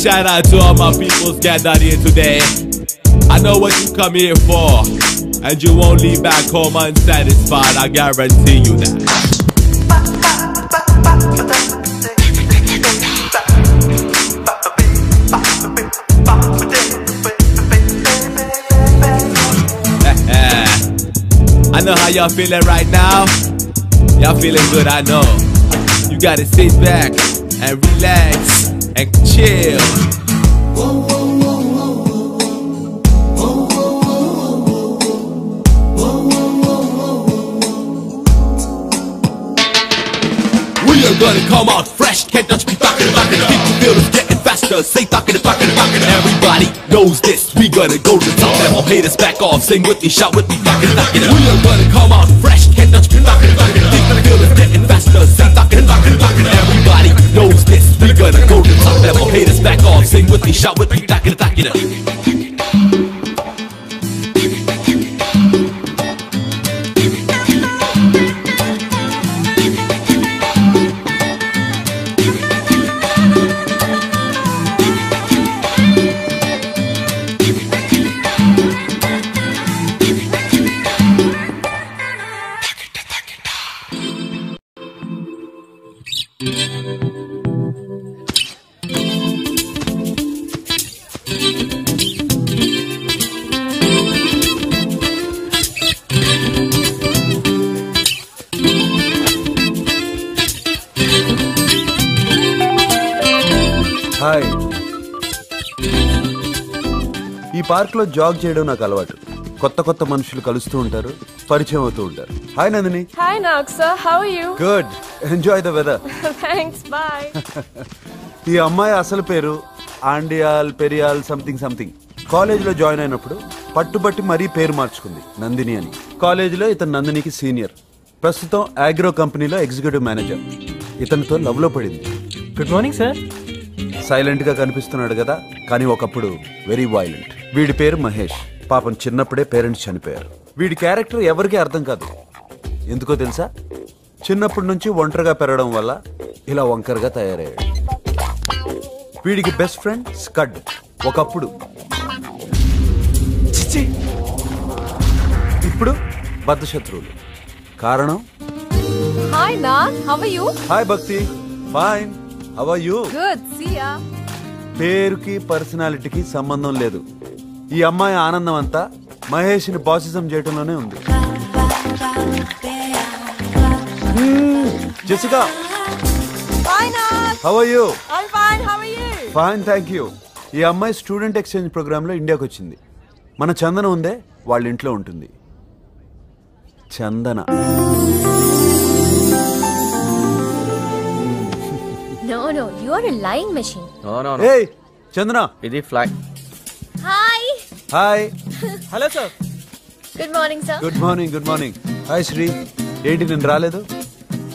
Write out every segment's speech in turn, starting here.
shout out to all my peoples gathered here today. I know what you come here for, and you won't leave back home unsatisfied. I guarantee you that. I know how y'all feeling right now. Y'all feeling good, I know. You gotta sit back and relax and chill. We are gonna come out fresh, can't touch me, talking. Keep the feelings getting faster, say talking. Everybody knows this, we gonna go to the top. Them all haters back off, sing with me, shout with me, talking. We are gonna come out fresh, can't touch me, talking. Keep the feelings getting faster, say talking. Everybody knows this, we gonna go to the top. Them all haters back off, sing with me, shout with me, talking. Hi. ఈ park లో zag చేయడం నాకు అలవాటు. కొత్త మనుషులు కలుస్తూ ఉంటారు, పరిచయం అవుతూ ఉంటారు. హాయ్ నందిని. హాయ్ నాక్సా, how are you? Good, enjoy the weather. Thanks, bye. ఈ అమ్మాయి అసలు పేరు ఆండియాల్ పెరియాల్ సంథింగ్. కాలేజ్ లో జాయిన్ అయినప్పుడు పట్టుబట్టి మరీ పేరు మార్చుకుంది, నందిని అని. కాలేజ్ లో ఇతను నందినికి సీనియర్. ప్రస్తుతం అగ్రో కంపెనీలో ఎగ్జిక్యూటివ్ మేనేజర్. ఇతనితో లవ్ లో పడింది. Good morning sir. సైలెంట్ గా కనిపిస్తున్నాడు కదా, కానీ ఒకప్పుడు వెరీ వైలెంట్. వీడి పేరు మహేష్. పాపం చిన్నప్పుడే పేరెంట్స్ చనిపోయారు. వీడి క్యారెక్టర్ ఎవరికీ అర్థం కాదు. ఎందుకో తెలుసా? చిన్నప్పటి నుంచి ఒంటరిగా పెరగడం వల్ల ఇలా వంకరగా తయారయ్యాడు. వీడికి బెస్ట్ ఫ్రెండ్ స్కడ్. ఒకప్పుడు, ఇప్పుడు బద్ధశత్రువులు. కారణం? Hi Nag, how are you? Hi Bhakti, fine. How are you? Good, see ya. పేరుకి పర్సనాలిటీకి సంబంధం లేదు. ఈ అమ్మాయి ఆనందం అంతా మహేష్ ని బాసిజం చేయడంలోనే ఉంది. Jessica, hi Nag. How are you? I am fine, how are you? Fine, thank you. ఈ అమ్మాయి స్టూడెంట్ ఎక్స్చేంజ్ ప్రోగ్రామ్ లో ఇండియాకి వచ్చింది. మన చందన ఉందే, వాళ్ళ ఇంట్లో ఉంటుంది. చందన. No, you are a lying machine. No. ఏయ్ చందన, ఇది flag. Hi. Hi. Hello sir. Good morning, sir. Good morning. Hi Sri, ఏంటి నేను రాలేదు?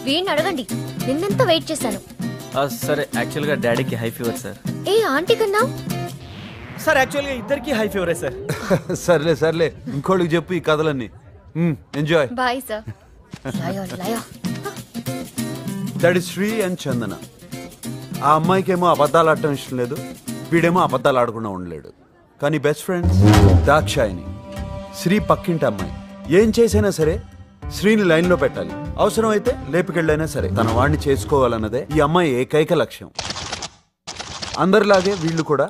వీడిని అడగండి, నిన్నెంత వెయిట్ చేశాను. సరే, యాక్చువల్ గా డాడీకి హై ఫీవర్ సార్. ఏ ఆంటీ కన్నా? సార్ యాక్చువల్ గా ఇద్దరికి హై ఫీవరే సార్. సర్లే ఇంకోళ్ళకి చెప్పు ఈ కథలన్నీ. ఎంజాయ్. Bye sir. లయో. That is Sri and Chandana. ఆ అమ్మాయికేమో అబద్ధాలు ఆడటం ఇష్టం లేదు, వీడేమో అబద్ధాలు ఆడకుండా ఉండలేడు. కానీ బెస్ట్ ఫ్రెండ్స్ దాక్షాయిని, శ్రీ పక్కింటి అమ్మాయి. ఏం చేసైనా సరే శ్రీని లైన్ లో పెట్టాలి. అవసరమైతే లేపుకెళ్ళైనా సరే తన వాడిని చేసుకోవాలన్నదే ఈ అమ్మాయి ఏకైక లక్ష్యం. అందరిలాగే వీళ్ళు కూడా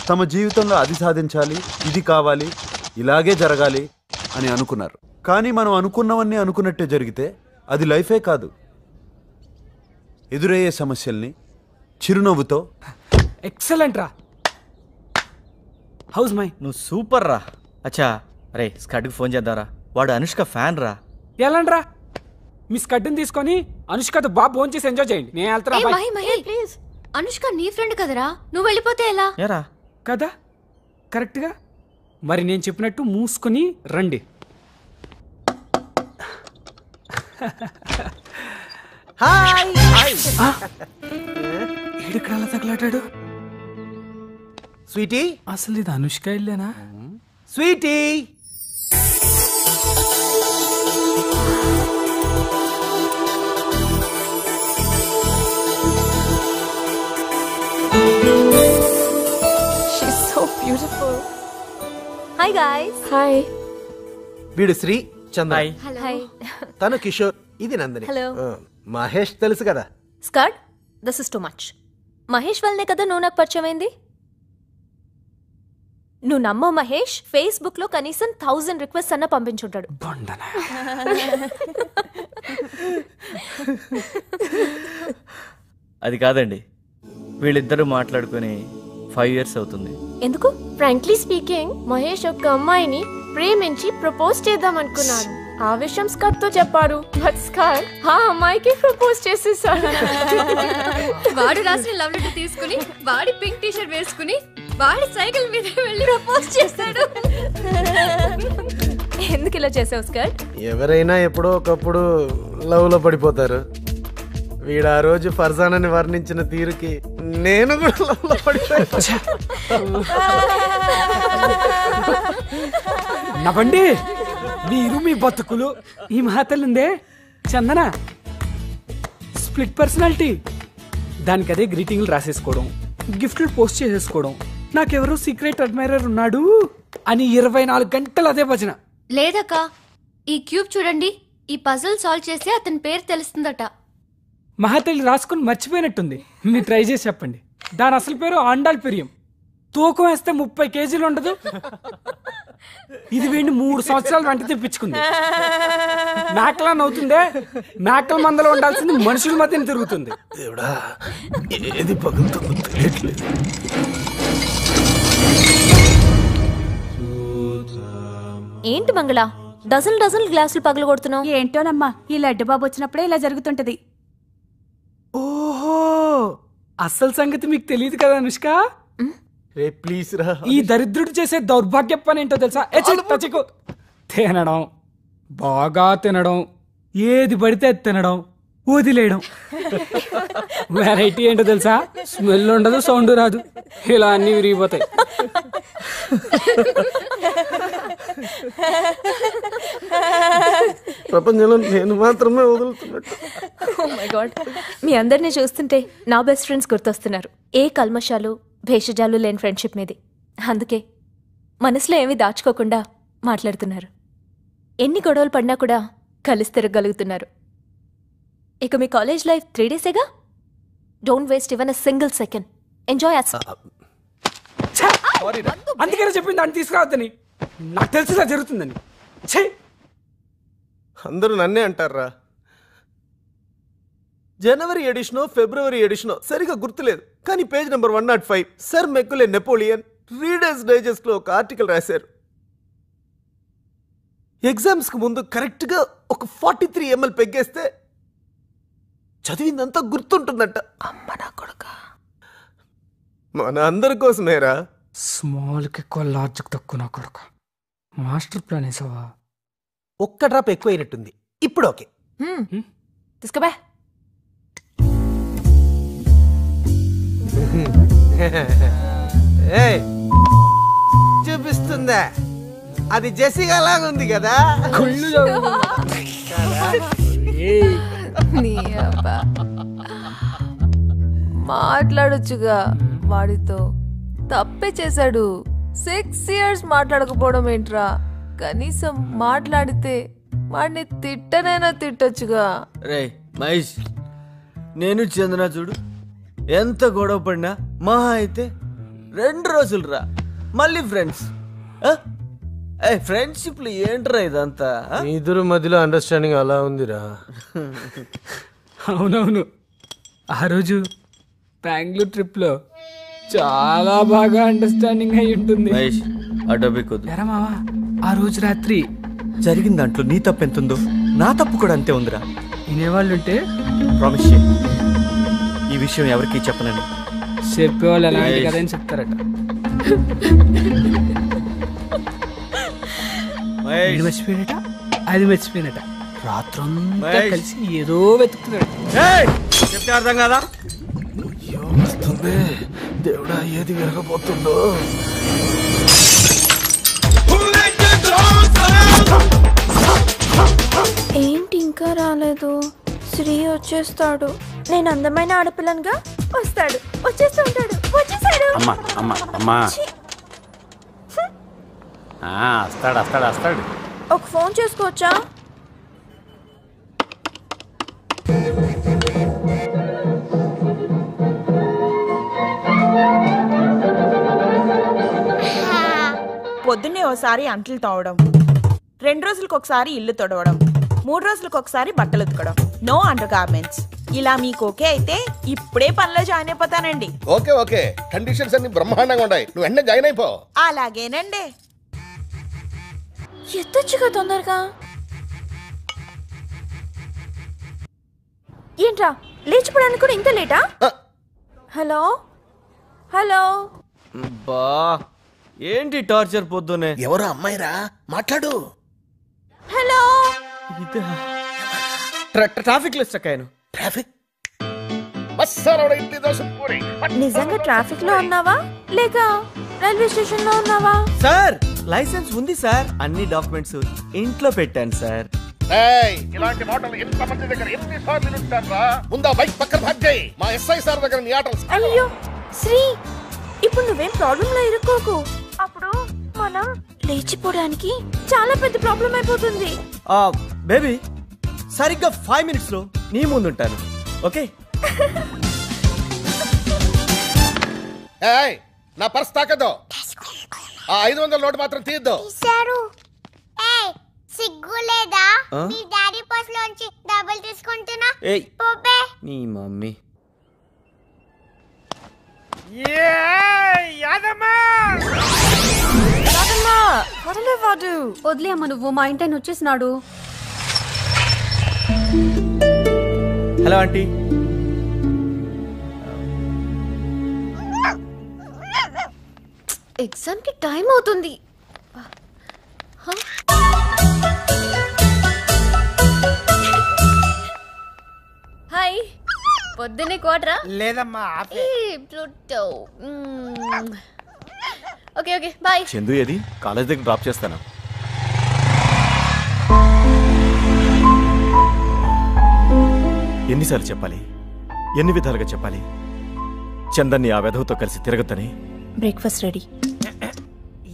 తమ జీవితంలో అది సాధించాలి, ఇది కావాలి, ఇలాగే జరగాలి అని అనుకున్నారు. కానీ మనం అనుకున్నవన్నీ అనుకున్నట్టే జరిగితే అది లైఫే కాదు. ఎదురయ్యే సమస్యల్ని చిరునవ్వుతో ఎక్సలెంట్ రా, హౌస్ మై, నువ్వు సూపర్ రా. అచ్చా, అరే స్కడ్కి ఫోన్ చేద్దారా, వాడు అనుష్క ఫ్యాన్ రా. ఎలాండ్రా, మీ స్కడ్ని తీసుకొని అనుష్కతో బాగా ఫోన్ చేసి ఎంజాయ్ చేయండి. నేను వెళ్తారా? ప్లీజ్, అనుష్క నీ ఫ్రెండ్ కదరా, నువ్వు వెళ్ళిపోతే ఎలా? ఏరా కదా, కరెక్ట్ గా. మరి నేను చెప్పినట్టు మూసుకొని రండి. ఏడుక్కడ అలా తగలాటాడు? స్వీటీ, అసలు ఇది అనుష్క ఇల్లేనా? Sweetie, beautiful. Hi guys. Hi. వీడు శ్రీ చంద్ర, హాయ్. హాయ్. తను కిషోర్, ఇది నందిని. Hello. మహేష్ తెలుసు కదా. Skirt, this is too much. Mahesh వల్లనే కదా నువ్వు నాకు పరిచయం అయింది. నువ్వు నమ్మో మహేష్ ఫేస్బుక్ లో కనీసం 1000 రిక్వెస్ట్ అన్న పంపించుంటాడు. అది కాదండి, వీళ్ళిద్దరూ మాట్లాడుకుని 5 years అవుతుంది. ఎందుకు? ఫ్రాంక్లీ స్పీకింగ్, మహేష్ ఒక అమ్మాయిని ప్రేమించి ప్రపోజ్ చేద్దాం అనుకున్నాడు. ఆ విషయం స్కర్ట్ తో చెప్పాడు. బట్ స్కర్ట్ ఆ అమ్మాయికి ప్రపోజ్ చేసేసాడు. వాడు రాసిన లవ్ లెటర్ తీసుకుని వాడి పింక్ టీ షర్ట్ వేసుకుని వాడి సైకిల్ మీద వెళ్ళి ప్రపోజ్ చేస్తాడు. ఎందుకు ఇలా చేసావు స్కర్ట్? ఎవరైనా ఎప్పుడో ఒకప్పుడు లవ్ లో పడిపోతారు. వీడు ఆ రోజు ఫర్జానాని వర్ణించిన తీరుకి నేను కూడా లవ్ లో పడిపోయాను. నవ్వండి మీరు మీ బతుకులు. ఈ మహాతల్లిందే చందన స్ప్లిట్ పర్సనాలిటీ. దానికి అదే గ్రీటింగ్లు రాసేసుకోవడం, గిఫ్ట్లు పోస్ట్ చేసేసుకోవడం, నాకెవరో సీక్రెట్ అడ్మైరర్ ఉన్నాడు అని 24 గంటలు అదే భజన. లేదక్క, ఈ క్యూబ్ చూడండి, ఈ పజిల్ సాల్వ్ చేస్తే అతని పేరు తెలుస్తుందట. మహాతల్లి రాసుకుని మర్చిపోయినట్టుంది. మీరు ట్రై చేసి చెప్పండి. దాని అసలు పేరు ఆండాల్ పెరియం. తూకం వేస్తే 30 kgs ఉండదు. ఇది వీడిని 3 సంవత్సరాలు వెంట తెప్పించుకుంది. మేకలా నవ్వుతుందే, మేకల మందలో ఉండాల్సింది మనుషుల మధ్యన తిరుగుతుంది. దేవుడా, ఏది పగులుతుందో తెలియట్లేదు. ఏంటి మంగళ, డజన్ గ్లాసులు పగలు కొడుతున్నావు? ఏంటోనమ్మా, ఈ లడ్డు బాబు వచ్చినప్పుడే ఇలా జరుగుతుంటది. ఓహో, అసలు సంగతి మీకు తెలియదు కదా అనుష్క. రే ప్లీజ్ రా. ఈ దరిద్రుడు చేసే దౌర్భాగ్య పని ఏంటో తెలుసా? తినడం, బాగా తినడం, ఏది పడితే అది తినడం, వదిలేయడం. వెరైటీ ఏంటో తెలుసా? స్మెల్ ఉండదు, సౌండ్ రాదు, ఇలా అన్ని విరిగిపోతాయి. ప్రపంచంలో నేను మాత్రమే వదులుతున్నట్టు. Oh my God. మీ అందరినీ చూస్తుంటే నా బెస్ట్ ఫ్రెండ్స్ గుర్తొస్తున్నారు. ఏ కల్మషాలు భేషజాలు లేని ఫ్రెండ్షిప్ మీది. అందుకే మనసులో ఏమీ దాచుకోకుండా మాట్లాడుతున్నారు. ఎన్ని గొడవలు పడినా కూడా కలిసి తిరగలుగుతున్నారు. ఇక మీ కాలేజ్ లైఫ్ 3 daysేగా. Don't waste even a single second. Enjoy us. అందుకనే చెప్పింది దాన్ని తీసుకురావద్దని. నాకు తెలిసిలా జరుగుతుందని. అందరూ నన్నే అంటారా. జనవరి ఎడిషనో ఫిబ్రవరి ఎడిషనో సరిగా గుర్తులేదు, కానీ page number 105 sir మెక్కులే Napoleon readers digest లో ఒక ఆర్టికల్ రాశారు. ఎగ్జామ్స్ కు ముందు కరెక్ట్ గా ఒక 43 ml పెగ్గేస్తే చదివిందంతా గుర్తుంటుందంట. అమ్మ నా కొడుక, మన అందరి కోసమేరా. స్మాల్కి ఎక్కువ లార్జ్కి తక్కువ నా కొడుక. మాస్టర్ ప్లాన్ వేసావా? ఒక్క డ్రాప్ ఎక్కువైనట్టుంది. ఇప్పుడు ఓకే. తీసుకోబా. చూపిస్తుందా? అది జెసిగా లాగుంది కదా. మాట్లాడొచ్చుగా వాడితో. తప్పే చేశాడు. 6 years మాట్లాడకపోవడం ఏంట్రా? కనీసం మాట్లాడితే వాడిని తిట్టనైనా తిట్టొచ్చుగా. రే మహేష్, నేను చందన చూడు, ఎంత గొడవ పడినా మహా అయితే 2 రోజులు రా, మళ్ళీ ఫ్రెండ్స్. ఫ్రెండ్షిప్లు ఏంట్రా ఇదంతా? ఇద్దరు మధ్యలో అండర్స్టాండింగ్ అలా ఉందిరా. అవునవును, ఆ రోజు బెంగళూరు ట్రిప్లో చాలా బాగా అండర్స్టాండింగ్ అయి ఉంటుంది. మహేష్, ఆ టాపిక్ వద్దు. ఎరా మావా, ఆ రోజు రాత్రి జరిగిన దాంట్లో నీ తప్పు ఎంత ఉందో నా తప్పు కూడా అంతే ఉందిరా. వినేవాళ్ళుంటే ప్రామిస్ చేయి, ఈ విషయం ఎవరికి చెప్పనని. చెప్పేవాళ్ళు ఎలాంటి కదా అని చెప్తారట. ఇది మర్చిపోయినట, అది మర్చిపోయినట. రాత్రంతా కలిసి ఏదో వెతుకుతున్నాడు. చెప్తే అర్థం కదా? వస్తుంది దేవుడా, ఏది విరగబోతుందో. ఏంటి ఇంకా రాలేదు? శ్రీ వచ్చేస్తాడు. నేను అందమైన ఆడపిల్లనుగా వస్తాడు, వచ్చేస్తూ ఉంటాడు. వచ్చేసాడు. అమ్మా అమ్మా అమ్మా, వస్తాడు. ఒక ఫోన్ చేసుకోవచ్చా? పొద్దున్నే ఓసారి అంట్లు తోవడం, 2 రోజులకు ఒకసారి ఇల్లు తొడవడం, 3 రోజులకు ఒకసారి బట్టలు ఉతకడం, నో అండర్ గార్మెంట్స్. ఇలా మీకు ఓకే అయితే ఇప్పుడే పనిలో జాయిన్ అయిపోతానండి. ఓకే కండిషన్స్ అన్ని బ్రహ్మాండంగా ఉన్నాయి, నువ్వు వెంటనే జాయిన్ అయిపో. అలాగేనండి. ఎత్తొచ్చుగా తొందరగా. ఏంట్రా లేచిపోవడానికి కూడా ఇంత లేటా? Hello hello. బా ఏంటి టార్చర్ పొద్దునే? ఎవరు అమ్మాయిరా, మాట్లాడు. హలో. ట్రాఫిక్ లో స్టక్ అయ్యాను. ట్రాఫిక్? నిజంగా ట్రాఫిక్ లో ఉన్నావా లేక రైల్వే స్టేషన్ లో ఉన్నావా? సార్ లైసెన్స్ ఉంది సార్, అన్ని డాక్యుమెంట్స్ ఇంట్లో పెట్టాను సార్. ఇలాంటి మాటలు ఎంతమంది దగ్గర ఎన్నిసార్లు వింటారా? ముందా బైక్ పక్కన భాగ్ చేయి, మా ఎస్ఐ సార్ దగ్గర నీ ఆటలు. అయ్యో శ్రీ, ఇప్పుడు నువ్వేం ప్రాబ్లం లో ఇరుక్కోకు. అప్పుడు మనం లేచిపోవడానికి చాలా పెద్ద ప్రాబ్లం అయిపోతుంది. బేబీ సరిగ్గా 5 minutes లో నీ ముందుంటాను, ఓకే? నా పర్స్ తాకద్దు, ఆ 500 నోటు మాత్రం తీయద్దు. సిగ్గులేదా? మీ డాడీ పర్స్ లోంచి డబ్బులు తీసుకుంటున్నా. నీ మమ్మీ. వదిలే అమ్మ, నువ్వు మా ఇంటి వచ్చేసినాడు. Hello aunty. ఎగ్జామ్ కి టైం అవుతుంది. హాయ్, పొద్దున్నే క్వార్టరా? లేదమ్మా. ప్లూటో. Okay bye. చందు ఏది? కాలేజ్ దగ్గర డ్రాప్ చేస్తాను. ఎన్నిసార్లు చెప్పాలి, ఎన్ని విధాలుగా చెప్పాలి చందన్ని ఆ వెధవతో కలిసి తిరగద్దని? Breakfast ready.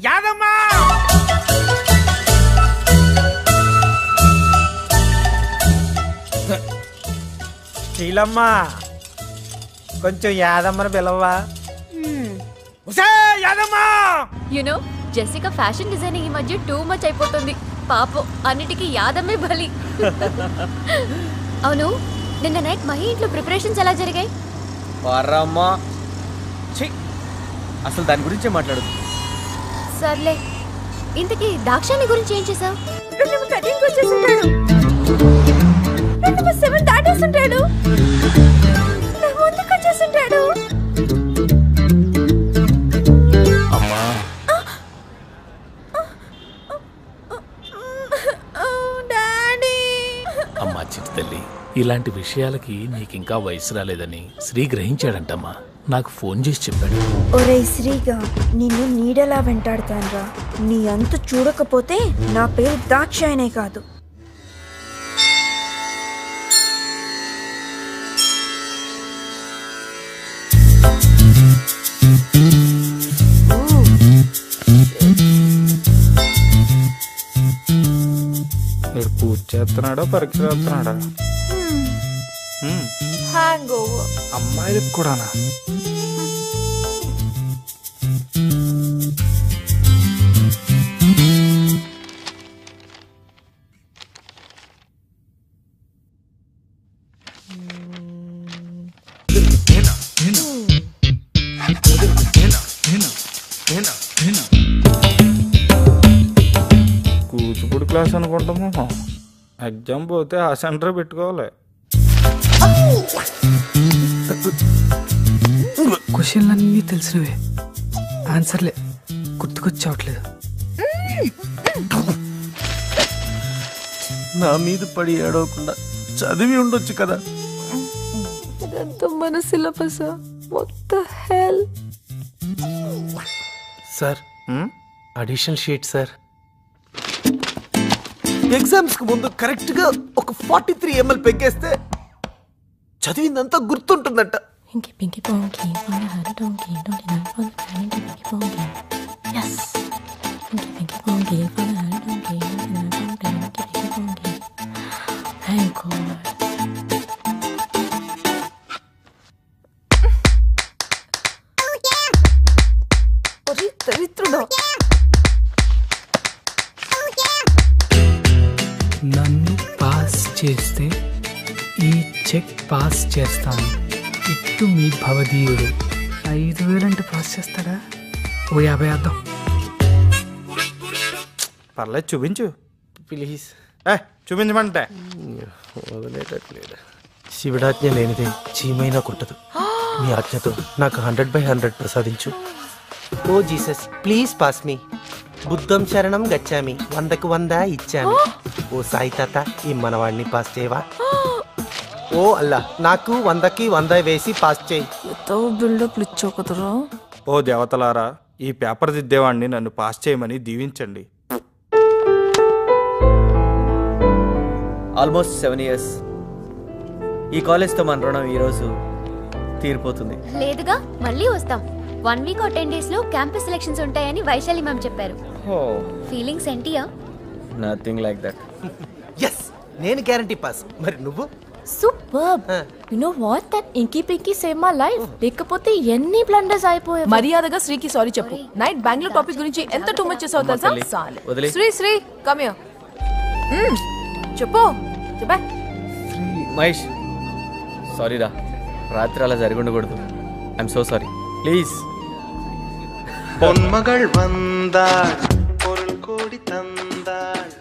యాదమ్మా శీలమ్మా, కొంచెం యాదమ్మని పిలవా? యునో జెసికా ఫ్యాషన్ డిజైనింగ్ ఈ మధ్య టూ మచ్ అయిపోతుంది. పాపం అన్నిటికీ యాదమ్మే బలి. అవును, నిన్న నైట్ మహి ఇంట్లో ప్రిపరేషన్స్ ఎలా జరిగాయి? అసలు దాని గురించే మాట్లాడు. సర్లే, ఇంతకీ దాక్షాని గురించి ఏం చేసావు? అమ్మా చిట్టి తల్లి, ఇలాంటి విషయాలకి నీకింకా వయసు రాలేదని శ్రీ గ్రహించాడంటమ్మా. నాకు ఫోన్ చేసి చెప్పాడు. ఒరే శ్రీగా, నిన్ను నీడలా వెంటాడుతాన్రా. నీ అంతు చూడకపోతే నా పేరు దాక్షాయనే కాదు. పూజ చేస్తున్నాడా, పరీక్ష చేస్తున్నాడా? Hang over. అమ్మాయిలకు కూడానా? కూచిపూడి క్లాస్ అనుకుంటాము. ఎగ్జామ్ పోతే ఆ సెంటర్ పెట్టుకోవాలి. క్వశ్చన్లన్నీ తెలిసినవే, ఆన్సర్లే గుర్తుకొచ్చావట్లేదు. నా మీద పడి ఏడవకుండా చదివి ఉండొచ్చు కదా. ఇదంతా మన సిలబస్. మొత్తం hell. Sir, additional sheet sir. Exams కు ముందు కరెక్ట్ గా ఒక 43 ml పెగ్గేస్తే చదివిందంతా గుర్తుంటుందంట. దరిద్రుడు. నన్ను పాస్ చేస్తే ఈ చెక్ పాస్ చేస్తాను. ఇట్టు మీ భవదీయుడు. 5,000 అంటే పాస్ చేస్తాడా? ఓ 50 వేద్దాం. పర్లేదు చూపించు ప్లీజ్. చూపించమంటే వదిలేటట్లేదు. శివుడాజ్ఞ లేనిదే చీమైనా కుట్టదు. మీ ఆజ్ఞతో నాకు 100/100 ప్రసాదించు. ఓ జీసస్ ప్లీజ్ పాస్ మీ. బుద్ధం శరణం గచ్చామి. 100కు 100 ఇచ్చామి. ఓ సాయి తాత ఈ మనవాడిని పాస్ చేయవా? ఓ అల్లా నాకు 100కి 100 వేసి పాస్ చేయి. బిల్డప్ ఇచ్చోకుదురు. ఓ దేవతలారా ఈ పేపర్ దిద్దేవాడిని నన్ను పాస్ చేయమని దీవించండి. Almost 7 years. ఈ కాలేజ్తో మన రుణం ఈరోజు తీరిపోతుంది. లేదుగా, మళ్ళీ వస్తాం. 1 week or 10 days లో క్యాంపస్ సెలక్షన్స్ ఉంటాయని వైశాలి మ్యామ్ చెప్పారు. ఫీలింగ్స్ ఏంటియా? Nothing like that. ఎస్ నేను గ్యారంటీ పాస్. మరి నువ్వు? Super. You know what, that inky pinky save my life. లేకపోతే ఎన్ని బ్లండర్స్ అయిపోయాయి. మర్యాదగా శ్రీకి సారీ చెప్పు. నైట్ బెంగళూరు టాపిక్ గురించి ఎంత టూ మచ్ చేసావు తెలుసా? Sri come here. చెప్పు చెప్పా. మహేష్ సారీ రా, రాత్రి అలా జరిగి ఉండకూడదు. I'm so sorry. ప్లీజ్. பொன்மகள் வந்தாள் பொருள் கோடி தந்தாள்.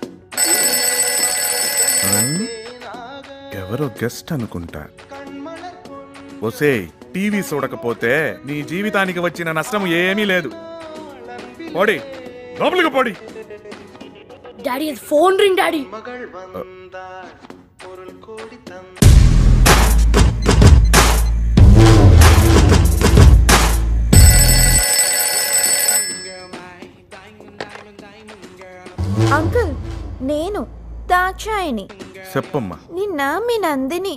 ఎవరో గెస్ట్ అనుకుంటా. ఒసే టీవీ చూడకపోతే నీ జీవితానికి వచ్చిన నష్టం ఏమీ లేదు. పోడి లోపలికి పోడి. డాడీ అది ఫోన్ రింగ్ డాడీ. అంకుల్ నేను దాక్షాయిని. చెప్పమ్మా. నిన్న మీ నందిని.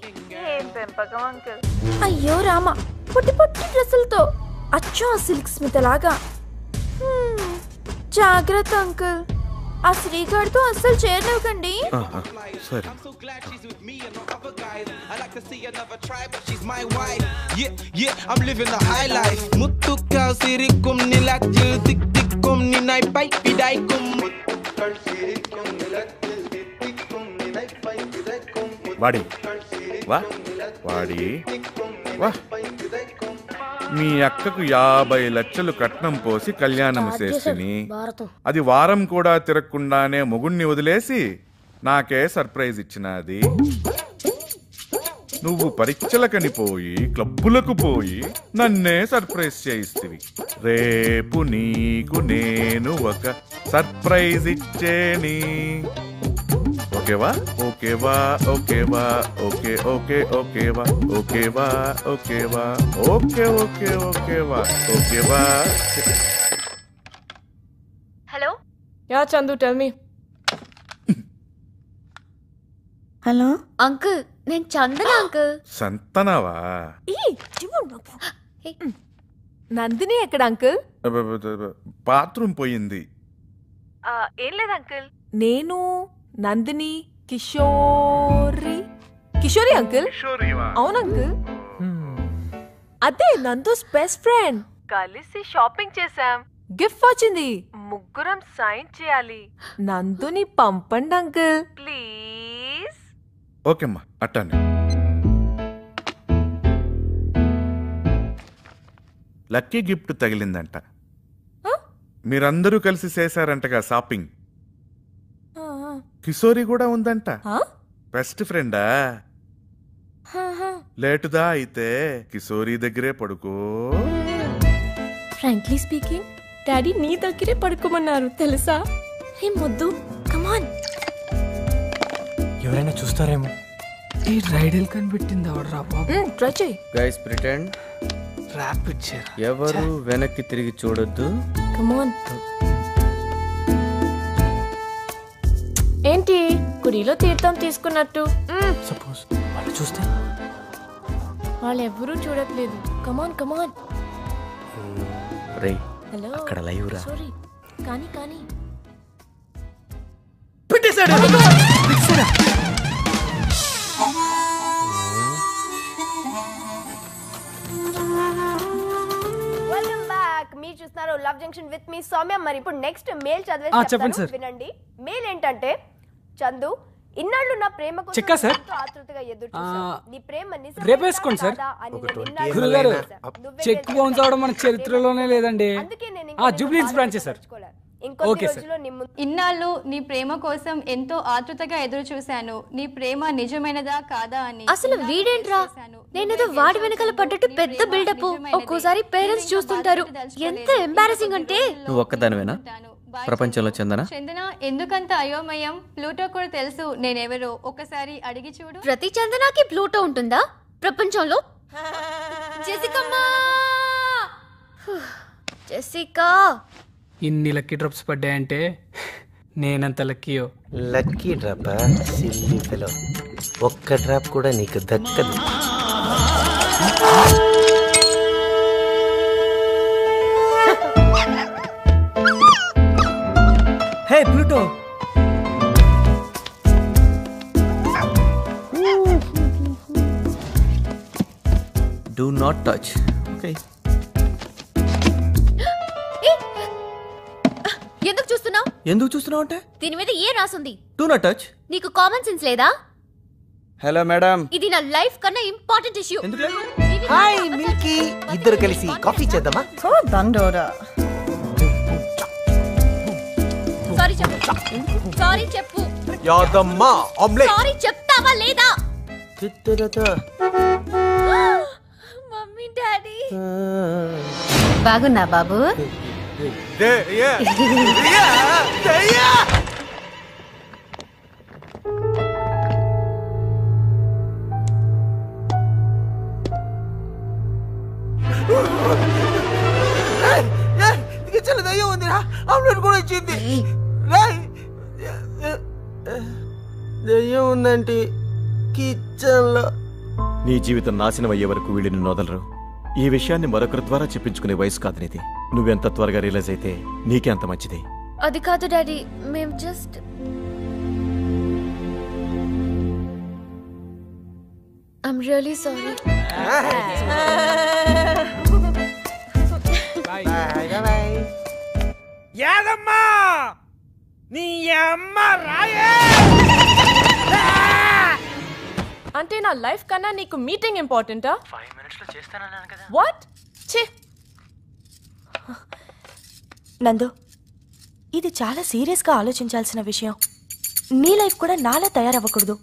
ఏం పెంపకం అంకుల్. అయ్యో రామ, పొట్టి పొట్టి డ్రెస్సులతో అచ్చం సిల్క్ స్మిత లాగా. జాగ్రత్త అంకుల్, ఆ శ్రీగాడితో అస్సలు చేరనివ్వకండి. సరే. I'm living the high life. Mutukal sirikum nilakjil tik tikum ninai pai pidaikum. Mutukal sirikum nilakjil tik tikum ninai pai pidaikum. వాడి వా వాడి వా. మీ అక్కకు 50 లక్షలు కట్నం పోసి కళ్యాణం చేసిని. అది వారం కూడా తిరగకుండానే మొగుణ్ణి వదిలేసి నాకే సర్ప్రైజ్ ఇచ్చినది. నువ్వు పరీక్షలకని పోయి క్లబ్బులకు పోయి నన్నే సర్ప్రైజ్ చేయిస్తివి. రేపు నీకు నేను ఒక సర్ప్రైజ్ ఇచ్చేని. ఓకేవా? ఓకేవా? ఓకేవా? ఓకే ఓకే ఓకేవా? ఓకేవా? ఓకేవా? ఓకే ఓకే ఓకేవా? ఓకేవా? Hello yeah Chandu, tell me. Hello uncle, నేను చందన అంకుల్. సంతనవా? నందిని ఎక్కడ అంకుల్? బాత్రూమ్ పోయింది. ఏం లేదు అంకుల్, నేను నందిని కిషోరి అంకుల్. అవును అంకుల్, అదే నందూస్ బెస్ట్ ఫ్రెండ్. కలిసి షాపింగ్ చేసాం, గిఫ్ట్ వచ్చింది, ముగ్గురం సైన్ చేయాలి. నందుని పంపండి అంకుల్ ప్లీజ్. ఓకేమ్మా అట్టానే. లక్కీ గిఫ్ట్ తగిలిందంట. మీరందరూ కలిసి చేశారంటగా షాపింగ్. కిషోరి కూడా ఉందంట. బెస్ట్ ఫ్రెండా? లేటుదా అయితే కిషోరి దగ్గరే పడుకో. ఫ్రాంక్లీ స్పీకింగ్, డాడీ నీ దగ్గరే పడుకోమన్నారు తెలుసా? హే మొద్దు, కమాన్. ఎవరైనా చూస్తారేమో. ఈ రైడల్ కనిపెట్టింది ఎవడరా బాబు? ట్రై చేయి. Guys pretend. Rapid share. ఎవరు వెనక్కి తిరిగి చూడొద్దు. కమాన్. ఏంటి గుడిలో తీర్థం తీసుకున్నట్టు? సపోజ్ వాళ్ళు చూస్తే? వాళ్ళు ఎవరూ చూడట్లేదు. కమాన్ కమాన్. రేయ్ హలో, అక్కడ లైవ్ రా. సారీ కానీ కానీ పెట్టేశాడు. Welcome back. మీరు చూస్తున్నారు చేస్తున్నాను love junction with me Soumya. మరి ఇప్పుడు నెక్స్ట్ మెయిల్ చెప్పండి వినండి. మెయిల్ ఏంటంటే, చందు, ఇన్నాళ్ళు నా ప్రేమ కోసం ఎంతో ఆతృతగా ఎదురు చూశాను. నీ ప్రేమ రేపు వేసుకోండి సార్. గురుగారు చెక్ బౌన్స్ అవడం మన చరిత్రలోనే లేదండి. Jubilee Hills branch sir. ఇన్నాళ్ళు నీ ప్రేమ కోసం ఎంతో ఆతృతగా ఎదురు చూశాను. నీ ప్రేమ నిజమైనదా కాదా అని. అసలు వీడేంట్రా, నేనేదో వాడి వెనకాల పడ్డట్టు పెద్ద బిల్డప్. ఒక్కోసారి పేరెంట్స్ చూస్తుంటారు. ఎంత ఎంబారసింగ్ అంటే. నువ్వు ఒక్కదానివేనా ప్రపంచంలో చందన? చందన ఎందుకంత అయోమయం? ప్లూటో కూడా తెలుసు నేనెవరో. ఒకసారి అడిగి చూడు. ప్రతి చందనాకి ప్లూటో ఉంటుందా ప్రపంచంలో? జెసికా, ఇన్ని లక్కీ డ్రాప్స్ పడ్డాయంటే నేనంత లక్కీయో. Lucky drop silly fellow. ఒక్క డ్రాప్ కూడా నీకు దక్కదు. Hey Pluto, do not touch. Okay, ఎందుకు చూస్తున్నావు అంటే దీని మీద ఏ రాసుంది? Do not touch. నీకు కామన్ సెన్స్ లేదా? హలో మేడం, ఇది నా లైఫ్ కన్నా ఇంపార్టెంట్ ఇష్యూ. హాయ్ మిల్కీ, ఇద్దరు కలిసి కాఫీ చేద్దామా? సారీ చెప్పు. సారీ చెప్పు. యాదమ్మా ఆమ్లెట్. సారీ చెప్తావా లేదా? మమ్మీ డాడీ బాగున్నా బాబు? కిచెన్ దయ్యం ఉందిరా, ఆమ్లెట్ కూడా ఇచ్చింది. దయ్యం ఉందంటే కిచెన్ లో. నీ జీవితం నాశనం అయ్యే వరకు వీళ్ళని నొదలరు. ఈ విషయాన్ని మరొకరి ద్వారా చెప్పించుకునే వయసు కాదు నీది. నువ్వెంత త్వరగా రియలైజ్ అయితే నీకే అంత మంచిది. అది కాదు డాడీ, మేం జస్ట్ ఐమ్ రియల్లీ సారీ. యాదమ్మా నీ అమ్మ రాయే. అంటే నా లైఫ్ కన్నా నీకు మీటింగ్ ఇంపార్టెంటా? 5 minutes లో చేస్తానన్నాను కదా. వాట్? ఛీ, నందు, ఇది చాలా సీరియస్గా ఆలోచించాల్సిన విషయం. నీ లైఫ్ కూడా నాలా తయారవ్వకూడదు.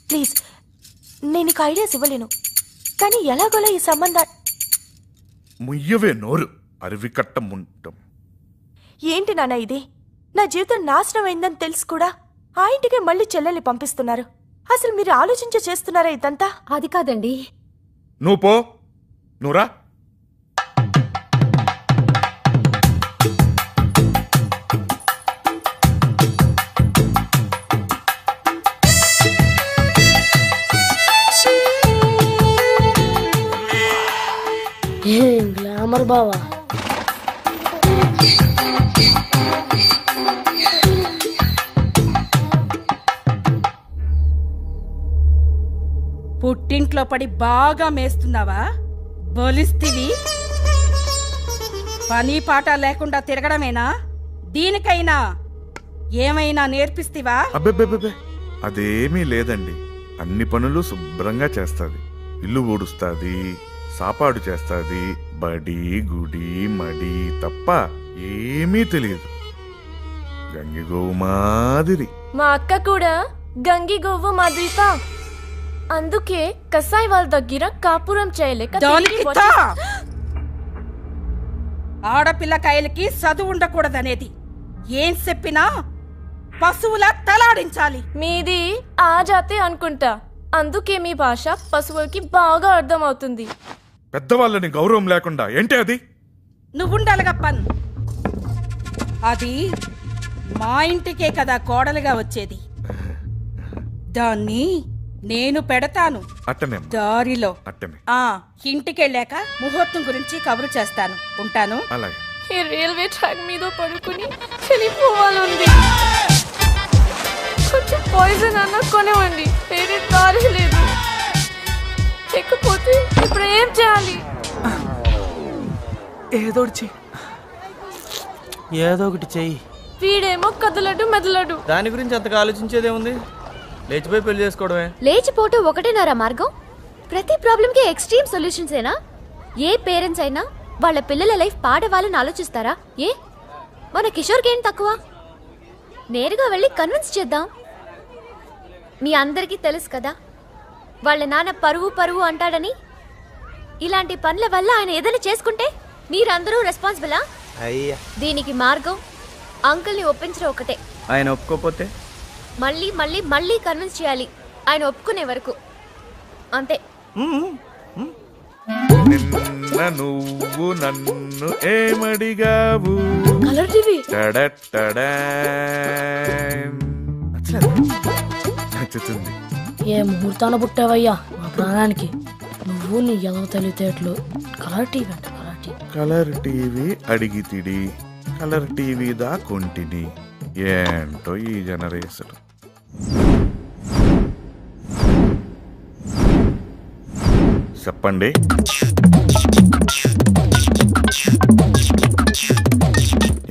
ప్లీజ్, నేను నీకు ఐడియాస్ ఇవ్వలేను, కానీ ఎలాగోలా ఈ సంబంధం. ముయ్యవే నోరు, అరివికట్ట ముంటం. ఏంటి నాన్న ఇది? నా జీవితం నాశనం అయిందని తెలుసు కూడా ఆ ఇంటికి మళ్ళీ చెల్లెల్ని పంపిస్తున్నారు. అసలు మీరు ఆలోచించే చేస్తున్నారా ఇదంతా? అది కాదండి. నువ్వు పో, నువ్వురా. గ్లామర్ బావా. పుట్టింట్లో పడి బాగా మేస్తున్నావా? బొలిస్తివి. పని పాట లేకుండా తిరగడమేనా? దీనికైనా ఏమైనా నేర్పిస్తివా? అబ్బే, అదేమీ లేదండి. అన్ని పనులు శుభ్రంగా చేస్తాది. ఇల్లు ఊడుస్తాది, సాపాడు చేస్తాది, బడి గుడి మడి తప్ప ఏమీ తెలియదు. గంగి గోవు మాదిరి. మా అక్క కూడా గంగి గోవు మాదిరిపా. అందుకే కసాయి వాళ్ళ దగ్గర కాపురం చేయలేక ఆడపిల్లకాయలకి చదువు ఉండకూడదనేది ఏం చెప్పినా పశువులా తలాడించాలి. మీది ఆ జాతే అనుకుంటా, అందుకే మీ భాష పశువులకి బాగా అర్థం అవుతుంది. పెద్దవాళ్ళని గౌరవం లేకుండా ఏంటి అది? నువ్వుండాలిగప్పన్. అది మా ఇంటికే కదా కోడలుగా వచ్చేది. దాన్ని నేను పెడతాను దారిలో. ఇంటికెళ్ళాక ముహూర్తం గురించి కబురు చేస్తాను. ఉంటాను. ఈ రైల్వే ట్రాక్ మీద పడుకుని చనిపోవాలండి. కొంచెం పాయిజన్ అన్న కొనివ్వండి, వేరే దారి లేదు. లేకపోతే ఇప్పుడు ఏం చేయాలి? ఏదోడ్చి ఏదో ఒకటి చెయ్యి. వీడేమో కదలడు మెదలడు. దాని గురించి అంతగా ఆలోచించేదేముంది, లేచిపోయి పెళ్లి చేసుకోవడమే. లేచిపోవటం ఒకటేనారా మార్గం? ప్రతి ప్రాబ్లంకి ఎక్స్ట్రీమ్ సొల్యూషన్స్ ఏనా? ఏ పేరెంట్స్ అయినా వాళ్ళ పిల్లల లైఫ్ పాడవాలని ఆలోచిస్తారా? ఏ మన కిషోర్కి ఏం తక్కువ? నేరుగా వెళ్ళి కన్విన్స్ చేద్దాం. మీ అందరికీ తెలుసు కదా వాళ్ళ నాన్న పరువు అంటాడని. ఇలాంటి పనుల వల్ల ఆయన ఏదైనా చేసుకుంటే మీరందరూ రెస్పాన్సిబులా? అయ్యా, దీనికి మార్గం అంకుల్ని ఒప్పించడం ఒకటే. ఆయన ఒప్పుకోపోతే మళ్ళీ మళ్ళీ మళ్ళీ కన్విన్స్ చేయాలి ఆయన ఒప్పుకునే వరకు. అంతే. నిన్న నువ్వు నన్ను ఏమడిగావు? Colour TV. నచ్చుతుంది. ఏ ముహూర్తాన పుట్టావయ్యా మా ప్రాణానికి. నువ్వు నీ ఎదవ తెలివితేటలు. కలర్ టీవీ అంట, కలర్ టీవీ. కలర్ టీవీ అడిగితిడి, కలర్ టీవీ దా కొంటిని. ఏంటో ఈ జనరేషన్. చెప్పండి.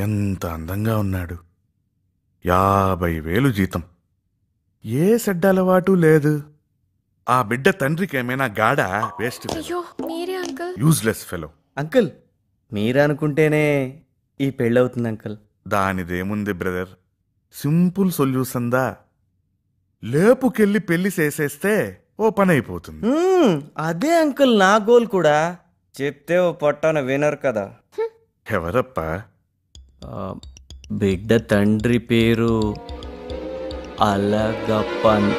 ఎంత అందంగా ఉన్నాడు. 50,000 జీతం. ఏ సెడ్డ అలవాటు లేదు. ఆ బిడ్డ తండ్రికి ఏమైనా గాడా? వేస్ట్. అయ్యో మీరే అంకుల్. Useless fellow. అంకుల్ మీరు అనుకుంటేనే ఈ పెళ్ళవుతుంది అంకుల్. దానిదేముంది బ్రదర్, సింపుల్ సొల్యూషన్ దా. లేపుకెళ్ళి పెళ్లి చేసేస్తే ఓ పని అయిపోతుంది. అదే అంకుల్ నా గోల్ కూడా. చెప్తే ఓ పట్టాన వినరు కదా. ఎవరప్పా? బిడ్డ తండ్రి పేరు అలగప్పన్.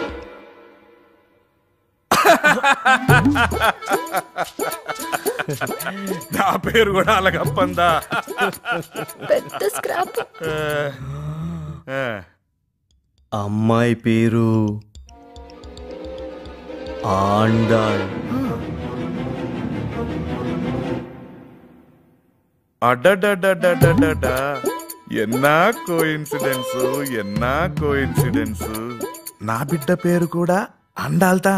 నా పేరు కూడా అలగప్పందా? పెద్ద స్క్రాప్. అమ్మాయి పేరు ఆండాళ్. అడ్డడ్డడ్డడ్డడ్డడ్డ. ఎన్నా కోయిన్సిడెన్స్. నా బిడ్డ పేరు కూడా అండాల్తా.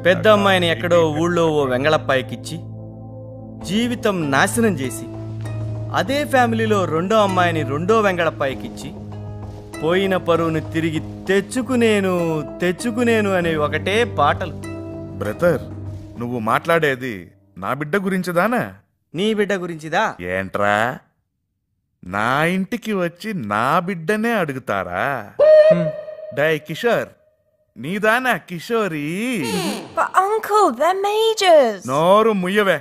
పెద్ద అమ్మాయిని ఎక్కడో ఊళ్ళో ఓ వెంగళప్పాయికిచ్చి జీవితం నాశనం చేసి, అదే ఫ్యామిలీలో రెండో అమ్మాయిని రెండో వెంగళప్పాయికిచ్చి, పోయిన పరువును తిరిగి తెచ్చుకునేను అనే ఒకటే పాటలు. బ్రదర్, నువ్వు మాట్లాడేది నా బిడ్డ గురించిదానా? నీ బిడ్డ గురించిదా? ఏంట్రా, నా ఇంటికి వచ్చి నా బిడ్డనే అడుగుతారా? డై కిషోర్, నీదానా కిషోరి? Uncle they're majors. నోరు ముయ్యవే.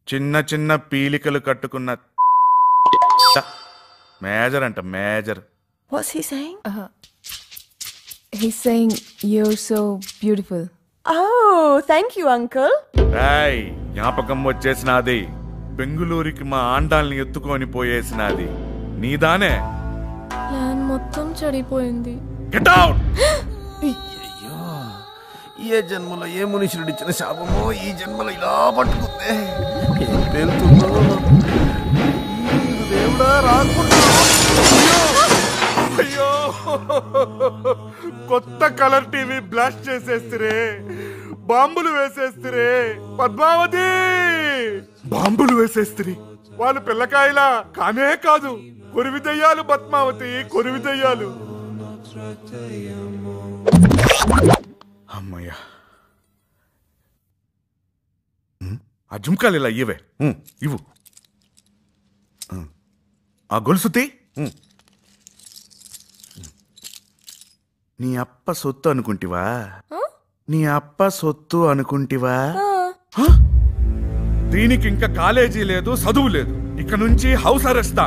చిన్న చిన్న పీలికలు కట్టుకున్న మేజర్ అంట, major. What's he saying? He's saying you're so beautiful. Oh, thank you, uncle. Roy, జ్ఞాపకం వచ్చేసినది. బెంగుళూరుకి మా ఆండాల్ని ఎత్తుకొని పోయేసినది నీదానే. ప్లాన్ మొత్తం చెడిపోయింది. Get out. ఏ జన్మలో ఏ మనుషుడు ఇచ్చిన శాపమో ఈ జన్మలో ఇలా పట్టుకుందే. ఏం పేలుతుందో దేవుడా, రాకుండా. అయ్యో, కొత్త కలర్ టీవీ బ్లాస్ట్ చేసేస్తురే, బాంబులు వేసేస్తురే. పద్మావతి, బాంబులు వేసేస్తురి. వాళ్ళు పిల్లకాయలా కానే కాదు, కొరివిదయ్యాలు. పద్మావతి, కొరివిదయ్యాలు. అమ్మయ్యా, ఆ జుంకాలు ఇలా ఇవ్వే. ఇవ్వు. ఆ గొలుసుతి నీ అప్ప సొత్తు అనుకుంటివా? నీ అప్ప సొత్తు అనుకుంటివా? దీనికి ఇంకా కాలేజీ లేదు, చదువు లేదు. ఇక నుంచి హౌస్ అరెస్టా.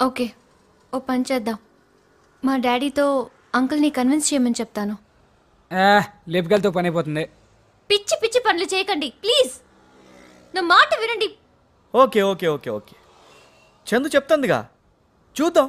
ఓకే, ఓ పని చేద్దాం. మా డాడీతో అంకుల్ని కన్విన్స్ చేయమని చెప్తాను. లేపుకెళ్తే పని అయిపోతుంది. పిచ్చి పిచ్చి పనులు చేయకండి ప్లీజ్, నా మాట వినండి. Okay okay okay okay, Chandu చెప్తుందిగా, చూద్దాం.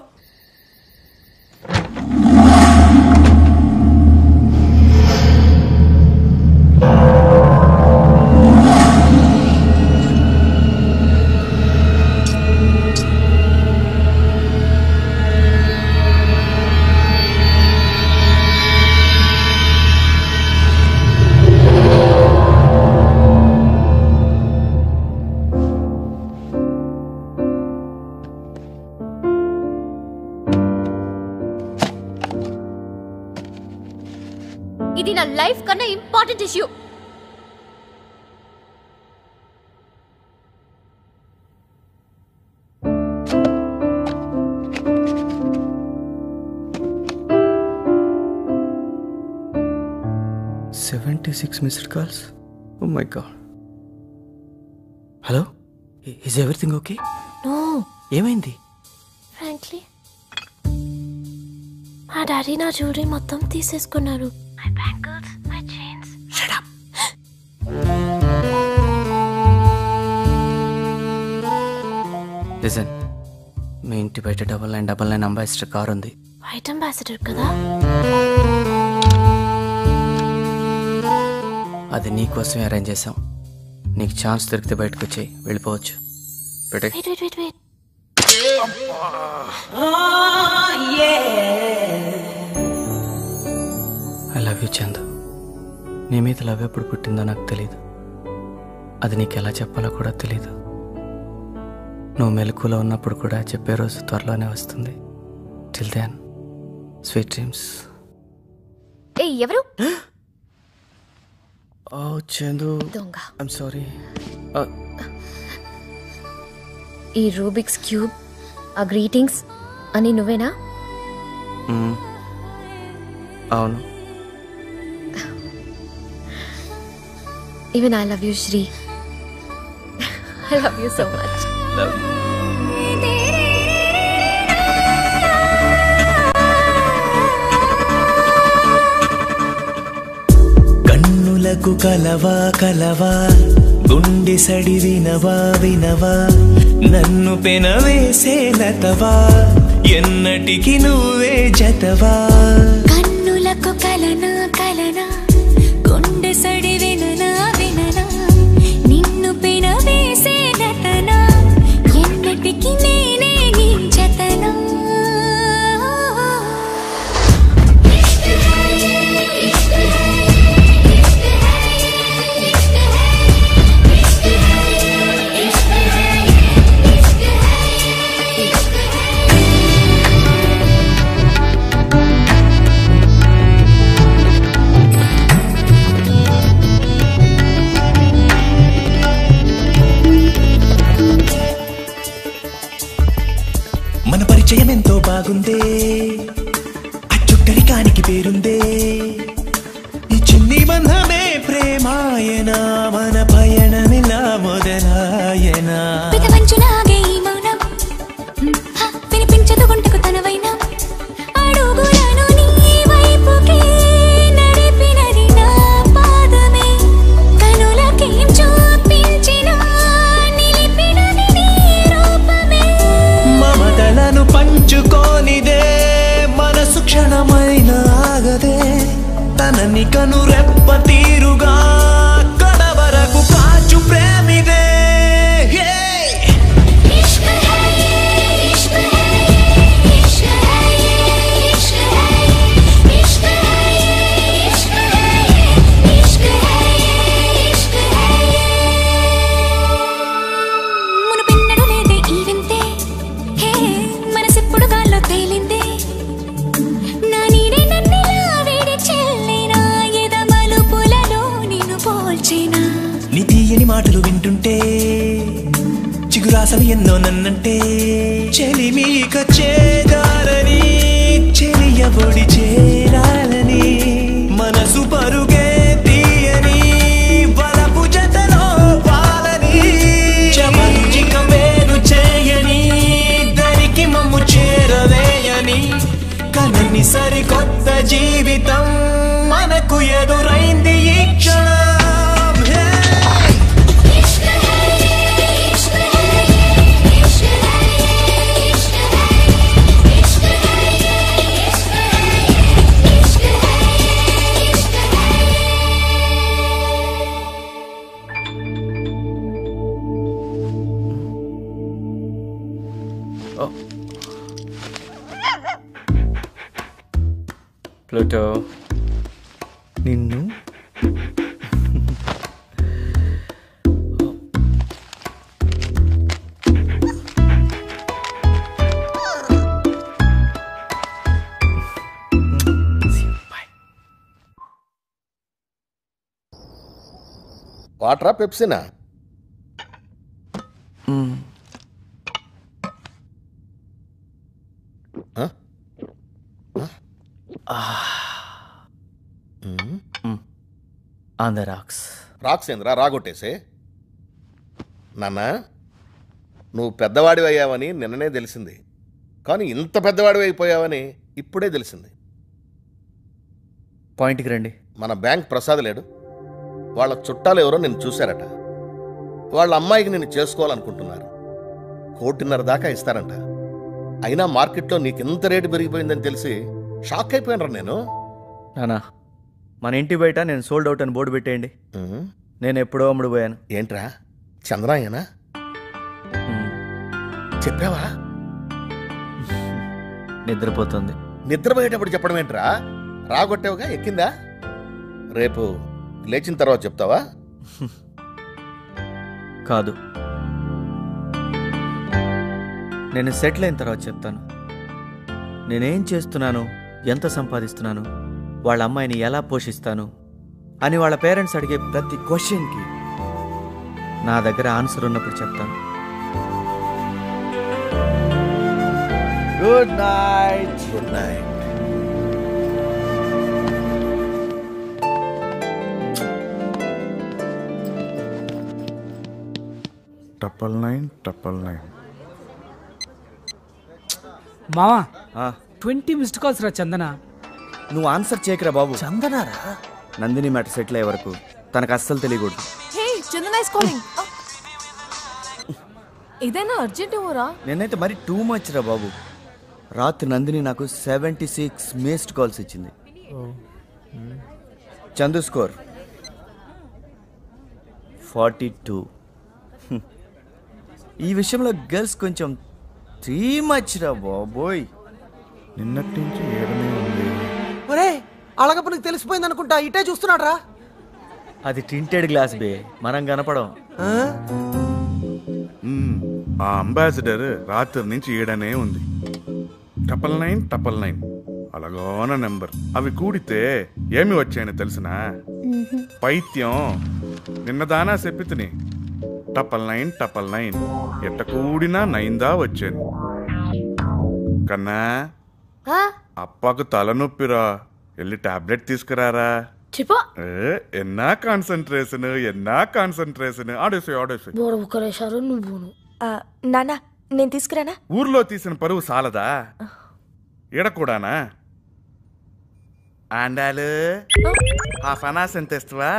ఇది నా లైఫ్ కన్నా important issue. Missed calls. Oh my god. Hello, is everything okay? No. ఏమైంది? ఫ్రాంక్లీ మా డాడీ నా జ్యువెలరీ మొత్తం తీసేసుకున్నారు. My bangles, my chains. Shut up. Listen, మీ ఇంటి బయట 9999 అంబాసిడర్ కార్ ఉంది. వైట్ అంబాసిడర్ కదా? అది నీకోసమే అరేంజ్ చేసాం. నీకు ఛాన్స్ దొరికితే బయటకు వచ్చి వెళ్ళిపోవచ్చు. I love you Chandu. నీ మీద లవ్ ఎప్పుడు పుట్టిందో నాకు తెలీదు. అది నీకు ఎలా చెప్పాలో కూడా తెలీదు. నువ్వు మెలకులో ఉన్నప్పుడు కూడా చెప్పే రోజు త్వరలోనే వస్తుంది. Till then sweet dreams. ఎవరు? Oh Chandu, I'm sorry. ఈ రూబిక్స్ క్యూబ్, ఆ గ్రీటింగ్స్ అని నువ్వేనా? అవును. Even I love you Sri. I love you so much. కన్నులకు కలవా కలవా, గుండె సడి వినవా వినవా, నన్ను పెనవేసే లతవా, ఎన్నటికి నువ్వే జతవా. కన్నులకు కలనా కలనా, గుండె సడి విననా విననా, నిన్ను పెనవేసే లతనా, ఎన్నటికి నేనే నీ జతనా. మన పరిచయం ఎంతో బాగుందే, అచ్చుట్టరికానికి పేరుందే, ఈ చిన్ని బంధమే ప్రేమాయనా, మన పయనమిలా మొదలాయనా. పెదవంచులాగే ఈ మౌనం వినిపించదు గుంటకు తనవైన అడుగులను నీ వైపుకే నడిపినది నా పాదమే, కనులకేం చూపించినా నిలిపినది నీ రూపమే. మమతలను పంచుకోనిదే మనసు క్షణమైన ఆగదే, తనని కను రెప్ప తీరుగా కడవరకు కాచు ప్రేమిదే. మునుపెన్నడూ లేదే ఈ వింతే, హే మనసెప్పుడు గాల్లో తేలిందే, నా నీడే నన్నిలా వేడి చెల్లినా, ఎద మలుపులలో నిన్ను పోల్చినా. నీ తీయని మాటలు వింటుంటే చిగురాసలు ఎన్నో నన్నంటే, చెలిమీక చేదారని చెలియబొడి చేరాలని, మనసు పరుగే తీయని వలపు జతలో వాలని, చమంచిక వేరు చేయని దరికి మమ్ము చేరవేయని, కనని సరికొత్త జీవితం మనకు ఎదురైంది ఈ క్షణం. ప్లూటో, నిన్ను వాటరా పెప్సినా? On the rocks. రాక్స్ ఏంద్రా రాగొట్టేసే? నాన్న, నువ్వు పెద్దవాడివి అయ్యావని నిన్ననే తెలిసింది, కానీ ఇంత పెద్దవాడివి అయిపోయావని ఇప్పుడే తెలిసింది. పాయింట్కి రండి. మన బ్యాంక్ ప్రసాద్ లేడు, వాళ్ళ చుట్టాలు ఎవరో నిన్ను చూశారట. వాళ్ళ అమ్మాయికి నిన్ను చేసుకోవాలనుకుంటున్నారు. 1.5 దాకా ఇస్తారంట. అయినా మార్కెట్లో నీకు ఇంత రేటు పెరిగిపోయిందని తెలిసి షాక్ అయిపోయినరా నేను. నానా, మన ఇంటి బయట నేను సోల్డ్ అవుట్ అని బోర్డు పెట్టేయండి. నేను ఎప్పుడో అమ్ముడుపోయాను. ఏంట్రా చంద్రాయనా? చెప్పావా? నిద్రపోతుంది. నిద్రపోయేటప్పుడు చెప్పడం ఏంట్రా? రాగొట్టావుగా, ఎక్కిందా? రేపు లేచిన తర్వాత చెప్తావా? కాదు, నేను సెటిల్ అయిన తర్వాత చెప్తాను. నేనేం చేస్తున్నాను, ఎంత సంపాదిస్తున్నాను, వాళ్ళ అమ్మాయిని ఎలా పోషిస్తాను అని వాళ్ళ పేరెంట్స్ అడిగే ప్రతి క్వశ్చన్కి నా దగ్గర ఆన్సర్ ఉన్నప్పుడు చెప్తాను. Good night. Good night. టపల్ 9. మావా 20 మిస్డ్ కాల్స్ రా చందన. నువ్వు ఆన్సర్ చేయకరా బాబు. చందనారా? నందిని మ్యాటర్ సెటిల్ అయ్యే వరకు తనకు అస్సలు తెలియకూడదు. హే చందన ఇస్ కాలింగ్. ఇదేనా అర్జెంట్ ఏమోరా? నేనైతే మరి టూ మచ్ రా బాబు. రాత్రి నందిని నాకు 76 మిస్డ్ కాల్స్ ఇచ్చింది. చందు స్కోర్ 42. ఈ విషయంలో గర్ల్స్ కొంచెం త్రీ మచ్ రా బాబోయ్. నిన్నటి నుంచి ఏడనే ఉంది. ఒరే అళగప్ప నీకు తెలిసిపోయింది అనుకుంటా, ఇటే చూస్తున్నాడు రా. అది టింటెడ్ గ్లాస్ బే, మనం కనపడం. ఆ అంబాసిడర్ రాత్రి నుంచి ఏడనే ఉంది. 999 అలాగోన నెంబర్. అవి కూడితే ఏమి వచ్చాయని తెలిసినా? పైత్యం నిన్నదానా చెప్పితిని. 999 ఎట్ట కూడినా 9 దా వచ్చాను. కన్నా అప్పకు తలనొప్పిరా, వెళ్ళి టాబ్లెట్ తీసుకురారా. ఎన్నా కాన్సంట్రేషన్. ఆడేసి నువ్వు నానా నేను తీసుకురానా? ఊర్లో తీసిన పరువు సాలదా? ఈడకూడానా? ఆండాలు ఆ ఫనాస్ ఎంత ఇస్తావా?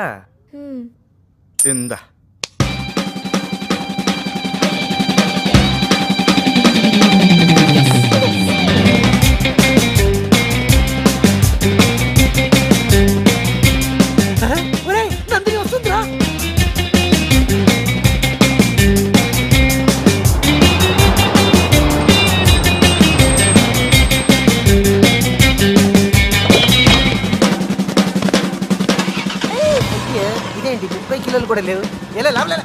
ఇందా. నందిని వస్తుందిరా. ఇదేంటి 30 కిలోలు కూడా లేవు. ఎలా లాభలే.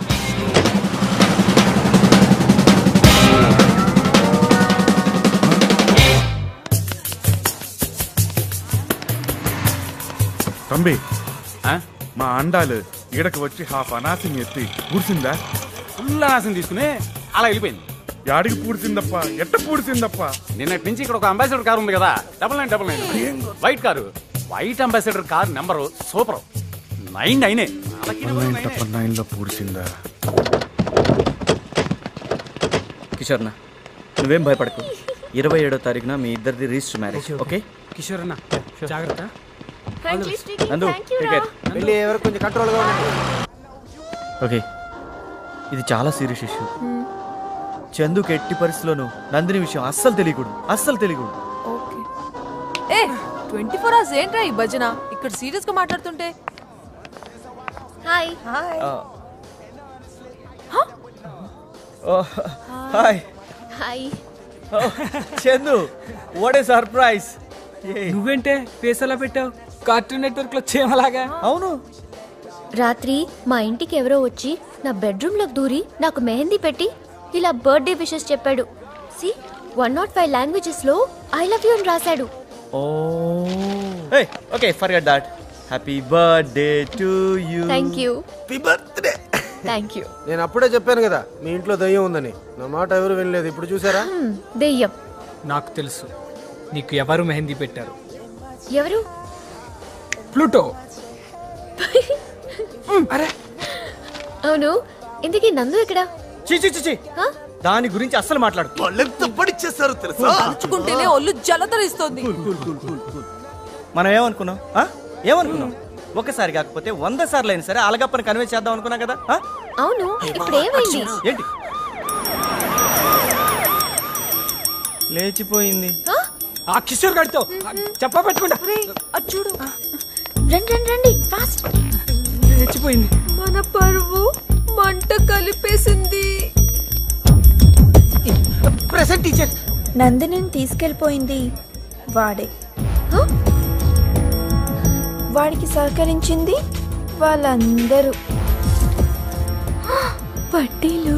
తంబి, మా అండాలు ఈడకు వచ్చి హాఫ్ అనాసిని ఎత్తి పూడ్చిందా? ఫుల్ అనాసిని తీసుకుని అలా వెళ్ళిపోయింది. యాడికి పూడ్చిందప్ప? ఎట్ట పూడ్చిందప్ప? నిన్నటి నుంచి ఇక్కడ ఒక అంబాసిడర్ కారు ఉంది కదా, 9999 white car. White ambassador car number super 99 లో పూడ్చిందా? కిషోర్ నా, నువ్వేం భయపడకు. 27వ తారీఖున మీ ఇద్దరిది రిజిస్టర్ మ్యారేజ్. ఓకే కిషోర్ అన్న జాగ్రత్త. నందు టికెట్. వెళ్ళి ఎవరు కొంచెం కంట్రోల్గా ఉండండి. ఓకే, ఇది చాలా సీరియస్ ఇష్యూ. చందుకు ఎట్టి పరిస్థితుల్లోనూ నందిని విషయం అస్సలు తెలియకూడదు. ఏ 24 hours ఏంట్రా ఈ భజన? ఇక్కడ సీరియస్ గా మాట్లాడుతుంటే. Hi hi hi. Chandu, what a surprise. నువ్వేంటే ఫేస్ అలా పెట్టావు? కార్టూన్ నెట్వర్క్ లో చేయమలాగా. అవును, రాత్రి మా ఇంటికి ఎవరో వచ్చి నా బెడ్రూమ్ లో దూరి నాకు మెహందీ పెట్టి ఇలా బర్త్డే విషెస్ చెప్పాడు. సి 105 లాంగ్వేజెస్ లో ఐ లవ్ యూ అని రాశాడు. Okay, forget that. Happy birthday to you. Thank you. Happy birthday. Thank you. నేను అప్పుడే చెప్పాను కదా మీ ఇంట్లో దయ్యం ఉందని. నా మాట ఎవరు వినలేదు. ఇప్పుడు చూసారా? దెయ్యం. నాకు తెలుసు నీకు ఎవరు మెహందీ పెట్టారు. ఎవరు? ప్లూటో. అరే అవును, ఇంతకీ నందు ఎక్కడా? చిచి దాని గురించి అస్సలు మాట్లాడు. వాళ్ళెంత పడిచేస్తారు తెలుసా? తలుచుకుంటేనే ఒళ్ళు జలతరిస్తోంది. మనం ఏమనుకున్నాం? ఏమనుకున్నాం? ఒకసారి కాకపోతే 100 సార్లు అయినా సరే అలగప్పని కన్విన్స్ చేద్దాం అనుకున్నాం కదా. అవును, ఇప్పుడు ఏమైంది? ఏంటి లేచిపోయింది? ఆ కిషోర్ గారితో చెప్పా పెట్టుకుంటా. చూడు, రండి రండి రండి ఫాస్ట్. లేచిపోయింది. మన పరువు మంట కలిపేసింది. Present teacher. నందిని తీసుకెళ్ళిపోయింది వాడే. వాడికి సహకరించింది వాళ్ళందరూ. పట్టీలు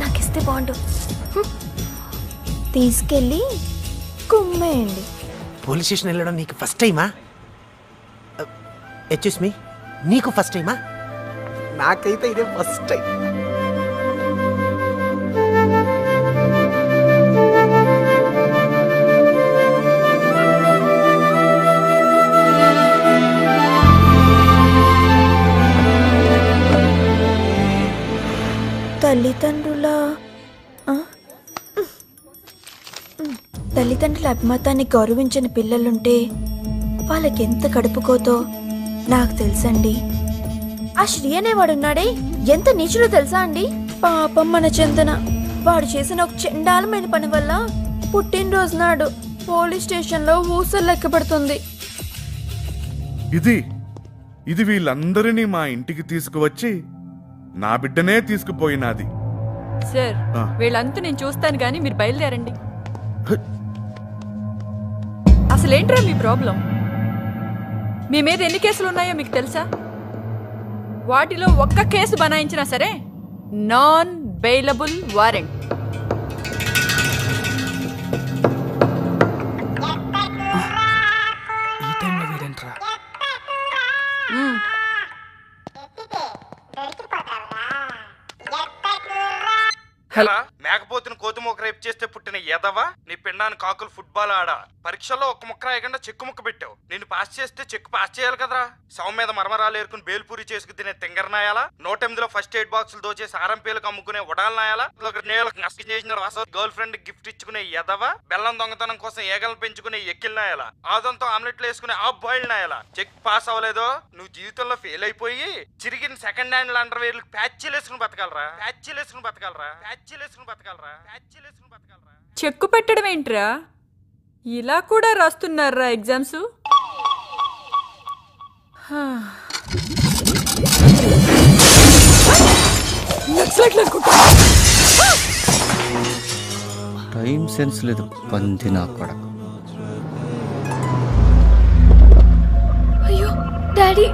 నాకిస్తే బాగుండు. తీసుకెళ్ళి కుమ్మేయండి. పోలీస్ స్టేషన్ వెళ్ళడం నీకు ఫస్ట్ టైమా? ఎక్స్క్యూజ్ మీ, నీకు ఫస్ట్ టైమా? నాకైతే ఇదే ఫస్ట్ టైం. తల్లిదండ్రుల అభిమతాన్ని గౌరవించిన పిల్లలుంటే వాళ్ళకెంత కడుపుకోతో నాకు తెలుసండి. ఆ శ్రీ అనేవాడున్నాడే, ఎంత నీచుడో తెలుసా అండి? పాపం మన చందన. వాడు చేసిన ఒక చెండాలమైన పని వల్ల పుట్టినరోజు నాడు పోలీస్ స్టేషన్లో ఊసలు లెక్కబడుతుంది. ఇది వీళ్ళందరినీ మా ఇంటికి తీసుకువచ్చి నా బిడ్డనే తీసుకుపోయినాది. సార్, వీళ్ళంతా నేను చూస్తాను గానీ మీరు బయలుదేరండి. అసలేంట్రా మీ ప్రాబ్లం? మీ మీద ఎన్ని కేసులు ఉన్నాయో మీకు తెలుసా? వాటిలో ఒక్క కేసు బనాయించినా సరే నాన్ బెయిలబుల్ వారెంట్. ఈ టైంలో వీరేంట్రా? హలో, మేకపోతుని కోతి మొక్క రేపు చేస్తే పుట్టిన ఎదవా, నీ పిండాన్ని కాకులు ఫుట్బాల్ ఆడా. పరీక్షల్లో ఒక్క ముక్క రాయకుండా చెక్కు ముక్క పెట్టావు. నిన్ను పాస్ చేస్తే చెక్కు పాస్ చేయాలి కదరా. సౌ మీద మరమరాలు ఏరుకుని బేల్పూరి చేసుకు తినే తింగరనాయాలా, 108లో ఫస్ట్ ఎయిడ్ బాక్సులు దోచేసి ఆరంపేలకు అమ్ముకునే ఉడాలనాయాలా, గర్ల్ ఫ్రెండ్ గిఫ్ట్ ఇచ్చుకునే ఎదవా, బెల్లం దొంగతనం కోసం ఏగలను పెంచుకునే ఎక్కిలినాయాలా, ఆదంతో ఆమ్లెట్లు వేసుకునే ఆఫ్ బాయిల్ నాయాలా. చెక్ పాస్ అవ్వలేదో నువ్వు జీవితంలో ఫెయిల్ అయిపోయి చిరిగిన సెకండ్ హ్యాండ్ అండర్ వేర్లకు ప్యాచీలు వేసుకుని బతకాలరా. చెక్కు పెట్టడం ఏంట్రా? ఇలా కూడా రాస్తున్నారా ఎగ్జామ్స్? టైం సెన్స్ లేదు పంది నా కొడకు. అయ్యో డాడీ,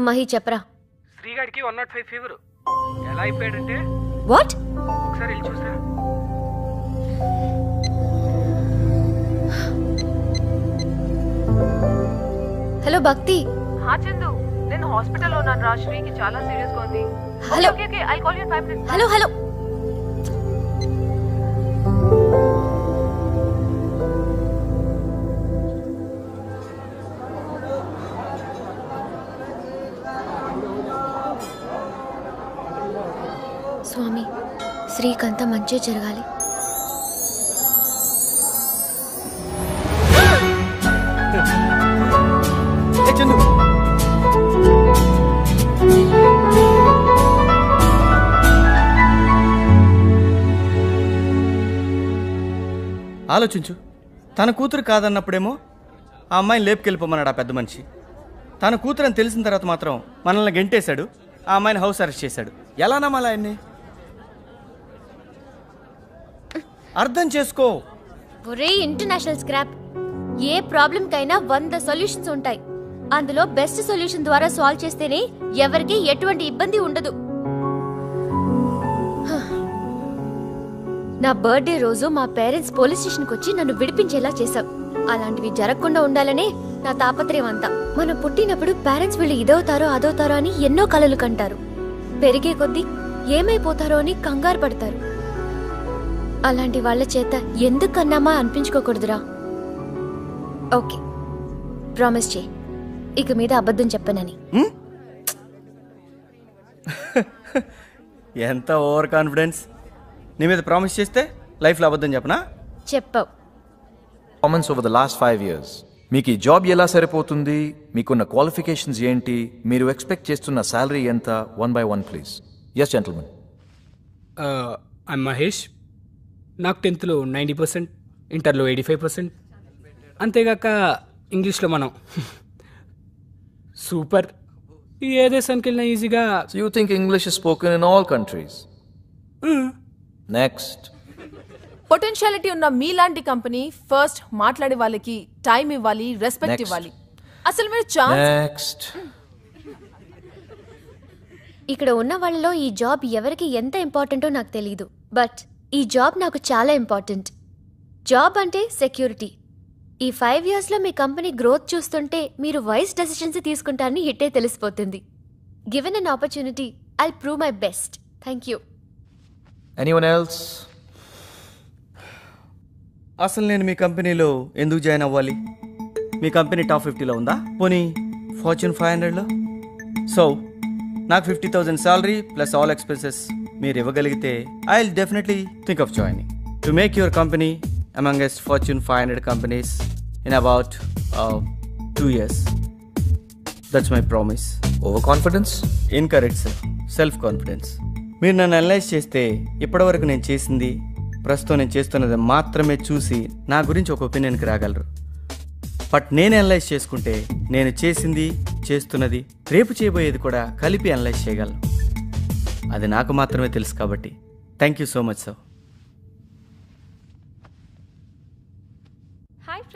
మహి చెప్పరా. శ్రీగాడికి 105 ఫీవర్. ఎలా అయిపోయాడంటే వాట్? ఒకసారి వెళ్ళి చూసా. హలో భక్తి. చందు, నేను హాస్పిటల్లో ఉన్నాను రా. శ్రీకి చాలా సీరియస్ గా ఉంది. Hello. I call you in 5 minutes. Hello hello. Swami, శ్రీకంతా మంచి జరగాలి. ఆలోచించు, తన కూతురు కాదన్నప్పుడేమో ఆ అమ్మాయిని లేపుకెళ్ళిపోమన్నాడు ఆ పెద్ద మనిషి. తన కూతురు అని తెలిసిన తర్వాత మాత్రం మనల్ని గెంటేశాడు, ఆ అమ్మాయిని హౌస్ అరెస్ట్ చేశాడు. ఎలా నమ్మాలి ఆయన్ని? అర్థం చేసుకో. ఒరే ఇంటర్నేషనల్ స్క్రాప్, ఏ ప్రాబ్లంకైనా 100 సొల్యూషన్స్ ఉంటాయి. అందులో బెస్ట్ సొల్యూషన్ ద్వారా సాల్వ్ చేస్తేనే ఎవరికి ఎటువంటి ఇబ్బంది ఉండదు. నా బర్త్డే రోజు మా పేరెంట్స్ పోలీస్ స్టేషన్కి వచ్చి నన్ను విడిపించేలా చేశావు. అలాంటివి జరగకుండా ఉండాలనే నా తాపత్రయం అంతా. మనం పుట్టినప్పుడు పేరెంట్స్ వీళ్ళు ఇదవుతారో అదవుతారో అని ఎన్నో కలలు కంటారు. పెరిగే కొద్దీ ఏమైపోతారో అని కంగారు పడతారు. అలాంటి వాళ్ళ చేత ఎందుకన్నామా అనిపించుకోకూడదురా. ఓకే, ప్రామిస్ చేయి ఇక మీద అబద్ధం చెప్పనని. ఎంత ఓవర్ కాన్ఫిడెన్స్. నీ మీద ప్రామిస్ చేస్తే లైఫ్లో అబద్ధం చెప్పనా? చెప్పావు. Performance over the last 5 years. మీకు ఈ జాబ్ ఎలా సరిపోతుంది, మీకున్న క్వాలిఫికేషన్స్ ఏంటి, మీరు ఎక్స్పెక్ట్ చేస్తున్న శాలరీ ఎంత, 1 by 1 please. Yes gentlemen. I'm Mahesh. నాకు 10th లో 90%, ఇంటర్లో 85%. అంతేగాక ఇంగ్లీష్లో మనం సూపర్. ఏ దేశానికి వెళ్ళినా ఈజీగా. You think English is spoken in all countries? Next. Potentiality ఉన్న మీలాంటి కంపెనీ ఫస్ట్ మాట్లాడే వాళ్ళకి టైం ఇవ్వాలి, రెస్పెక్ట్ Next. ఇవ్వాలి. అసలు మీరు ఛాన్స్. నెక్స్ట్. ఇక్కడ ఉన్న వాళ్ళలో ఈ జాబ్ ఎవరికి ఎంత ఇంపార్టెంటో నాకు తెలియదు, బట్ ఈ జాబ్ నాకు చాలా ఇంపార్టెంట్. జాబ్ అంటే సెక్యూరిటీ. ఈ 5 yearsలో మీ కంపెనీ గ్రోత్ చూస్తుంటే మీరు వైస్ డెసిషన్స్ తీసుకుంటారని ఇట్టే తెలిసిపోతుంది. Given an opportunity I'll prove my best. Thank you. Anyone else? అసలు నేను మీ కంపెనీలో ఎందుకు జాయిన్ అవ్వాలి? మీ కంపెనీ టాప్ 50లో ఉందా? పోనీ ఫార్చ్యూన్ 500లో? సో నాకు 50,000 శాలరీ ప్లస్ ఆల్ ఎక్స్పెన్సెస్ మీరు ఇవ్వగలిగితే I will definitely think of joining to make your company amongst Fortune 500 companies in about 2 years. That's my promise. Over confidence? Incorrect sir, self confidence. మీరు నన్ను analyse చేస్తే ఇప్పటివరకు నేను చేసింది, ప్రస్తుతం నేను చేస్తున్నది మాత్రమే చూసి నా గురించి ఒక ఒపీనియన్కి రాగలరు. బట్ నేను అనలైజ్ చేసుకుంటే నేను చేసింది, చేస్తున్నది, రేపు చేయబోయేది కూడా కలిపి అనలైజ్ చేయగలను. అది నాకు మాత్రమే తెలుసు కాబట్టి thank you so much sir.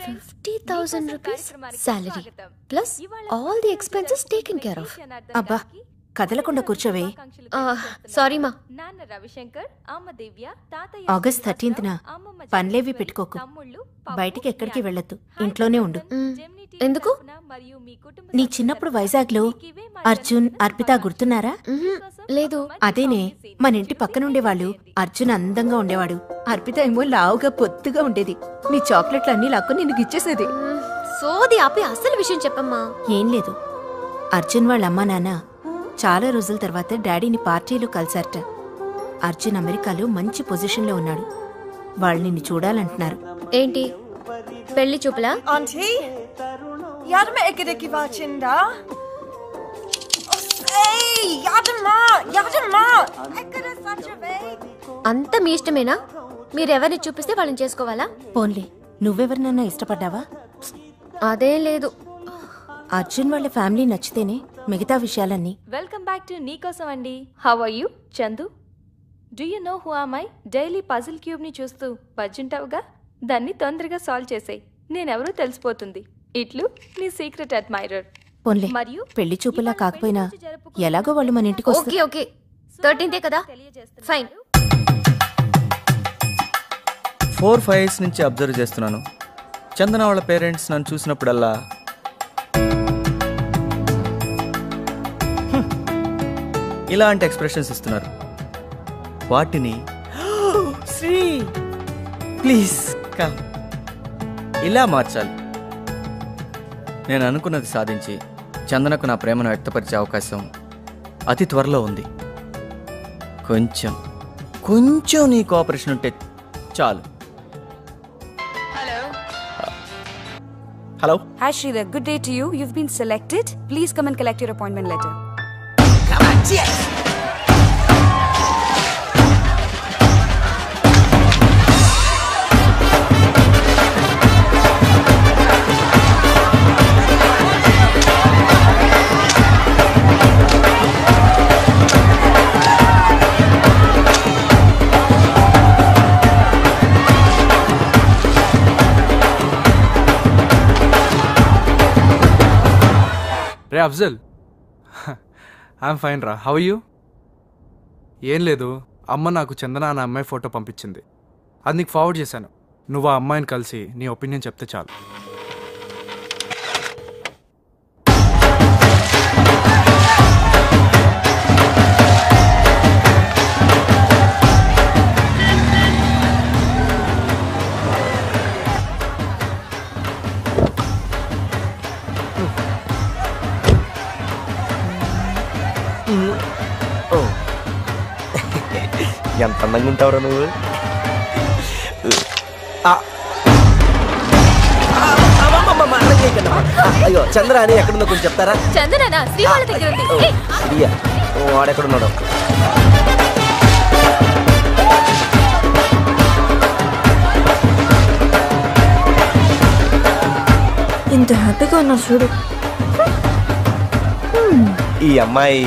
50,000 rupees salary plus all the expenses taken care of. అబ్బా కదలకుండా కూర్చోవే. సారీ మా. ఆగస్ట్ 13th పనిలేవి పెట్టుకోకు. బయటికి ఎక్కడికి వెళ్ళొద్దు, ఇంట్లోనే ఉండు. ఎందుకు? నీ చిన్నప్పుడు వైజాగ్లో అర్జున్, అర్పిత గుర్తున్నారా? లేదు. అదేనే, మన ఇంటి పక్కన ఉండేవాళ్ళు. అర్జున్ అందంగా ఉండేవాడు, అర్పిత ఏమో లావుగా పొత్తుగా ఉండేది. నీ చాక్లెట్లు అన్ని లాక్కొని నిన్ను ఇచ్చేసేది. సోది ఆపి అసలు విషయం చెప్పమ్మా. ఏం లేదు, అర్జున్ వాళ్ళ అమ్మా నాన్న చాలా రోజుల తర్వాత డాడీని పార్టీలో కలిసారట. అర్జున్ అమెరికాలో మంచి పొజిషన్లో ఉన్నాడు. వాళ్ళు నిన్ను చూడాలంటున్నారు. ఏంటి పెళ్లి చూపులా? ఆంటీ యాదమ్మ ఎక్కడికి వచ్చిందా? అంత మీ ఇష్టమేనా? మీరెవరిని చూపిస్తే వాళ్ళని చేసుకోవాలా? పోన్లే, నువ్వెవరినన్నా ఇష్టపడ్డావా? అదేం లేదు. అర్జున్ వాళ్ళ ఫ్యామిలీ నచ్చితేనే మిగతా విషయాలన్నీ. వెల్కమ్ బ్యాక్ టు నీకోసం అండి. How are you Chandu? Do you know who am I? Daily puzzle cube ని చూస్తూ బజ్జుంటావుగా, దాన్ని తొందరగా సాల్వ్ చేసేయ్. నేనెవరో తెలిసిపోతుంది. ఇట్లు నీ సీక్రెట్ అడ్మైరర్. పోన్లే, పెళ్లి చూపులా కాకపోయినా ఎలాగో వాళ్ళు మన ఇంటికి వస్తారు. ఓకే ఓకే, 13th కదా, ఫైన్. 4-5 years నుంచి అబ్జర్వ్ చేస్తున్నాను. చందన వాళ్ళ పేరెంట్స్ నన్ను చూసినప్పుడల్లా ఇలాంటి ఎక్స్ప్రెషన్స్ ఇస్తున్నారు. వాటిని శ్రీ ప్లీజ్ కమ్ ఇలా మార్చాలి. నేను అనుకున్నది సాధించి చందనకు నా ప్రేమను వ్యక్తపరిచే అవకాశం అతి త్వరలో ఉంది. కొంచెం నీ కోఆపరేషన్ ఉంటే చాలు. Hello. Hi Sridhar, good day to you. You've been selected. Please come and collect your appointment letter. Come on, yes. రే అఫ్జల్, ఐఎమ్ ఫైన్ రా. How you? ఏం లేదు, అమ్మ నాకు చందన అనే అమ్మాయి ఫోటో పంపించింది. అది నీకు ఫార్వర్డ్ చేశాను. నువ్వు ఆ అమ్మాయిని కలిసి నీ ఒపీనియన్ చెప్తే చాలు. ఎంత అందంగా ఉంటావురా నువ్వు. అయ్యో చంద్ర అని ఎక్కడుందో కొంచెం చెప్తారా? చందన శ్రీ వాళ్ళ దగ్గర ఉంది. శ్రీయా, వాడెక్కడున్నాడు? ఇంత హ్యాపీగా ఉన్నా చూడు. ఈ అమ్మాయి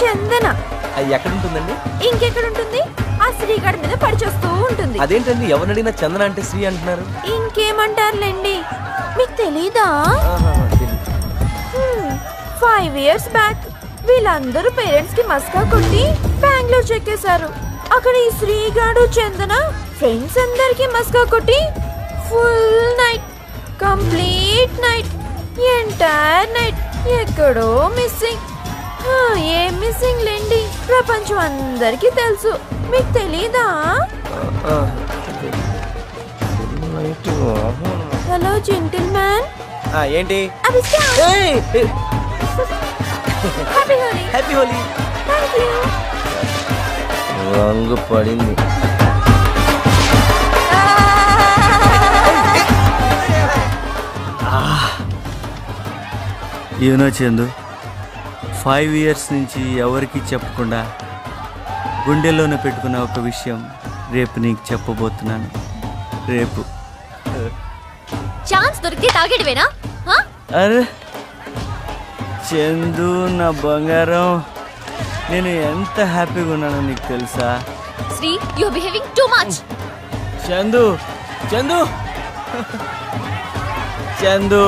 చందన ఎక్కడుంటుందండి? ఇంకెక్కడుంటుంది? ఆ శ్రీగాడి మీద పడిచేస్తూ ఉంటుంది. అదేంటండి, ఎవరిని అడిగినా చందన అంటే శ్రీ అంటున్నారు? ఇంకేమంటారులేండి, మీకు తెలీదా? 5 years బ్యాక్ వీళ్ళందరూ పేరెంట్స్ కి మస్కా కొట్టి బెంగళూరు చెక్కేశారు. అక్కడ ఈ శ్రీగాడు చందన ఫ్రెండ్స్ అందరికి మస్కా కొట్టి full night, complete night, entire night ఎక్కడో మిస్సింగ్. ఏం మిస్సింగ్ లేండి, ప్రపంచం అందరికీ తెలుసు. మీకు తెలీదా? Hello gentle man. ఏంటి? హ్యాపీ హోలీ. రంగు పడింది. యూనో చందు, 5 years నుంచి ఎవరికి చెప్పకుండా గుండెల్లోనే పెట్టుకున్న ఒక విషయం రేపు నీకు చెప్పబోతున్నాను. రేపు ఛాన్స్ దొరికితే తాగేటివేనా? అరే చందు నా బంగారం, నేను ఎంత హ్యాపీగా ఉన్నానో నీకు తెలుసా? Sri, you are behaving too much. Chandu Chandu Chandu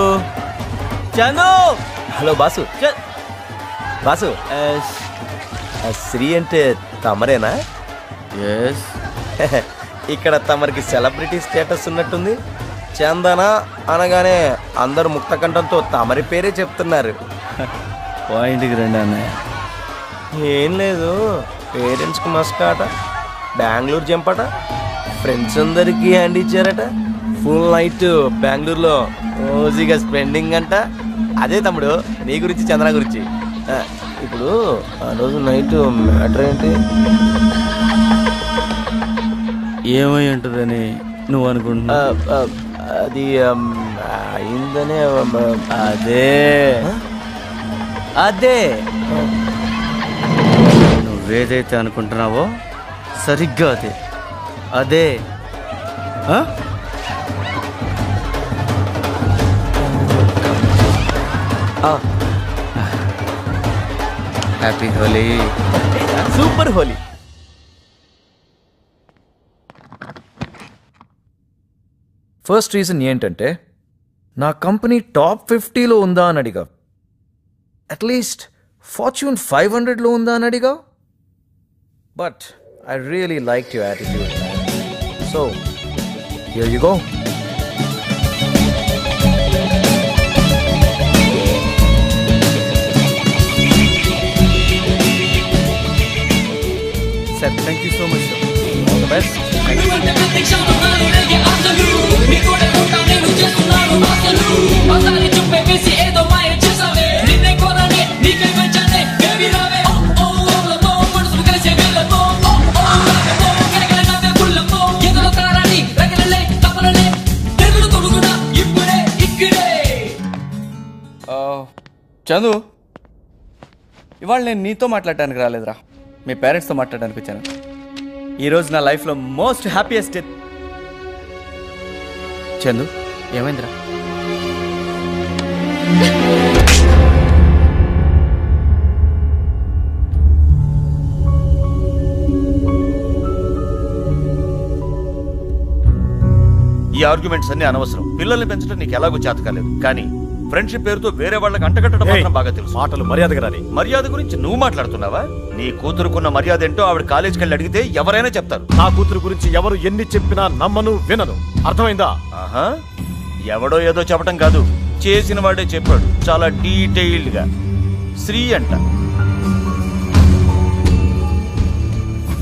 Chandu. Hello boss. Boss, Sri అంటే తమరేనా? ఎస్. ఇక్కడ తమరికి సెలబ్రిటీ స్టేటస్ ఉన్నట్టుంది. చందన అనగానే అందరూ ముక్త కంఠంతో తమరి పేరే చెప్తున్నారు. పాయింట్కి రండి అన్నయ్య. ఏం లేదు, పేరెంట్స్కి మస్కాట, బెంగళూరు జంపట, ఫ్రెండ్స్ అందరికీ హ్యాండ్ ఇచ్చారట, ఫుల్ నైట్ బెంగళూరులో రోజుగా స్పెండింగ్ అంట. అదే తమ్ముడు నీ గురించి చందన గురించి. ఇప్పుడు ఆ రోజు నైట్ మ్యాటర్ ఏంటి? ఏమై ఉంటుందని నువ్వు అనుకుంటున్నావు? అది అయిందనే. అదే అదే నువ్వేదైతే అనుకుంటున్నావో సరిగ్గా అదే అదే. Happy Holi. Super Holi. First reason ఏంటంటే నా కంపెనీ టాప్ 50లో ఉందా అని అడిగా, అట్లీస్ట్ ఫార్చ్యూన్ 500లో ఉందా అని అడిగా. But I really like your attitude. So here you go. Sir, thank you so much sir. All the best. Chandu, ఇవాళ నేను నీతో మాట్లాడడానికి రాలేదురా, మీ పేరెంట్స్తో మాట్లాడడానికి వచ్చాను. ఈరోజు నా లైఫ్లో మోస్ట్ హ్యాపీయెస్ట్ డే. చందు, ఏమైందిరా? ఈ ఆర్గ్యుమెంట్స్ అన్ని అనవసరం. పిల్లల్ని పెంచడం నీకు ఎలాగో చేత కాలేదు, కానీ ఫ్రెండ్షిప్ పేరుతో వేరే వాళ్ళకి అంటగట్టడం మాత్రం బాగా తెలుసు. మాటలు మర్యాదగా రాని. మర్యాద గురించి నువ్వు మాట్లాడుతున్నావా? నీ కూతురుకున్న మర్యాద ఏంటో ఆవిడ కాలేజీకి వెళ్ళి అడిగితే ఎవరైనా చెప్తారు. నా కూతురు గురించి ఎవరు ఎన్ని చెప్పినా నమ్మను, వినను. అర్థమైందా? ఆహా, ఎవడో ఏదో చెప్పడం కాదు, చేసిన వాడే చెప్పాడు చాలా డీటెయిల్డ్ గా. శ్రీ అంట,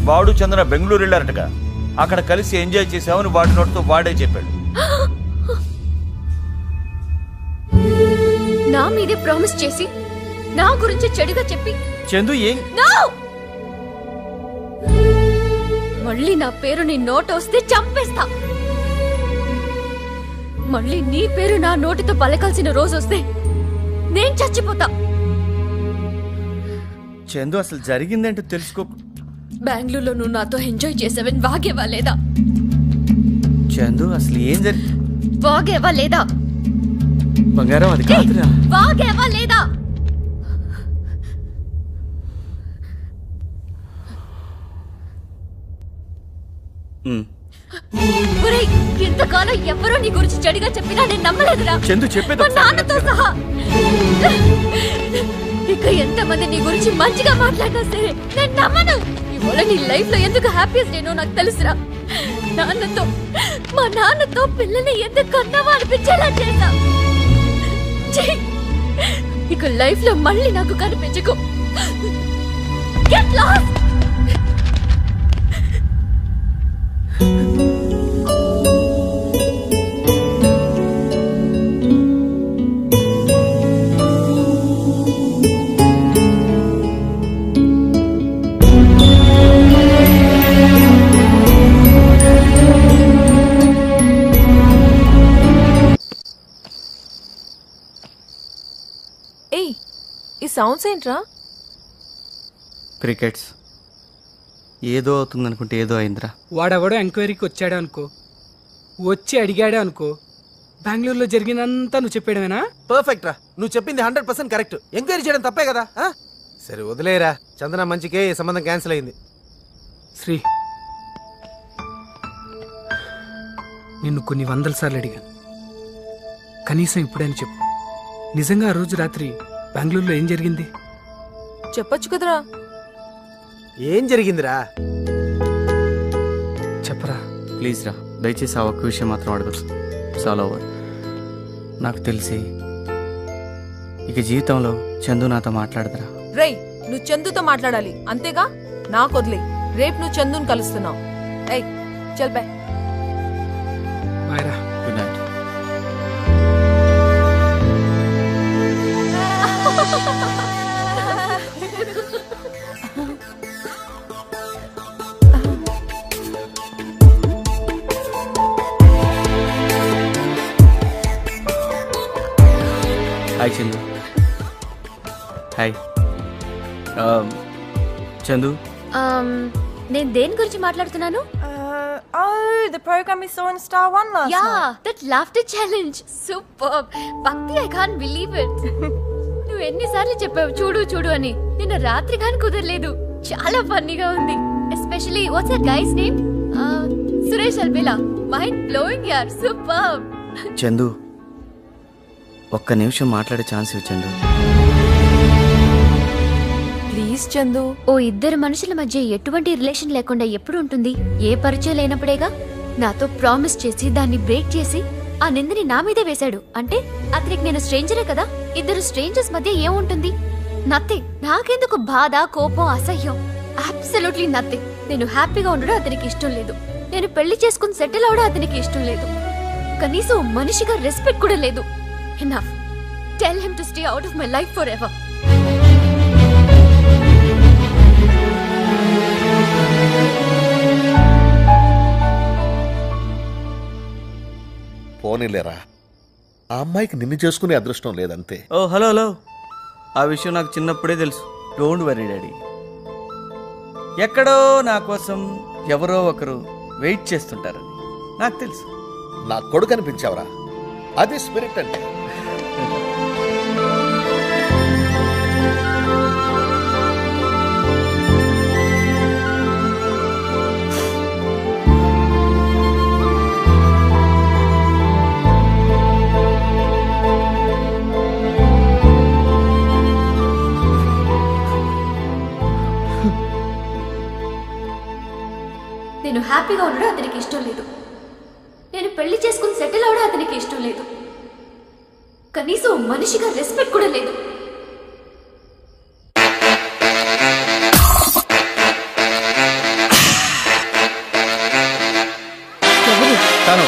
వాడు చంద్ర బెంగళూరు వెళ్ళారటగా. అక్కడ కలిసి ఎంజాయ్ చేసామని వాడి నోటితో వాడే చెప్పాడు. నా మీదే ప్రామిస్ చేసి నా గురించి చెడుగా చెప్పి చందు ఏం మళ్ళీ నా పేరు నీ నోట వస్తే చంపేస్తా. మళ్ళీ నీ పేరు నా నోటితో పలకాల్సిన రోజు వస్తే నేను చచ్చిపోతా. చందు అసలు జరిగిందంటూ తెలుసుకో. బెంగళూరులో నువ్వు నాతో ఎంజాయ్ చేసావని వాగేవా లేదా? చందు అసలు ఏం వాగేవా లేదా? బంగారం అది కాదురా. వాగేవా లేదా? ఇంతకాలం ఎవరో నీ గురించి చెడుగా చెప్పినా నేను నమ్మలేదురా. చందు చెప్పేది మా నాన్నతో సహా. ఇక ఎంతమంది నీ గురించి మంచిగా మాట్లాడినా సరే నేను నమ్మను. ఇవాళ నీ లైఫ్ లో ఎందుకు హ్యాపీయెస్ట్ డేనో నాకు తెలుసురా. మా నాన్నతో పిల్లని ఎందుకు కన్నావా అనిపించేలా చేశా. ఇక లైఫ్ లో మళ్ళీ నాకు కనిపించకు. Get lost. ఈ సౌండ్స్ ఏంట్రా? క్రికెట్స్. ఏదో అవుతుంది అనుకుంటే ఏదో అయిందిరా. వాడెవడో ఎంక్వైరీకి వచ్చాడు అనుకో, వచ్చి అడిగాడే అనుకో, బెంగళూరులో జరిగినంతా నువ్వు చెప్పాడమేనా? పర్ఫెక్ట్ రా, నువ్వు చెప్పింది 100% కరెక్ట్. ఎంక్వైరీ చేయడం తప్పే కదా. సరే వదిలేరా, చందన మంచికే ఈ సంబంధం క్యాన్సిల్ అయింది. శ్రీ, నిన్ను కొన్ని వందల సార్లు అడిగాను, కనీసం ఇప్పుడని చెప్పు. నిజంగా ఆ రోజు రాత్రి బెంగళూరులో ఏం జరిగింది? చెప్పొచ్చు కదరా. ఏం జరిగిందిరా? చెప్పరా ప్లీజ్ రా, దయచేసి ఆ ఒక్క విషయం మాత్రం అడగచ్చు. చాలా ఓవర్. నాకు తెలిసి ఇక జీవితంలో చందు నాతో మాట్లాడదురా. రేయ్, నువ్వు చందుతో మాట్లాడాలి అంతేగా. నాకు వదిలే. రేపు నువ్వు చందుని కలుస్తున్నావు. ఏయ్ చల్ బై. బాయ్రా. Good night. Hi Chandu. Hi Chandu. నేను దేని గురించి మాట్లాడుతున్నాను? The program we saw in Star One last night. Yeah, that laughter challenge. Superb. Bhakti, I can't believe it. నువ్వు ఎన్నిసార్లు చెప్పావు చూడు చూడు అని. నిన్న రాత్రి కానీ కుదరలేదు. చాలా ఫన్నీగా ఉంది. Especially what's that guy's name? Suresh Albela. Mind blowing యార్. సూపర్బ్. చందు, ఒక్క నిమిషం మాట్లాడే ఛాన్స్ ఇవ్వు చందు. ప్లీజ్ చందు. ఓ ఇద్దరు మనుషుల మధ్య ఎటువంటి రిలేషన్ లేకుండా ఎప్పుడు ఉంటుంది? ఏ పరిచయం లేనప్పుడేగా. నాతో ప్రామిస్ చేసి దాన్ని బ్రేక్ చేసి ఆ నిందని నా మీదే వేశాడు అంటే అతనికి నేను స్ట్రేంజరే కదా. ఇద్దరు స్ట్రేంజర్స్ మధ్య ఏముంటుంది? నథింగ్. నాకెందుకు బాధ, కోపం, అసహ్యం? Absolutely nothing. నేను హ్యాపీగా ఉండడం అతనికి ఇష్టం లేదు. నేను పెళ్లి చేసుకుని సెటిల్ అవడం అతనికి ఇష్టం లేదు. కనీసం మనిషిగా రెస్పెక్ట్ కూడా లేదు. Enough. Tell him to stay out of my life forever. పోనీలేరా, ఆ అమ్మాయికి నిన్ను చేసుకునే అదృష్టం లేదంతే. ఓ హలో హలో, ఆ విషయం నాకు చిన్నప్పుడే తెలుసు. Don't worry daddy. ఎక్కడో నా కోసం ఎవరో ఒకరు వెయిట్ చేస్తుంటారని నాకు తెలుసు. నా కొడుకు అనిపించావరా, అది స్పిరిట్ అంటే. హ్యాపీగా ఉండడం అతనికి ఇష్టం లేదు. నేను పెళ్లి చేసుకుని సెటిల్ అవడం అతనికి ఇష్టం లేదు. కనీసం మనిషిగా రెస్పెక్ట్ కూడా లేదు. తను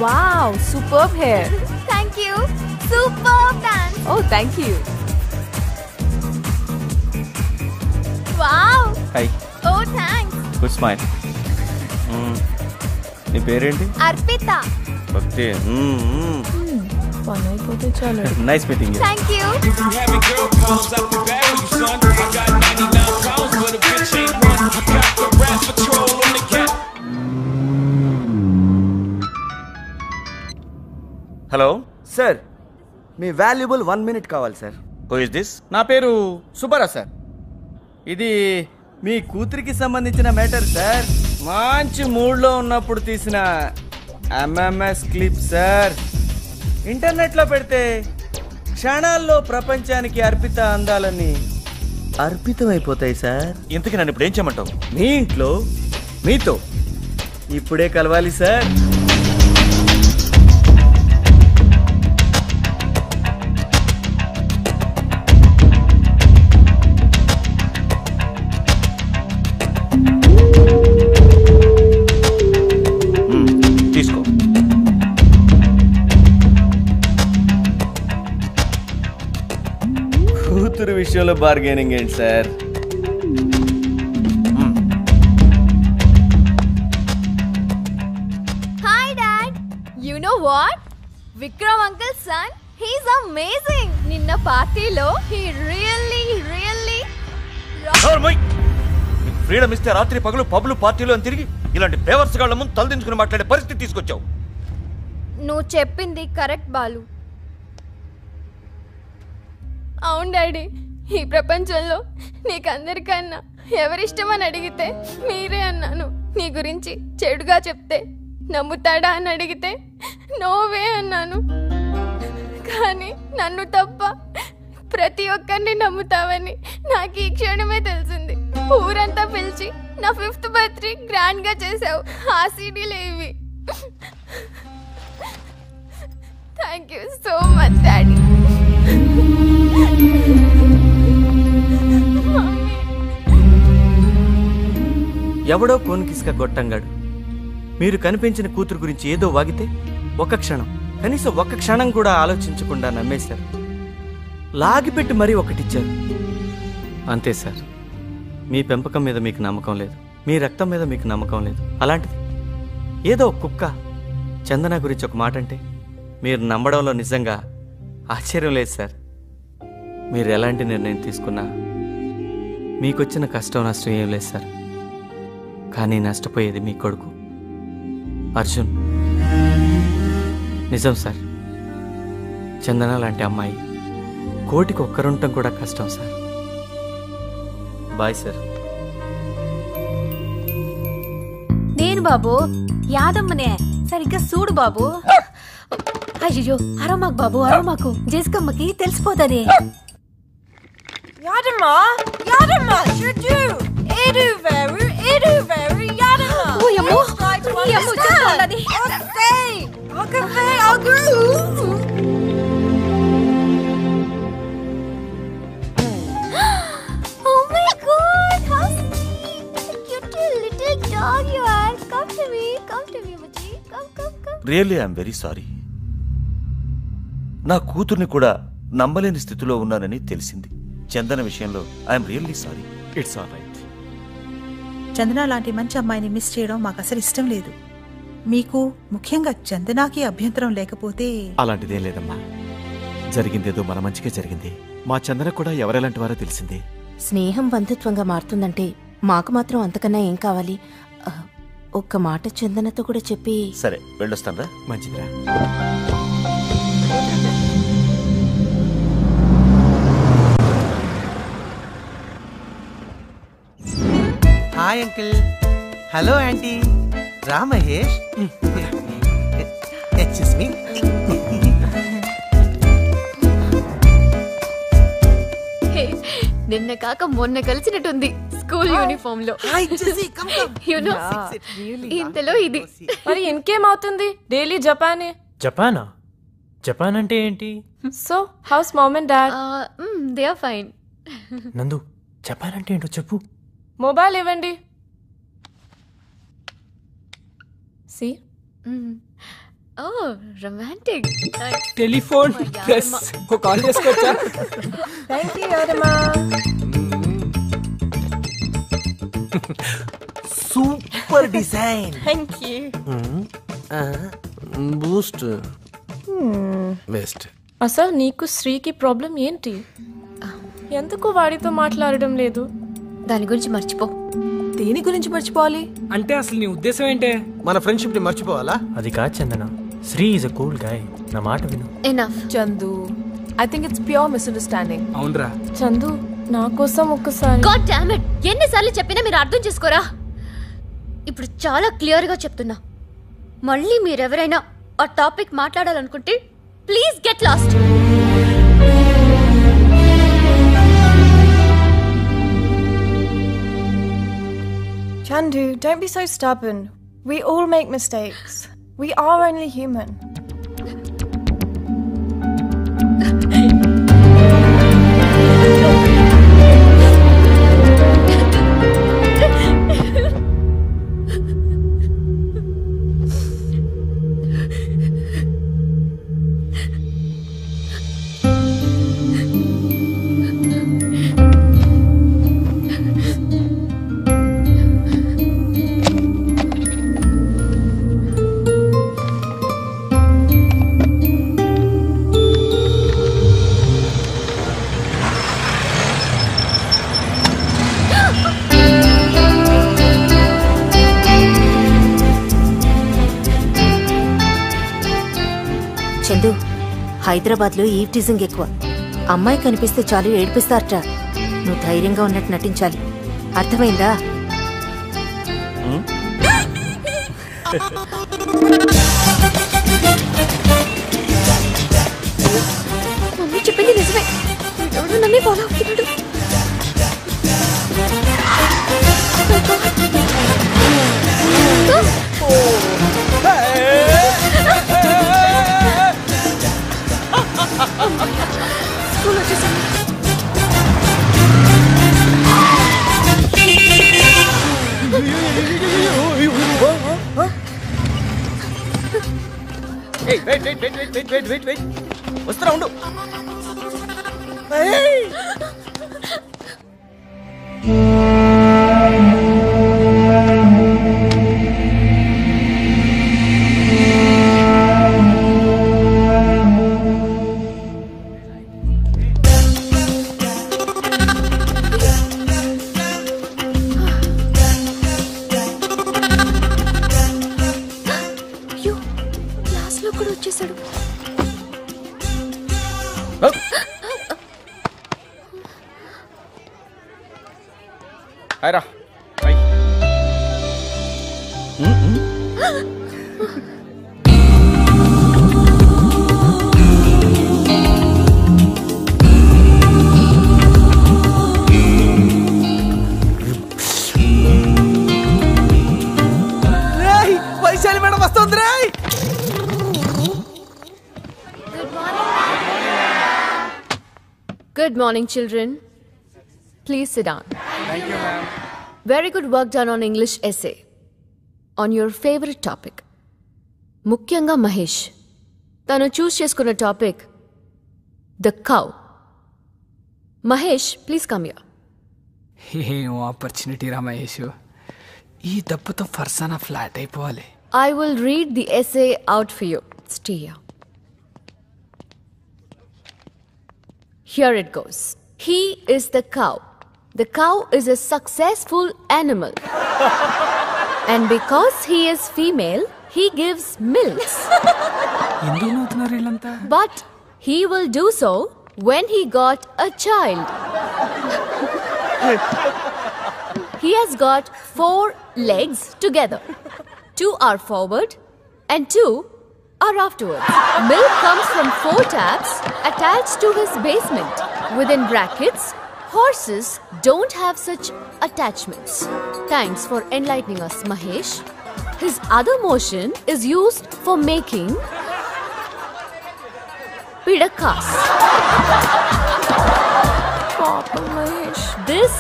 Wow, superb hair. Thank you. Superb dance. Oh, thank you. Wow. Hi. Oh, thanks. Good smile. నీ పేరేంటి? అర్పిత. భక్తి. పని అయిపోతే చాలు. Nice meeting you. Thank you. Hello sir, me valuable 1 minute కావాలి సార్. Who is this? నా పేరు సుబ్బారావు సార్. ఇది మీ కూతురికి సంబంధించిన మ్యాటర్ సార్. మంచి మూడ్లో ఉన్నప్పుడు తీసిన ఎంఎంఎస్ క్లిప్ సార్. ఇంటర్నెట్లో పెడితే క్షణాల్లో ప్రపంచానికి అర్పిత అందాలని అర్పితమైపోతాయి సార్. ఇంతకీ నన్ను ఇప్పుడు ఏం చేయమంటావు? మీ ఇంట్లో మీతో ఇప్పుడే కలవాలి సార్. తీసుకో. కూతురు విషయంలో బార్గెనింగ్ ఏంటి sir? Hi, Dad. You know what? Vikram uncle's son, he's amazing. నిన్న పార్టీలో he really ఫ్రీడమ్ ఇస్తే రాత్రి పగలు పబ్లు పార్టీలు అని తిరిగి ఇలాంటి బేవర్స్ గాళ్ళ ముందు తలదించుకుని మాట్లాడే పరిస్థితి తీసుకొచ్చావు. నువ్వు చెప్పింది కరెక్ట్ బాలు. అవును డాడీ, ఈ ప్రపంచంలో నీకందరికన్నా ఎవరిష్టమని అడిగితే మీరే అన్నాను. నీ గురించి చెడుగా చెప్తే నమ్ముతాడా అని అడిగితే నోవే అన్నాను. కానీ నన్ను తప్ప ప్రతి ఒక్కరిని నమ్ముతావని నాకు ఈ క్షణమే తెలిసింది. ఊరంతా పిలిచి నా 5th బర్త్డే గ్రాండ్ గా చేసావు. ఆ సీడీలు ఇవి. Thank you so much daddy. ఎవడో కోన్కిస్క గొట్టంగాడు మీరు కనిపించిన కూతురు గురించి ఏదో వాగితే ఒక క్షణం, కనీసం ఒక్క క్షణం కూడా ఆలోచించకుండా నమ్మేశారు. లాగిపెట్టి మరీ ఒకటిచ్చారు. అంతే సార్, మీ పెంపకం మీద మీకు నమ్మకం లేదు, మీ రక్తం మీద మీకు నమ్మకం లేదు. అలాంటిది ఏదో కుక్క చందన గురించి ఒక మాట అంటే మీరు నమ్మడంలో నిజంగా ఆశ్చర్యం లేదు సార్. మీరు ఎలాంటి నిర్ణయం తీసుకున్నా మీకొచ్చిన కష్టం నష్టం ఏం లేదు సార్. కానీ నష్టపోయేది మీ కొడుకు అర్జున్. నిజం సార్, చందన లాంటి అమ్మాయి కోటికి ఒక్కరుంటం కూడా కష్టం సార్. Bye sir. నేను బాబు యాదమ్మనే, సరిగ్గా చూడు బాబు. అయ్యో అరమాకు బాబు, అరమాకు. జేసికమ్మకి తెలిసిపోతుంది. యాదమ్మా, యాదమ్మా, షుడు. ఏడు వేరు, యాదమ్మా. ఓ యమ్మో, ఈ యమ్మో చెప్పాలని. ఓకే, ఆగు. Oh my God, how sweet! Cute little dog you are. Come to me, Muji. Come. Really I'm very sorry. నా కూతుర్ని కూడా నమ్మలేని స్థితిలో ఉన్నానని తెలిసింది. చందన విషయంలో I'm really sorry. It's all right. Chandana లాంటి మంచి అమ్మాయిని మిస్ చేయడం మాకు అసలు ఇష్టం లేదు. మీకు ముఖ్యంగా చందనాకి అభ్యంతరం లేకపోతే అలాంటిదేం లేదమ్మా. జరిగిందేదో మన మంచిగా జరిగింది. మా చందన కూడా ఎవరెలాంటి వారో తెలిసింది. స్నేహం బంధుత్వంగా మారుతుందంటే మాకు మాత్రం అంతకన్నా ఏం కావాలి? ఒక్క మాట చందనతో కూడా చెప్పి. సరే వెళ్ళొస్తానరా. మంచిదిరా. Hi uncle. Hello aunty. రా మహేష్. Excuse me. నిన్న కాక మొన్న కలిసినట్టుంది స్కూల్ యూనిఫామ్ లో. You know, ఇంతలో ఇది. మరి ఇంకేమవుతుంది? డైలీ జపానే. జపానా? జపాన్ అంటే ఏంటి? So how's mom and dad? They are fine. Nandu, Japan అంటే ఏంటో చెప్పు. మొబైల్ ఇవ్వండి. See oh romantic. Telephone plus ఒక కాల్ చేసుకోవచ్చా? Thank you Yadamma. Super design. Thank you. Boost best. అసలు నీకు శ్రీకి ప్రాబ్లం ఏంటి? ఎందుకు వాడితో మాట్లాడడం లేదు? దాని గురించి మర్చిపో. దేని గురించి మర్చిపోవాలి అంటే అసలు నీ ఉద్దేశం ఏంటే? మన ఫ్రెండ్షిప్ ని మర్చిపోవాలా? అది కాదు Chandana. Sri is a cool guy. నా మాట విను. Enough Chandu. I think it's pure misunderstanding. అవునరా చందు, నా కోసం ఒక్కసారి. గాడ్ డామ్ ఇట్, ఎన్నిసార్లు చెప్పినా మీరు అర్థం చేసుకోరా? ఇప్పుడు చాలా క్లియర్ గా చెప్తున్నా. మళ్ళీ మీరెవరైనా ఆ టాపిక్ మాట్లాడాలనుకుంటే please get lost. Chandu, don't be so stubborn. We all make mistakes. We are only human. Chandu, హైదరాబాద్లో ఈవ్ టీజింగ్ ఎక్కువ. అమ్మాయి కనిపిస్తే చాలు ఏడిపిస్తారట. నువ్వు ధైర్యంగా ఉన్నట్టు నటించాలి. అర్థమైందా? మమ్మీ చెప్పింది నిజమే. ఎవడో నన్నే ఫాలో అవుతున్నాడు. స్కూల్ వచ్చేసాను. వస్తున్నా ఉండు. అయ్యో, క్లాస్ లో కూడా వచ్చేసాడు. హాయ్ రా. వైశాలి మేడం వస్తుంది రే. Good morning, children. Please sit down. Thank you, ma'am. Very good work done on English essay. On your favorite topic. ముఖ్యంగా మహేష్ తను చూస్ చేసుకున్న topic the cow. Mahesh, please come here. ఏం ఆపర్చునిటీ రా మహేష్. ఈ దెబ్బతో ఫర్సానా ఫ్లాట్ అయిపోవాలి. I will read the essay out for you. Stay here. Here it goes. He is the cow. The cow is a successful animal. And because he is female, he gives milks. But he will do so when he got a child. He has got 4 legs together. 2 are forward and 2 are afterwards. Milk comes from 4 taps attached to his basement. Within brackets, horses don't have such attachments. Thanks for enlightening us, Mahesh. His other motion is used for making pidakas. Papa Mahesh. This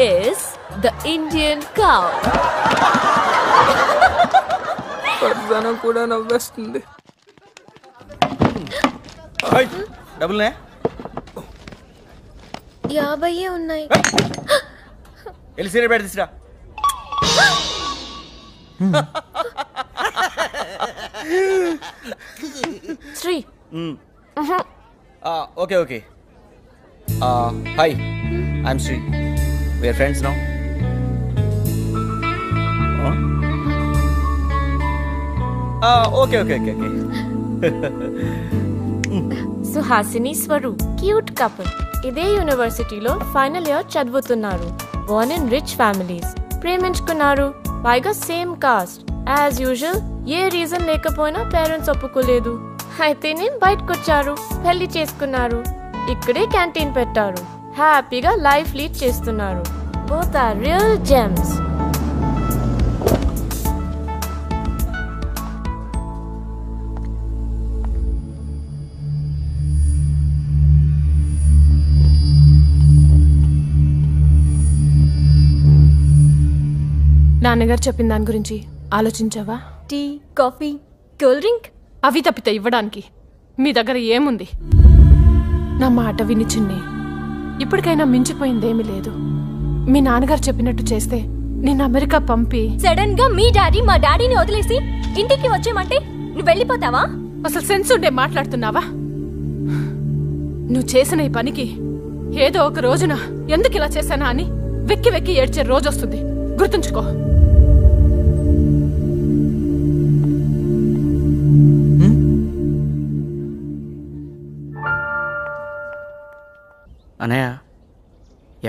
is the Indian cow. Farzana కూడా నవ్వేస్తుంది. డబ్బులునే 50 ఉన్నాయి. వెళ్ళి serial పెట్టి తీసురా. Sri. Okay okay. Hi, I'm Sri. We are friends now. Okay. Suhasini Swaroop cute couple. ఇదే యూనివర్సిటీలో final year చదువుతున్నారు. Born in rich families. ప్రేమించుకున్నారు. పైగా same caste. As usual a reason లేకపోయినా పేరెంట్స్ ఒప్పుకోలేదు. అయితేనే బయటకొచ్చారు, పెళ్లి చేసుకున్నారు. ఇక్కడే క్యాంటీన్ పెట్టారు. హ్యాపీగా లైఫ్ లీడ్ చేస్తున్నారు. Both are real gems. నాన్నగారు చెప్పిన దాని గురించి ఆలోచించావా? టీ, కాఫీ, కూల్ డ్రింక్ అవి తప్పితే ఇవ్వడానికి మీ దగ్గర ఏముంది? నా మాట విని చిన్ని, ఇప్పటికైనా మించిపోయిందేమీ లేదు. మీ నాన్నగారు చెప్పినట్టు చేస్తే నేను అమెరికా పంపి సడన్ గా మీ డాడీ మా డాడీని వదిలేసి ఇంటికి వచ్చేయమంటే నువ్వు వెళ్ళిపోతావా? అసలు సెన్స్ ఉండే మాట్లాడుతున్నావా? నువ్వు చేసిన ఈ పనికి ఏదో ఒక రోజున ఎందుకు ఇలా చేశానా అని వెక్కి వెక్కి ఏడ్చే రోజు వస్తుంది. గుర్తుంచుకో. అనయ్య,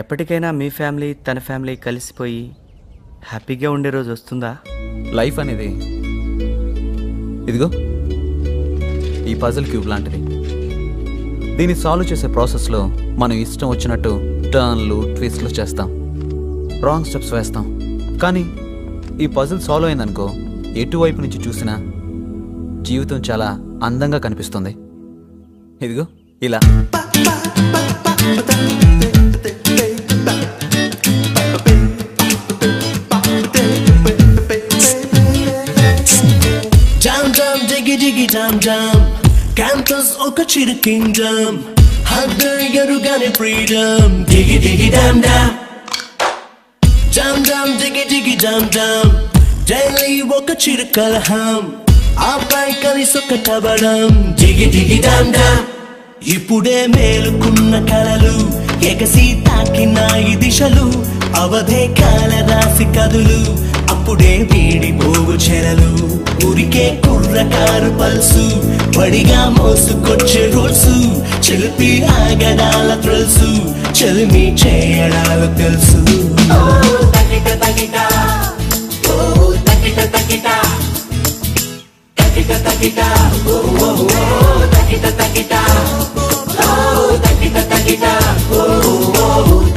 ఎప్పటికైనా మీ ఫ్యామిలీ తన ఫ్యామిలీ కలిసిపోయి హ్యాపీగా ఉండే రోజు వస్తుందా? లైఫ్ అనేది ఇదిగో ఈ పజిల్ క్యూబ్ లాంటిది. దీన్ని సాల్వ్ చేసే ప్రాసెస్లో మనం ఇష్టం వచ్చినట్టు టర్న్లు, ట్విస్ట్లు చేస్తాం, రాంగ్ స్టెప్స్ వేస్తాం. కానీ ఈ పజిల్ సాల్వ్ అయిందనుకో, ఎటువైపు నుంచి చూసినా జీవితం చాలా అందంగా కనిపిస్తుంది. ఇదిగో ఇలా. Campus oka chiri kingdom, hagga yarugane freedom. Diggy diggy dam dam, dam dam diggy diggy dam dam. Daily oka chiri kalaham, aapai kali soka tabadam. Diggy diggy dam dam. ఇప్పుడే మేలుకున్న కలలు ఎగసి తాకిన ఈ దిశలు అవధే కాల రాసి కదులు అప్పుడే వీడిపోవు చెరలు ఊరికే కుర్రకారు పల్సు పడిగా మోసుకొచ్చే రూల్సు చెలిపి ఆగడాల థ్రిల్సు చెలిమి చేయడాలు తెలుసు. తగిట తగిట ఓ తగిట తగిట తగిట తగిట ఓ తగిట తగిట ఓ తగిట తగిట ఓ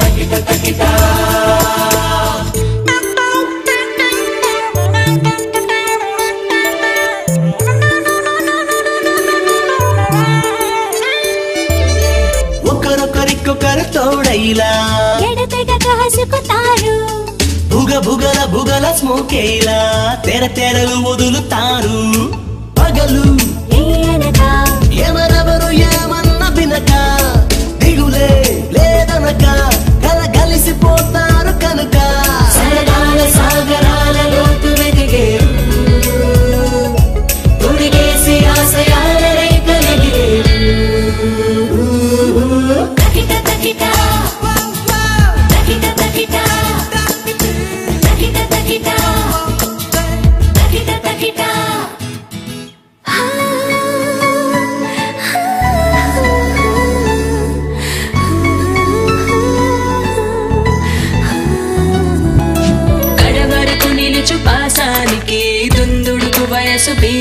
తగిట తగిట. ఒకరొకరికొకరు తోడైలా ఎడతెగక హసుకుతారు బుగ బుగల బుగల స్మోకేలా తెర తెరలు వదులుతారు పగలు ఎవరెవరు ఏమన్న వినక దిగులే లేదనక కలగలిసిపోతారు కనుక సరదాల సాగరాల లోతు వెదిగే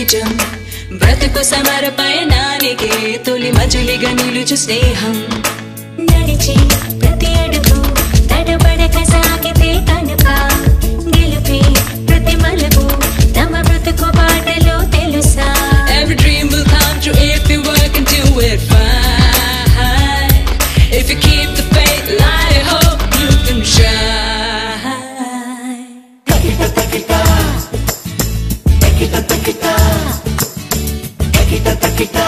నిజం బ్రతుకు సమర్పయనానికి తొలి మజులిగా నిలుచు స్నేహం నడిచి ప్రతి అడుగు తడబడక సాగితే కనుక గెలుపే ప్రతి మలుపు తమ బ్రతుకు బాటలో తెలుసా. Every dream will come true if you work and do it fine. If you keep the faith light, I hope you can shine. Takita takita takita takita takita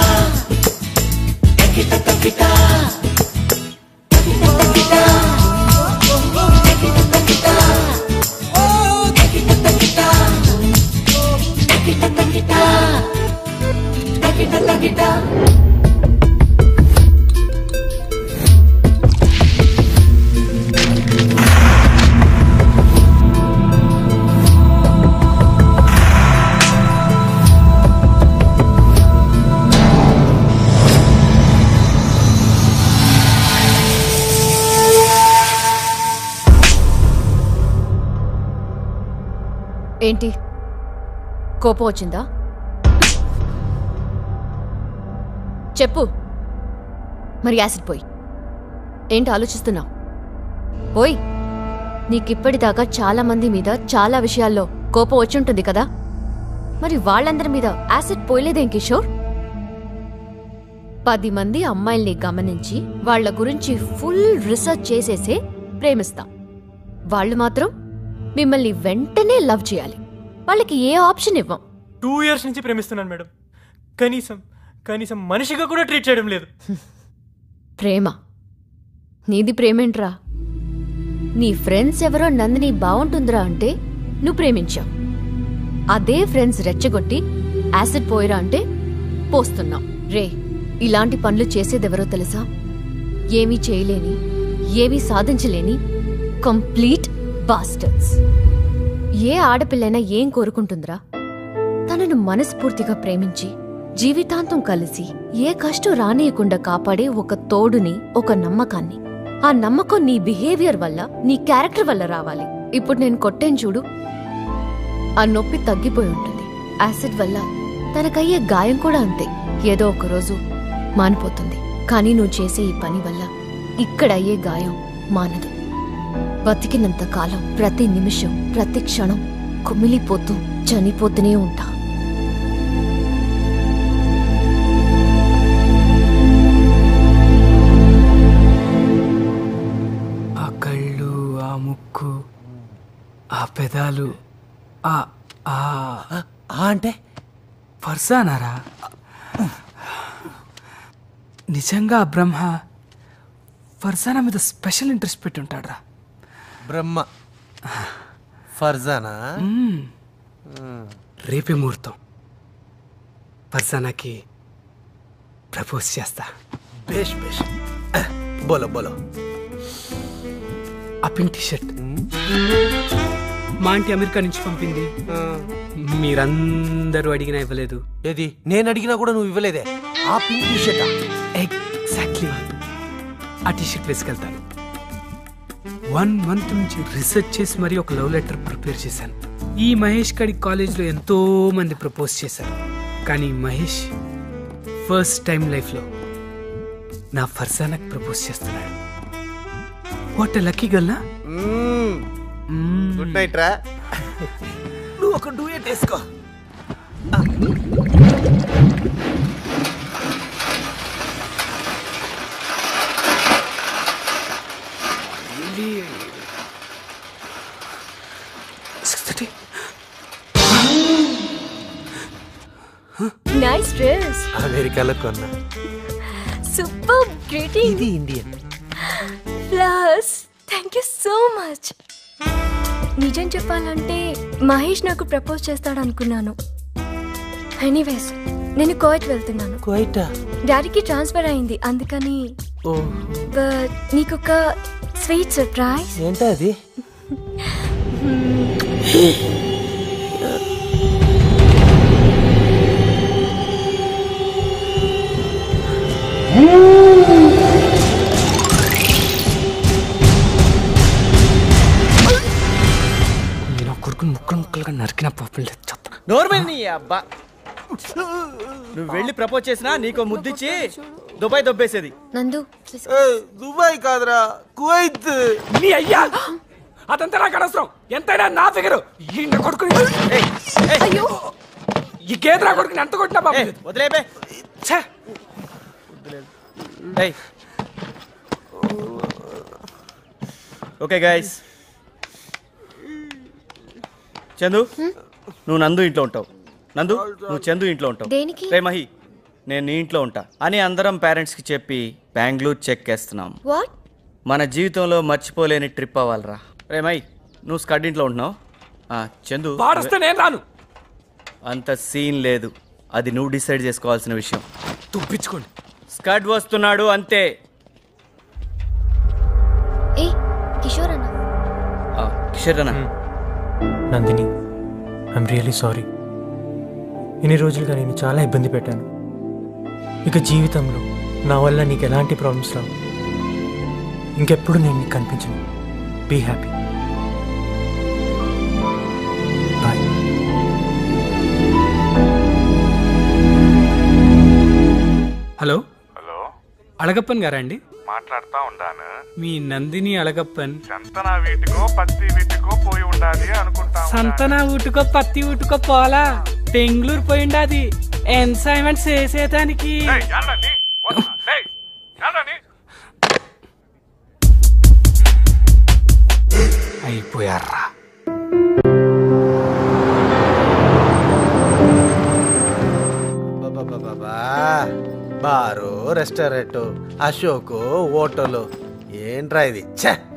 takita takita takita ఏంటి కోపం వచ్చిందా? చెప్పు. మరి acid పోయి. ఏంటి ఆలోచిస్తున్నావు? పోయి. నీకిప్పటిదాకా చాలా మంది మీద చాలా విషయాల్లో కోపం వచ్చుంటుంది కదా, మరి వాళ్ళందరి మీద యాసిడ్ పోయలేదేం కిషోర్? 10 మంది అమ్మాయిల్ని గమనించి వాళ్ల గురించి ఫుల్ రీసెర్చ్ చేసేసే ప్రేమిస్తాం. వాళ్ళు మాత్రం మిమ్మల్ని వెంటనే లవ్ చేయాలి. వాళ్ళకి ఏ ఆప్షన్ ఇవ్వం. 2 years నుంచి ప్రేమిస్తున్నాను మేడం. కనీసం మనిషిగా కూడా ట్రీట్ చేయడం లేదు. ప్రేమ? నీది ప్రేమేంట్రా? నీ ఫ్రెండ్స్ ఎవరో నందిని బాగుంటుందిరా అంటే నువ్వు ప్రేమించావు. అదే ఫ్రెండ్స్ రెచ్చగొట్టి యాసిడ్ పోయిరా అంటే పోస్తున్నావు. రే, ఇలాంటి పనులు చేసేదెవరో తెలుసా? ఏమీ చేయలేని, ఏమీ సాధించలేని కంప్లీట్ బాస్టర్స్. ఏ ఆడపిల్లైనా ఏం కోరుకుంటుందిరా? తనను మనస్ఫూర్తిగా ప్రేమించి జీవితాంతం కలిసి ఏ కష్టం రానియకుండా కాపాడే ఒక తోడుని, ఒక నమ్మకాన్ని. ఆ నమ్మకం నీ బిహేవియర్ వల్ల, నీ క్యారెక్టర్ వల్ల రావాలి. ఇప్పుడు నేను కొట్టేను చూడు, ఆ నొప్పి తగ్గిపోయి ఉంటుంది. యాసిడ్ వల్ల తనకయ్యే గాయం కూడా అంతే, ఏదో ఒకరోజు మానిపోతుంది. కానీ నువ్వు చేసే ఈ పని వల్ల ఇక్కడ అయ్యే గాయం మానదు. బతికినంత కాలం ప్రతి నిమిషం, ప్రతి క్షణం కుమిలిపోతూ చనిపోతూనే ఉంటా. ఆ కళ్ళు, ఆ ముక్కు, ఆ పెదాలు, అంటే ఫర్జానారా? నిజంగా బ్రహ్మ ఫర్జానా మీద స్పెషల్ ఇంట్రెస్ట్ పెట్టి ఉంటాడ్రా. బ్రహ్మ ఫర్జానా? రేపే ముహూర్తం. ఫర్జానాకి ప్రపోజ్ చేస్తా. బేష్ బేష్. బోలో బోలో. ఆ పింక్ టీషర్ట్ మా ఆంటీ అమెరికా నుంచి పంపింది. మీరందరూ అడిగినా ఇవ్వలేదు. ఏది? నేను అడిగినా కూడా నువ్వు ఇవ్వలేదే. ఆ పింక్ టీషర్ట్? ఎగ్జాక్ట్లీ. ఆ టీషర్ట్ వేసుకెళ్తాను. 1 month నుంచి రీసెర్చ్ చేసి మరీ ఒక లవ్ లెటర్ ప్రిపేర్ చేశాను. ఈ మహేష్ గడి కాలేజ్లో ఎంతో మంది ప్రపోజ్ చేశారు, కానీ మహేష్ ఫస్ట్ టైం లైఫ్లో నా ఫర్జానాకి ప్రపోజ్ చేస్తున్నాడు. What lucky girl. Good night రా. నువ్వు ఒక డూయట్ వేసుకో. Nice dress. అమెరికాలో కొన్నా. Super greeting. ఇది Indian. Plus thank you so much. నిజం చెప్పాలంటే మహేష్ నాకు ప్రపోజ్ చేస్తాడు అనుకున్నాను. ఎనీవేస్, నేను కువైట్ వెళ్తున్నాను. కువైటా? డాడీకి ట్రాన్స్ఫర్ అయింది, అందుకని. బట్ నీకొక స్వీట్ సర్ప్రైజ్. ఏంటా అది? నేను కొడుకుని ముక్కలు ముక్కలుగా నరికిన పాపం లేదు. నోర్మల్ నీ అబ్బా. నువ్వు వెళ్ళి ప్రపోజ్ చేసినా నీకో ముద్దిచ్చి దుబాయ్ దొబ్బేసేది. నందు దుబాయ్ కాదురా, కువైత్. నీ అయ్యా అదంతా నాకు అనవసరం. ఎంతైనా నా ఫిగరు. ఈ కొడుకుని అయ్యో ఈ గేదె కొడుకుని ఎంత కొట్టినా బాబు వదిలేపే. ఓకే గైస్, చందు నువ్వు నందు ఇంట్లో ఉంటావు, నందు నువ్వు చందు ఇంట్లో ఉంటావు. దేనికి? రే మహి నేను నీ ఇంట్లో ఉంటా అని అందరం పేరెంట్స్కి చెప్పి బెంగళూరు చెక్ వేస్తున్నాం. వాట్? మన జీవితంలో మర్చిపోలేని ట్రిప్ అవ్వాలరా. రే మహి నువ్వు స్కడ్ ఇంట్లో ఉంటున్నావు. చందు వాడొస్తే నేను రాను. అంత సీన్ లేదు, అది నువ్వు డిసైడ్ చేసుకోవాల్సిన విషయం. తుప్పించుకోండి. స్కడ్ వస్తున్నాడు అంతే. ఏ కిషోర్ అన్న. కిషోర్ అన్న. Nandini, I'm really sorry. ఇన్ని రోజులుగా నేను చాలా ఇబ్బంది పెట్టాను. ఇక జీవితంలో నా వల్ల నీకు ఎలాంటి ప్రాబ్లమ్స్ రావు. ఇంకెప్పుడు నేను నీకు కనిపించను. Be happy. Bye. Hello Alagappan గారా అండి? మాట్లాడుతా ఉండాను. మీ నందిని అళగప్పన్ సంతనా వీటికో పత్తి వీటికో పోయి ఉండాలి అనుకుంటా. సంతనా ఊటుకో పత్తి ఊటుకో పోలా బెంగళూరు పోయిండాది ఎన్సైన్మెంట్ చేసేదానికి. అయిపోయారా? బారు, రెస్టారెంట్, అశోక్, హోటల్, ఏంట్రా ఇది?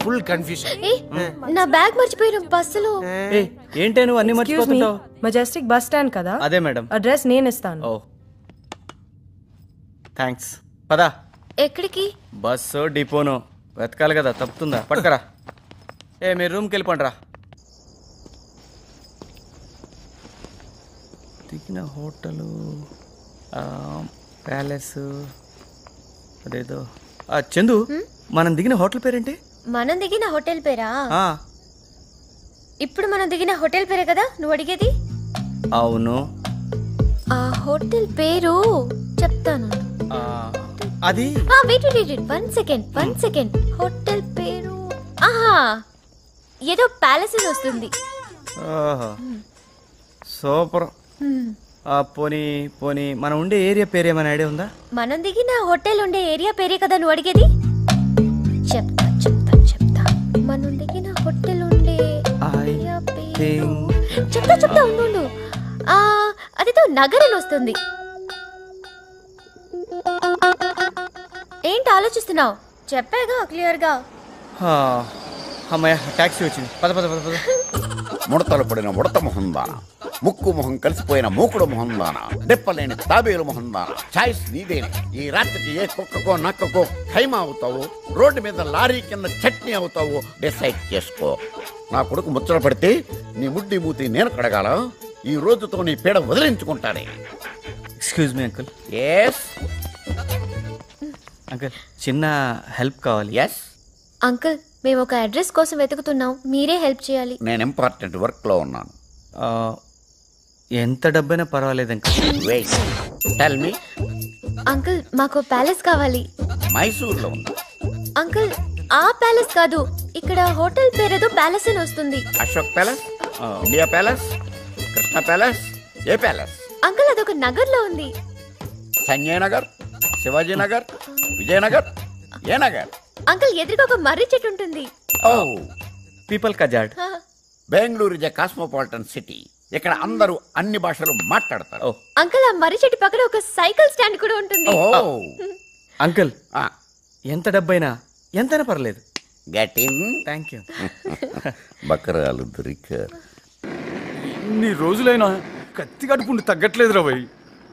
Full confusion. నా బ్యాగ్ మర్చిపోయిన బస్సులో. ఏంటే నువ్వు అన్ని మర్చిపోతుంటావు? మెజెస్టిక్ బస్ స్టాండ్ కదా? అదే మేడం. అడ్రస్ నేను ఇస్తాను. ఓ థ్యాంక్స్. పదా. ఎక్కడికి? బస్సు డిపోను వెతకాలి కదా, తప్పుతుందా? పట్టుకరా. మీరు రూమ్కి వెళ్ళిపోండిరా. దిగిన హోటలు ప్యాలెస్ అదేదో. చందు మనం దిగిన హోటల్ పేరేంటి? మనం దిగిన హోటల్ పేరా? ఇప్పుడు మనం దిగిన హోటల్ పేరే కదా నువ్వు అడిగేది? అవును. ఆ హోటల్ పేరు చెప్తాను. అది వెయిట్ 1 సెకండ్. హోటల్ పేరు ఏదో ప్యాలెస్ వస్తుంది. సూపర్. పోనీ పోనీ మనం ఉండే ఏరియా పేరేమైనా ఐడియా ఉందా? మనం దిగిన హోటల్ ఉండే ఏరియా పేరే కదా నువ్వు అడిగేది? చెప్తా. మనం దిగిన హోటల్ ఉండే ఏరియా పేరు చెప్తా ఉండు. అదేదో నగర్ అని వస్తుంది. ఏంటి ఆలోచిస్తున్నావు? చెప్పాగా క్లియర్గా. అమ్మాయ టాక్సీ వచ్చింది. పద. ముడతలు పడిన ఉడత మొహందాన, ముక్కు మొహం కలిసిపోయిన మూకుడు మొహందాన, దెప్పలేని తాబేలు మొహందాన. చాయిస్ నీదేనే. ఈ రాత్రికి ఏ కుక్కకో నక్కకో ఖైమా అవుతావు, రోడ్డు మీద లారీ కింద చట్నీ అవుతావు, డిసైడ్ చేసుకో. నా కొడుకు ముచ్చట పడితే నీ ముడ్డి మూతి నేను కడగాల. ఈ రోజుతో నీ పీడ వదిలించుకుంటానే. Excuse me uncle. Yes uncle, చిన్న హెల్ప్ కావాలి. ఎస్ అంకుల్, మేము ఒక అడ్రస్ కోసం వెతుకుతున్నాం, మీరే హెల్ప్ చేయాలి. నేను ఇంపార్టెంట్ వర్క్ లో ఉన్నాను. ఎంత డబ్బైనా పర్వాలేదు uncle. Wait, tell me. Uncle, మాకు ప్యాలెస్ కావాలి. మైసూర్లో ఉంది. అంకుల్, ఆ ప్యాలెస్ కాదు, ఇక్కడ హోటల్ పేరేదో ప్యాలెస్ అని వస్తుంది. Ashok palace, India palace, Krishna palace, ఏ ప్యాలెస్? అంకుల్, అదొక నగర్ లో ఉంది. సంజయ్ నగర్, శివాజీ నగర్, విజయనగర్, ఏ నగర్? అంకుల్, ఎదురుగా ఒక మర్రి చెట్టు ఉంటుంది. ఓ, పీపుల్ కజాడ్. Bengaluru is a cosmopolitan city. ఇక్కడ అందరూ అన్ని భాషలు మాట్లాడతారు. అంకుల్, ఆ మర్రి చెట్టు పక్కన ఒక సైకిల్ స్టాండ్ కూడా ఉంటుంది. అంకుల్, ఎంత డబ్బైనా ఎంతైనా పర్లేదు. Get in. Thank you. బకరాలు దొరికారు. ఇన్ని రోజులైనా కత్తి కడుపుండి తగ్గట్లేదురా భయ్.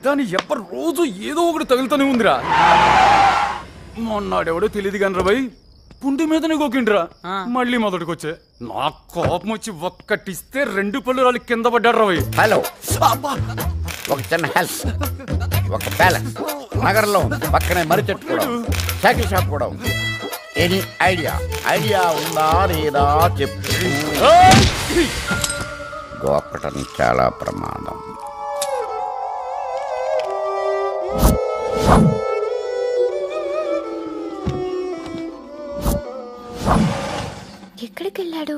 దాని ఎవ్వరు రోజు ఏదో ఒకటి తగులుతూనే ఉందిరా. మొన్నాడెవడో తెలియదు కాని రా భయ్, పుండి మీదనే గోకిండ్రా. మళ్ళీ మొదటికొచ్చే నా కోపం వచ్చి ఒక్కటిస్తే 2 పళ్ళు రాళ్ళు కింద పడ్డాడు రా భయ్. హలో, ఒక చిన్న హెల్ప్. ఒక ప్యాలెస్ నగరంలో ఉంది, పక్కనే మర్రి చెట్టు కూడా ఉంది, సైకిల్ షాప్ కూడా ఉంది. ఎనీ ఐడియా ఉందా లేదా చెప్పు. గోకటం చాలా ప్రమాదం. ఎక్కడికి వెళ్ళాడు?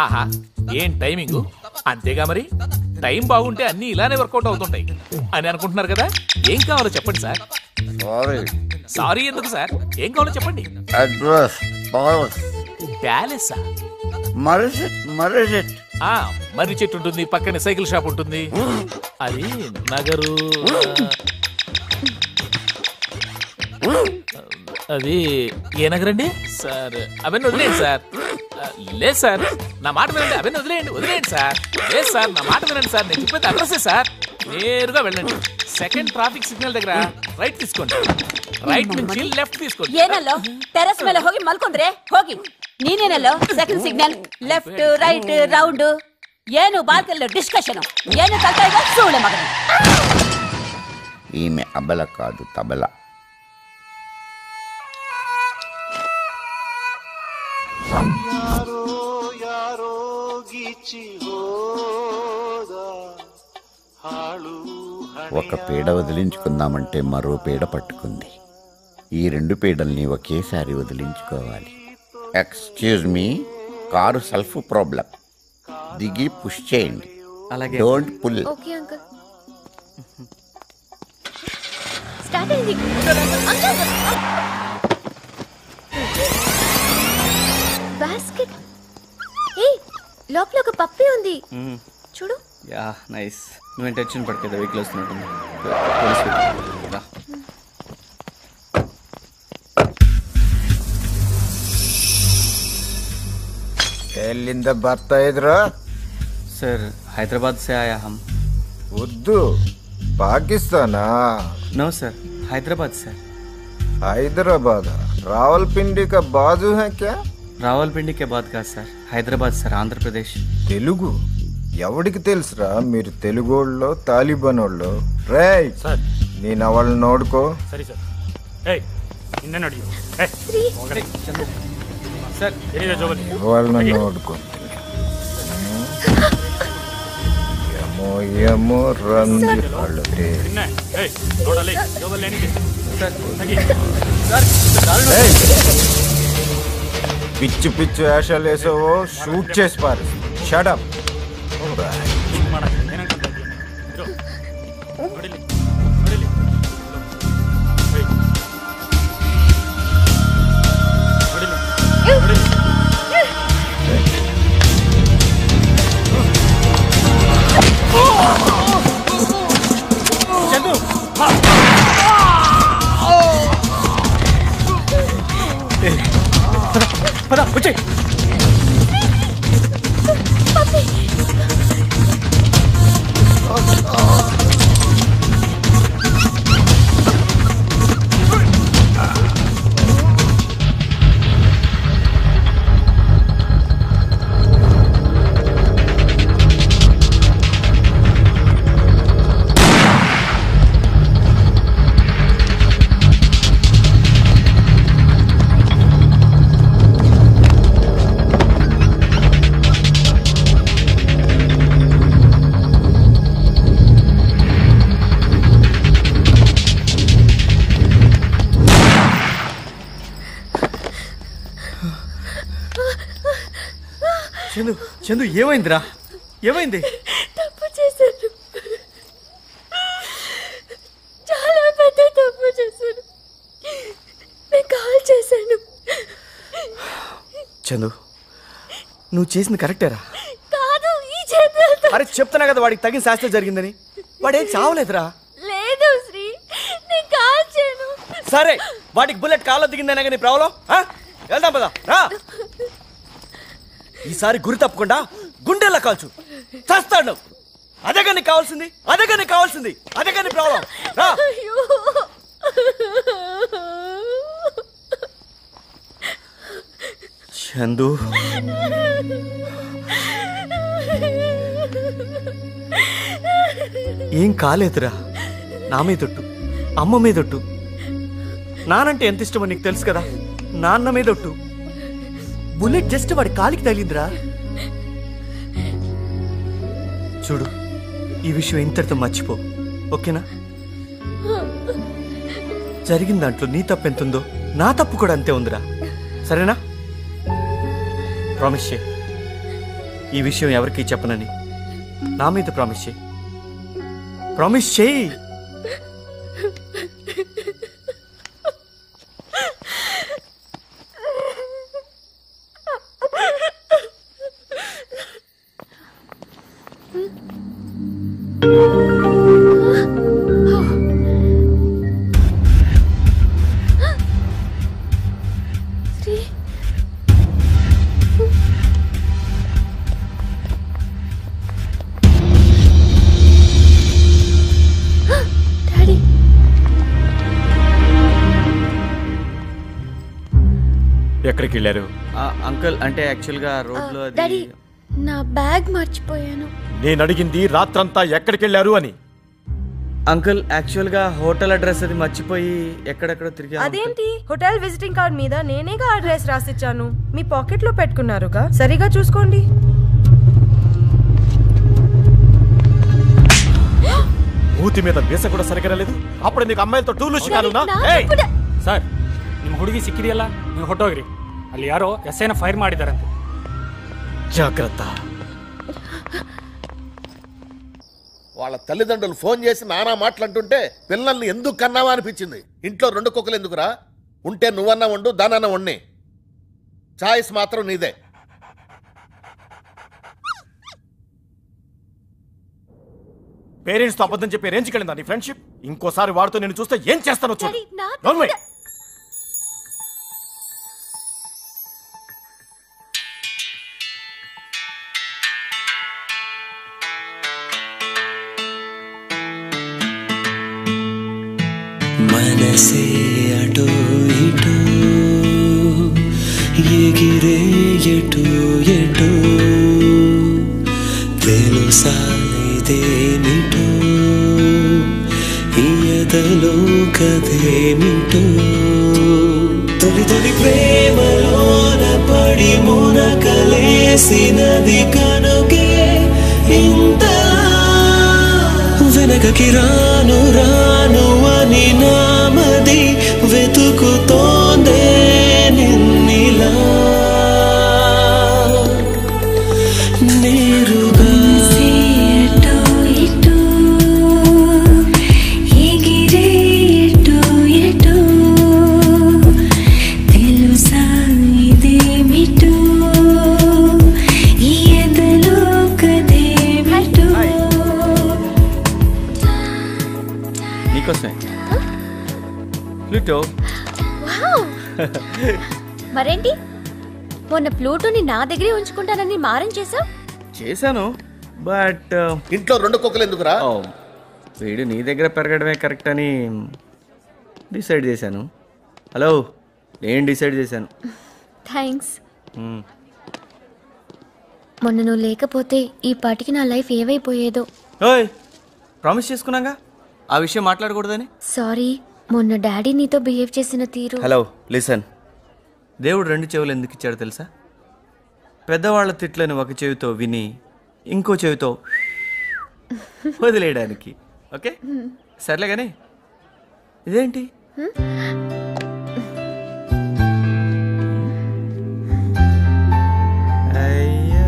ఆహా ఏం టైమింగ్! అంతేగా మరి, టైం బాగుంటే అన్ని ఇలానే వర్కౌట్ అవుతుంటాయి అని అనుకుంటున్నారు కదా. ఏం కావాలో చెప్పండి సార్. సారీ ఎందుకు సార్, ఏం కావాలో చెప్పండి. అడ్రస్ ప్యాలెసా? మర్రి చెట్టు ఉంటుంది, పక్కనే సైకిల్ షాప్ ఉంటుంది. అది నగరు. అది ఏ నగరండి సార్? అవన్నీ వదిలేయండి సార్. లేదు సార్, నా మాట వినండి. అవన్నీ వదిలేయండి సార్. లేదు సార్, నా మాట వినండి సార్. నేను చెప్పేది అడ్రస్సే సార్. నేరుగా వెళ్ళండి. సెకండ్ ట్రాఫిక్ సిగ్నల్ దగ్గర ರೈಟ್ తీసుకోండి. ರೈಟ್ నుంచి లెఫ్ట్ తీసుకోండి. ಏನಲ್ಲೋ ಟೆರೆಸ್ ಮೇಲೆ ಹೋಗಿ ಮಲ್ಕೊಂಡ್ರೆ ಹೋಗಿ. ನೀನೇನಲ್ಲೋ second signal left right round ಏನು ಬಾಲ್ಕಲ್ಲಿ ಡಿಸ್ಕಷನ್ ಏನು ಕಲ್ತಾ ಈಗ ಸೂಳೆ ಮಗನ. ఈమె అబల కాదు తబల. ఒక పీడ వదిలించుకుందామంటే మరో పీడ పట్టుకుంది. ఈ రెండు పీడల్ని ఒకేసారి వదిలించుకోవాలి. Excuse me, car self problem. దిగి పుష్ చేయండి. అలాగే. Don't pull. Okay uncle. Start అయింది. బాస్కెట్. ఏ లోపల ఒక పప్పి ఉంది చూడు. Yeah nice. నువ్వేం టెన్షన్ పడకేదా, వెహికల్ వస్తున్నట్టుంది. ಎಲ್ಲಿಂದ ಬರ್ತಾ ಇದ್ರು? ಸರ್ ಹೈದರಾಬಾದ್ से आया हम. Urdu Pakistan? No sir, Hyderabad sir. Hyderabad Rawalpindi का बाजू है क्या? రావల్పిండి के बाद का सर, హైదరాబాద్ సార్, ఆంధ్రప్రదేశ్. తెలుగు ఎవడికి తెలుసురా? మీరు తెలుగోళ్ళు తాలిబానోళ్ళు. రేయ్ నేను వాళ్ళని నోడుకో. ಸರಿ ಸರ್. ಏಯ್ ಇನ್ನೇ ನೋಡಿ. ಸರ್ వాళ్ళని నోడుకుంటుంది. ఏమో ఏమో రంది వాళ్ళు. ನೋಡಲಿ ಜೋಬಲ್ಲಿ ಏನಿದೆ పిచ్చి పిచ్చి వేషాలు వేసావో షూట్ చేసి పారు. షటప్. చందు చందు ఏమైందిరా? ఏమైంది? తప్పు చేశాను, చాలా పెద్ద తప్పు చేశాను. నేను కాల్ చేశాను. చందు నువ్వు చేసింది కరెక్టేరా? కాదు, ఈ చేతులతో. అరే చెప్తున్నా కదా వాడికి తగిన శాస్త్రం జరిగిందని. వాడేం చావలేదురా. లేదు శ్రీ, నేను కాల్ చేయను. సరే వాడికి బుల్లెట్ కాల్లో దిగిందనే కానీ ప్రాబ్లం. వెళ్దాం పదా రా. ఈసారి గురి తప్పకుండా గుండెల్లా కాల్చు, చస్తాడు. అదే కానీ కావాల్సింది, అదే కానీ కావాల్సింది, అదే కానీ ప్రాబ్లం. రా. చందు ఏం కాలేదురా. నా మీదొట్టు, అమ్మ మీదొట్టు. నానంటే ఎంత ఇష్టమో నీకు తెలుసు కదా. నాన్న మీదొట్టు. బుల్లెట్ జస్ట్ వాడి కాలికి తగిలిందిరా. చూడు, ఈ విషయం ఇంతటితో మర్చిపో, ఓకేనా? జరిగిన దాంట్లో నీ తప్పెంతుందో నా తప్పు కూడా అంతే ఉందిరా. సరేనా? ప్రామిస్ చేయి ఈ విషయం ఎవరికీ చెప్పనని. నా మీద ప్రామిస్ చేయి. ప్రామిస్ చేయి. ఎక్కడికి వెళ్ళారు? అంకుల్ అంటే యాక్చువల్గా రోడ్లో డాడీ నా బ్యాగ్ మర్చిపోయాను. నేను అడిగింది రాత్రంతా ఎక్కడికి వెళ్ళారు అని. అంకుల్ యాక్చువల్గా హోటల్ అడ్రస్ అది మర్చిపోయి ఎక్కడెక్కడో తిరిగి. అదేంటి హోటల్ విజిటింగ్ కార్డ్ మీద నేనేగా అడ్రస్ రాసిచ్చాను. మీ పాకెట్ లో పెట్టుకున్నారుగా, సరిగా చూసుకోండి. ಮೂತಿ మీద ಬೇಸ ಕೂಡ ಸರಿಗಿರಲಿದು. ಅಪ್ಪಡೆ ನೀನು ಅಮ್ಮಾಯಿతో ಟೂಲು ಶಿಕಾಲುನಾ? ಏಯ್ ಸರ್, ನಿಮ್ಮ ಹುಡುಗಿ ಸಿಕ್ಕಿದೆಯಲ್ಲ, ನೀವು ಹೊಟ್ಟೋಗ್ರಿ. ಅಲ್ಲಿ ಯಾರೋ ಎಸ್ಐನ ಫೈರ್ ಮಾಡಿದಾರಂತೆ. జాగ్రత్త. వాళ్ళ తల్లిదండ్రులు ఫోన్ చేసి నానా మాటలంటుంటే పిల్లల్ని ఎందుకు కన్నావా అనిపించింది. ఇంట్లో 2 కుక్కలు ఎందుకురా? ఉంటే నువ్వన్నా వండు, దానన్నా వండి. చాయిస్ మాత్రం నీదే. పేరెంట్స్ తో అబద్ధం చెప్పే రేంజ్కి వెళ్ళిందా నీ ఫ్రెండ్షిప్? ఇంకోసారి వాడితో నేను చూస్తే ఏం చేస్తానో చూడు. మనసే అటో ఇటో ఎగిరే ఎటో ఎటో తెలుసా ఇదేమిటో ఈ ఎదలో కథేమిటో తొలి తొలి ప్రేమలోన పడి మునకలేసినది కనుకే ఇంత వెనకకి రాను రాను అని నామది వెతుకుతోందే నిన్నిలా నేరుగా. ప్లూటో. మరేంటి మొన్న ప్లూటోని నా దగ్గరే ఉంచుకుంటానని మారం చేసావు? చేశాను, బట్ ఇంట్లో 2 కుక్కలు ఎందుకురా? వీడు నీ దగ్గర పెరగడమే కరెక్ట్ అని డిసైడ్ చేశాను. హలో, నేను డిసైడ్ చేశాను. థ్యాంక్స్. మొన్న నువ్వు లేకపోతే ఈ పాటికి నా లైఫ్ ఏవైపోయేదో. ఓయ్, ప్రామిస్ చేసుకున్నాగా ఆ విషయం మాట్లాడకూడదని. సారీ, మొన్న డాడీ నీతో బిహేవ్ చేసిన తీరు. హలో లిసన్, దేవుడు 2 చెవులు ఎందుకు ఇచ్చాడో తెలుసా? పెద్దవాళ్ళ తిట్లని ఒక చెవితో విని ఇంకో చెవితో వదిలేయడానికి. ఓకే సర్లే కానీ ఇదేంటి? అయ్యా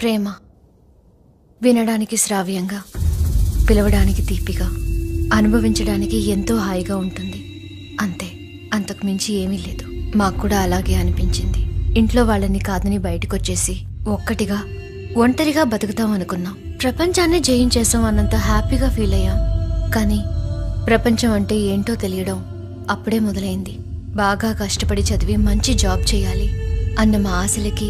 ప్రేమ వినడానికి శ్రావ్యంగా, పిలవడానికి తీపిగా, అనుభవించడానికి ఎంతో హాయిగా ఉంటుంది. అంతే, అంతకు మించి ఏమీ లేదు. మాకు కూడా అలాగే అనిపించింది. ఇంట్లో వాళ్ళని కాదని బయటకొచ్చేసి ఒంటరిగా బతుకుతాం అనుకున్నాం. ప్రపంచాన్ని జయించేసాం అన్నంత హ్యాపీగా ఫీల్ అయ్యాం. కానీ ప్రపంచం అంటే ఏంటో తెలియడం అప్పుడే మొదలైంది. బాగా కష్టపడి చదివి మంచి జాబ్ చేయాలి అన్న మా ఆశలకి,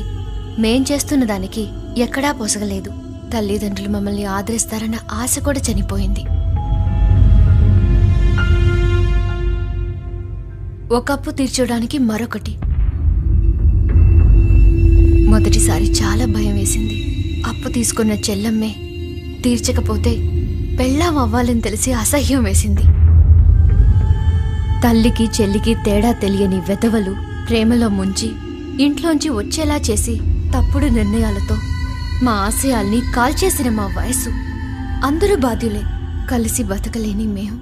మేం చేస్తున్న దానికి ఎక్కడా పొసగలేదు. తల్లిదండ్రులు మమ్మల్ని ఆదరిస్తారన్న ఆశ కూడా చనిపోయింది. ఒక అప్పు తీర్చడానికి మరొకటి. మొదటిసారి చాలా భయం వేసింది. అప్పు తీసుకున్న చెల్లమ్మే తీర్చకపోతే పెళ్ళాం అవ్వాలని తెలిసి అసహ్యం వేసింది. తల్లికి చెల్లికి తేడా తెలియని వెధవలు ప్రేమలో ముంచి ఇంట్లోంచి వచ్చేలా చేసి తప్పుడు నిర్ణయాలతో మా ఆశయాల్ని కాల్చేసిన మా వయసు. అందరూ బాధ్యులే. కలిసి బతకలేని మేము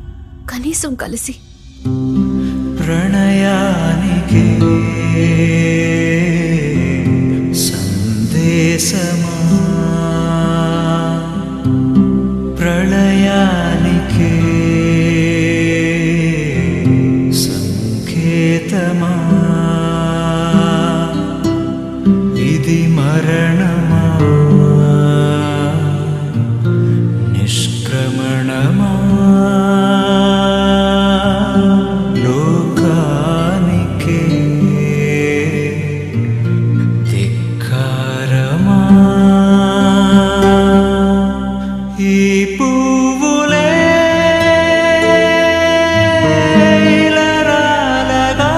కనీసం కలిసి ప్రణయానికి సందేశమా, ప్రళయానికి సంకేతమా, ఇది మరణమా నిష్క్రమణమా, లోకానికే ధిక్కారమా, ఈ పువ్వులే ఇలరాలగా,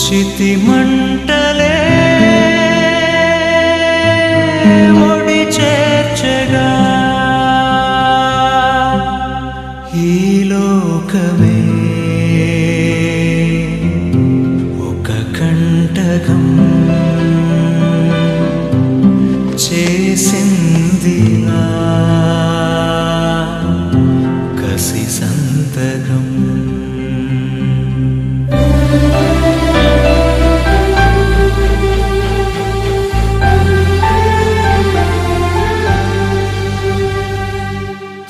చితి మంటలే ఒడి చేర్చగా, ఈ లోకమే ఒక కంటకం చేసిందిలా కసి సంతకం.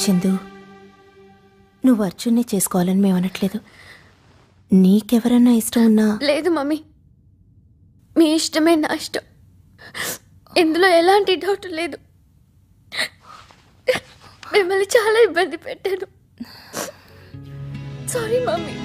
చందు, నువ్వు అర్జున్ని చేసుకోవాలని మేము అనట్లేదు. నీకెవరన్నా ఇష్టం ఉన్నా. లేదు మమ్మీ, మీ ఇష్టమే నా ఇష్టం. ఇందులో ఎలాంటి డౌట్ లేదు. మిమ్మల్ని చాలా ఇబ్బంది పెట్టాను. Sorry mummy.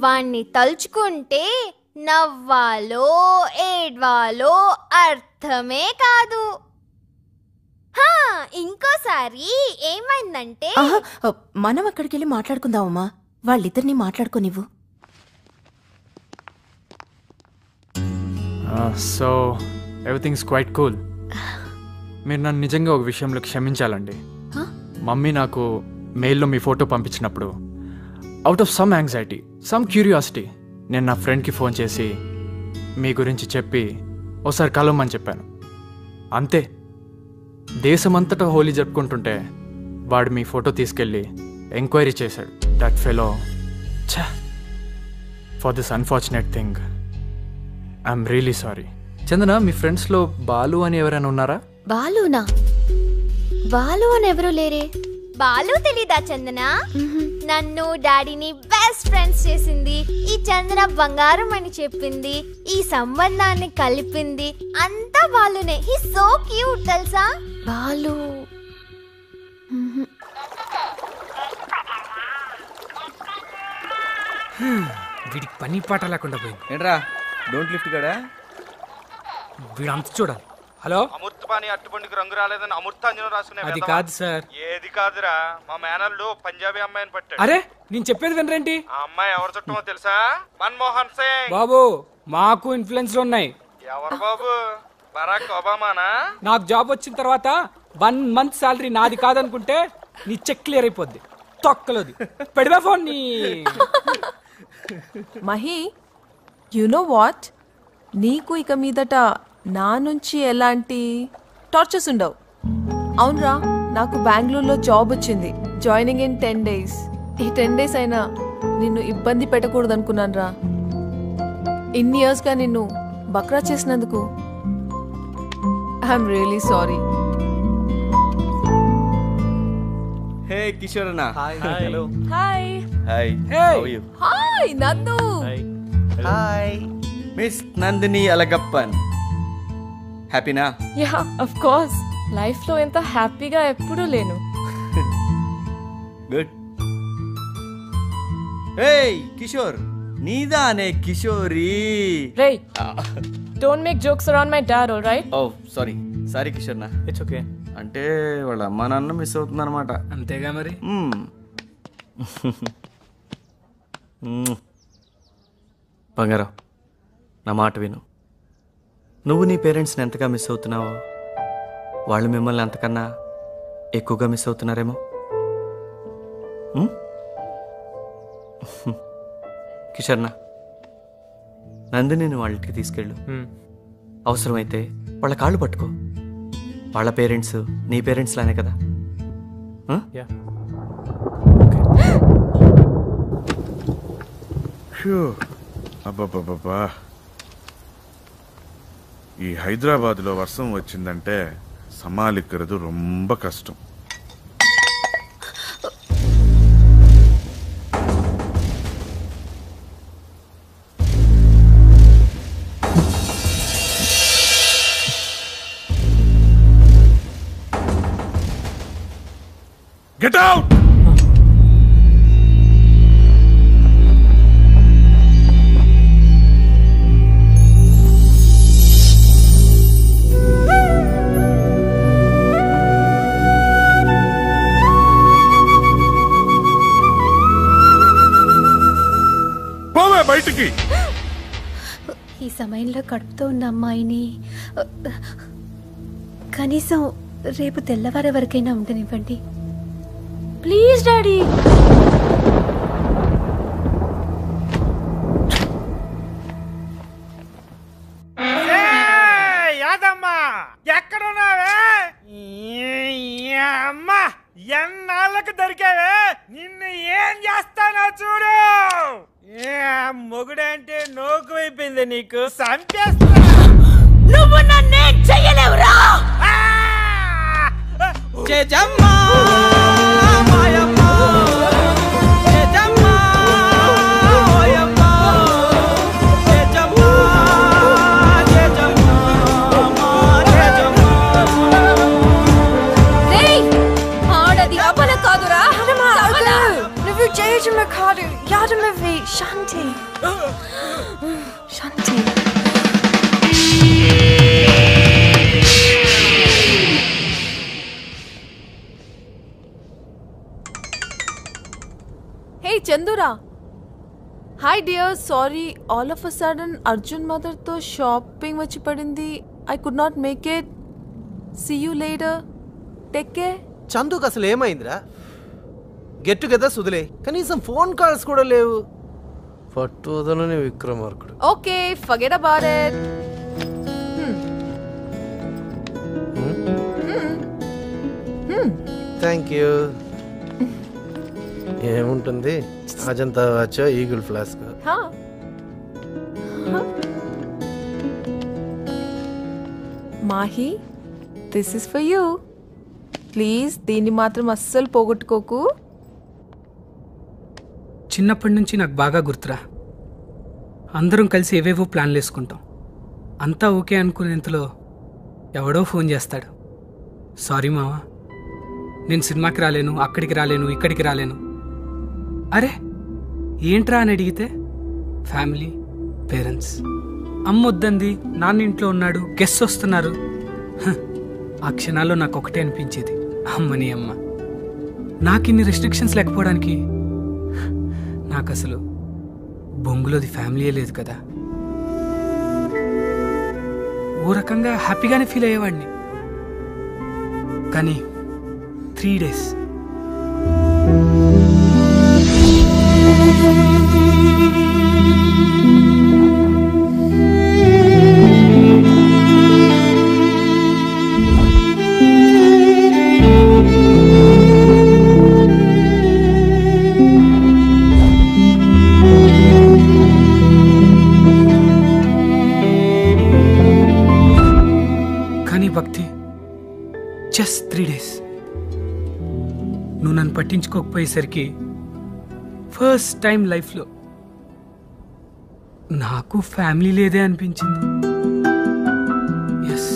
వాణ్ణి తలుచుకుంటే నవ్వాలో ఏడ్వాలో అర్థమే కాదు. ఇంకోసారి ఏమైందంటే మనం అక్కడికి వెళ్ళి మాట్లాడుకుందామమ్మా. వాళ్ళిద్దరిని మాట్లాడుకోనివ్వు. So everything's quiet cool. మీరు నన్ను నిజంగా ఒక విషయంలో క్షమించాలండి. మమ్మీ నాకు మెయిల్లో మీ ఫోటో పంపించినప్పుడు out of some anxiety, some curiosity, నేను నా ఫ్రెండ్కి ఫోన్ చేసి మీ గురించి చెప్పి ఒకసారి కలవమని చెప్పాను. అంతే. దేశమంతటా హోలీ జరుపుకుంటుంటే వాడు మీ ఫోటో తీసుకెళ్ళి ఎంక్వైరీ చేశాడు. That fellow, for this unfortunate thing I'm really sorry. Chandana, మీ ఫ్రెండ్స్లో బాలు అని ఎవరైనా ఉన్నారా? బాలునా? బాలు అని ఎవరూ లేరే. బాలు తెలీదా చందన? నన్ను డాడీని బెస్ట్ ఫ్రెండ్స్ చేసింది. ఈ చందన బంగారం అని చెప్పింది. ఈ సంబంధాన్ని కలిపింది అంతా బాలునే. హీ సో క్యూట్ తెలుసా? బాలు వీడికి పని పాట లేకుండా పోయింది. ఏంట్రా డోంట్ లిఫ్ట్ గడా? వీడు అంత చూడాలి. హలో, అమృతపాణి అట్టుపండుకి రంగు రాలేదని అమృతాంజనం రాసుకునే అది కాదు సార్. ఏది కాదురా, మా మేనల్లు పంజాబీ అమ్మాయిని పట్టాడు. అరే, నేను చెప్పేది వినరేంటి? ఆ అమ్మాయి ఎవరు చుట్టమో తెలుసా? మన్మోహన్ సింగ్. బాబు, మాకు ఇన్ఫ్లుయెన్స్లు ఉన్నాయి. ఎవరు బాబు? బరాక్ ఒబామానా? నాకు జాబ్ వచ్చిన తర్వాత 1 month శాలరీ నాది కాదనుకుంటే నీ చెక్ క్లియర్ అయిపోద్ది. తొక్కలోది పెడివా ఫోన్. నీ మహి యు నో వాట్, నీకు ఇక మీదట నా నుంచి ఎలాంటి టార్చర్స్ ఉండవు. అవునరా, నాకు బెంగళూరులో జాబ్ వచ్చింది, జాయినింగ్ ఇన్ 10 days. ఈ 10 days అయినా నిన్ను ఇబ్బంది పెట్టకూడదు అనుకున్నాను రా. ఇన్ని ఇయర్స్గా నిన్ను బక్రా చేసినందుకు I'm really sorry. Hey Kishore అన్న. Hi hi how are you? Hi Nandu. Hi miss Nandini Alagappan. హ్యాపీనా? యా ఆఫ్ కోర్స్, లైఫ్ లో ఎంత హ్యాపీగా ఎప్పుడూ లేను. గుడ్. హే కిషోర్, నీదానే కిషోరి. రే don't make jokes around my dad, all right? Oh sorry Kishore నా. It's okay. అంటే వాళ్ళ అమ్మా నాన్న మిస్ అవుతుందన్నమాట. అంతేగా మరి. బంగారం, నా మాట విను. నువ్వు నీ పేరెంట్స్ని ఎంతగా మిస్ అవుతున్నావో వాళ్ళు మిమ్మల్ని అంతకన్నా ఎక్కువగా మిస్ అవుతున్నారేమో. కిషోర్నా, నందిని వాళ్ళ ఇంటికి తీసుకెళ్ళు. అవసరమైతే వాళ్ళ కాళ్ళు పట్టుకో. వాళ్ళ పేరెంట్స్ నీ పేరెంట్స్ లానే కదా. అబ్బబ్బబ్బా, ఈ హైదరాబాద్లో వర్షం వచ్చిందంటే సమాలిక్கிறது ரொம்ப కష్టం. Get out! పోవే బయటికి. ఈ సమయంలో కడుపుతో ఉన్న అమ్మాయిని కనీసం రేపు తెల్లవారే వరకైనా ఉండనివ్వండి ప్లీజ్ డాడీ. యాదమ్మా, ఎక్కడున్నావే? అమ్మా, ఎన్నాళ్ళకు దొరికావే, నిన్ను ఏం చేస్తానో చూడు. మొగుడంటే నోకు అయిపోయింది నీకు, సంపేస్తా. నువ్వు నన్నేం చెయ్యలేవురా. చేజమ్మా మాయమ్మా, చేజమ్మా ఓయమ్మా, చేజమ్మా చేజమ్మా చేజమ్మా. రేయ్, ఆడది అబల కాదురా. నువ్వు చేయటం కాదు, యాదమవి. శాంతి శాంతి. హే చందురా. Hi dear, sorry all of a sudden Arjun mother తో షాపింగ్ వచ్చి పడింది. I could not make it. See you later. Take care. చందుకు అసలు ఏమైందిరా? గెట్ టుగెదర్స్ వదిలే, కనీసం ఫోన్ కాల్స్ కూడా లేవు. పట్టు వదలని విక్రమార్కుడు. Okay, forget about it. Thank you. ఏముంటుంది, Ajanta watch, eagle flask. Mahi, this is for you. Please దీన్ని మాత్రం అస్సలు పోగొట్టుకోకు. చిన్నప్పటి నుంచి నాకు బాగా గుర్తురా. అందరం కలిసి ఏవేవో ప్లాన్లు వేసుకుంటాం. అంతా ఓకే అనుకునేంతలో ఎవడో ఫోన్ చేస్తాడు, సారీ మావా నేను సినిమాకి రాలేను, అక్కడికి రాలేను, ఇక్కడికి రాలేను. అరే ఏంట్రా అని అడిగితే ఫ్యామిలీ, పేరెంట్స్. అమ్మ వద్దంది, నాన్న ఇంట్లో ఉన్నాడు, గెస్ట్ వస్తున్నారు. ఆ క్షణాల్లో నాకు ఒకటే అనిపించేది, అమ్మని అమ్మ. నాకు ఇన్ని రెస్ట్రిక్షన్స్ లేకపోవడానికి నాకు అసలు బొంగులోది ఫ్యామిలీయే లేదు కదా. ఓ రకంగా హ్యాపీగానే ఫీల్ అయ్యేవాడిని. కానీ 3 days జస్ట్ 3 days. నువ్వు నన్ను పట్టించుకోకపోయేసరికి ఫస్ట్ టైం లైఫ్లో నాకు ఫ్యామిలీ లేదే అనిపించింది. ఎస్,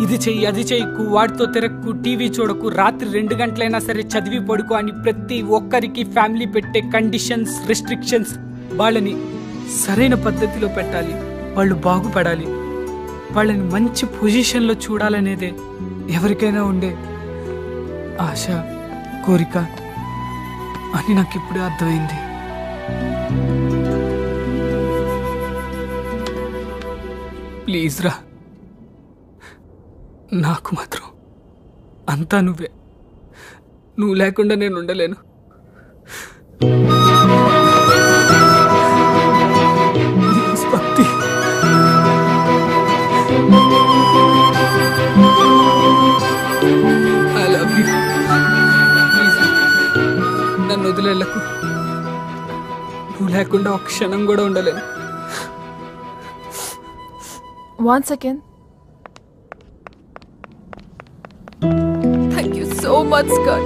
ఇది చెయ్యి అది చెయ్యకు, వాటితో తిరక్కు, టీవీ చూడకు, రాత్రి 2 గంటలైనా సరే చదివి పడుకో అని ప్రతి ఒక్కరికి ఫ్యామిలీ పెట్టే కండిషన్స్, రెస్ట్రిక్షన్స్, వాళ్ళని సరైన పద్ధతిలో పెట్టాలి, వాళ్ళు బాగుపడాలి, వాళ్ళని మంచి పొజిషన్లో చూడాలనేదే ఎవరికైనా ఉండే ఆశ, కోరిక అని నాకు ఇప్పుడే అర్థమైంది. ప్లీజ్ రా, నాకు మాత్రం అంతా నువ్వే. నువ్వు లేకుండా నేను ఉండలేను. ప్లీజ్ భక్తి. I love you. ప్లీజ్ నన్ను వదిలేళ్ళకు. నువ్వు లేకుండా ఒక క్షణం కూడా ఉండలేను. One second. Thank you so much, Scott.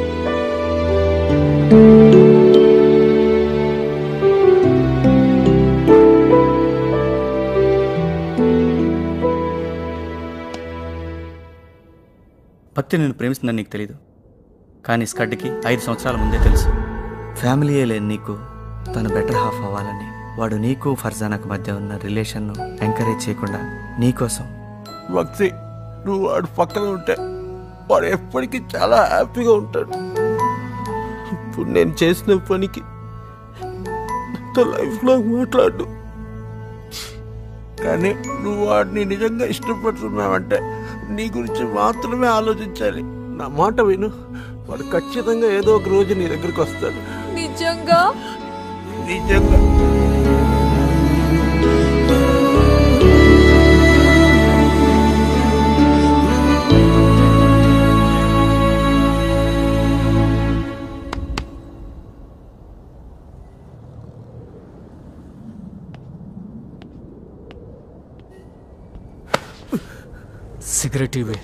భక్తి నేను ప్రేమిస్తుందని నీకు తెలీదు, కానీ స్కడ్కి 5 సంవత్సరాల ముందే తెలుసు. ఫ్యామిలీయే లేని నీకు తను బెటర్ హాఫ్ అవ్వాలని వాడు నీకు ఫర్జానాకు మధ్య ఉన్న రిలేషన్ను ఎంకరేజ్ చేయకుండా నీకోసం. భక్తి, నువ్వు వాడు పక్కన ఉంటే వాడు ఎప్పటికీ చాలా హ్యాపీగా ఉంటాడు. ఇప్పుడు నేను చేసిన పనికి నాతో లైఫ్లో మాట్లాడు, కానీ నువ్వు వాడిని నిజంగా ఇష్టపడుతున్నావంటే నీ గురించి మాత్రమే ఆలోచించాలి. నా మాట విను, వాడు ఖచ్చితంగా ఏదో ఒక రోజు నీ దగ్గరికి వస్తాడు. నిజంగా? నిజంగా. సిగరెట్ ఇవే.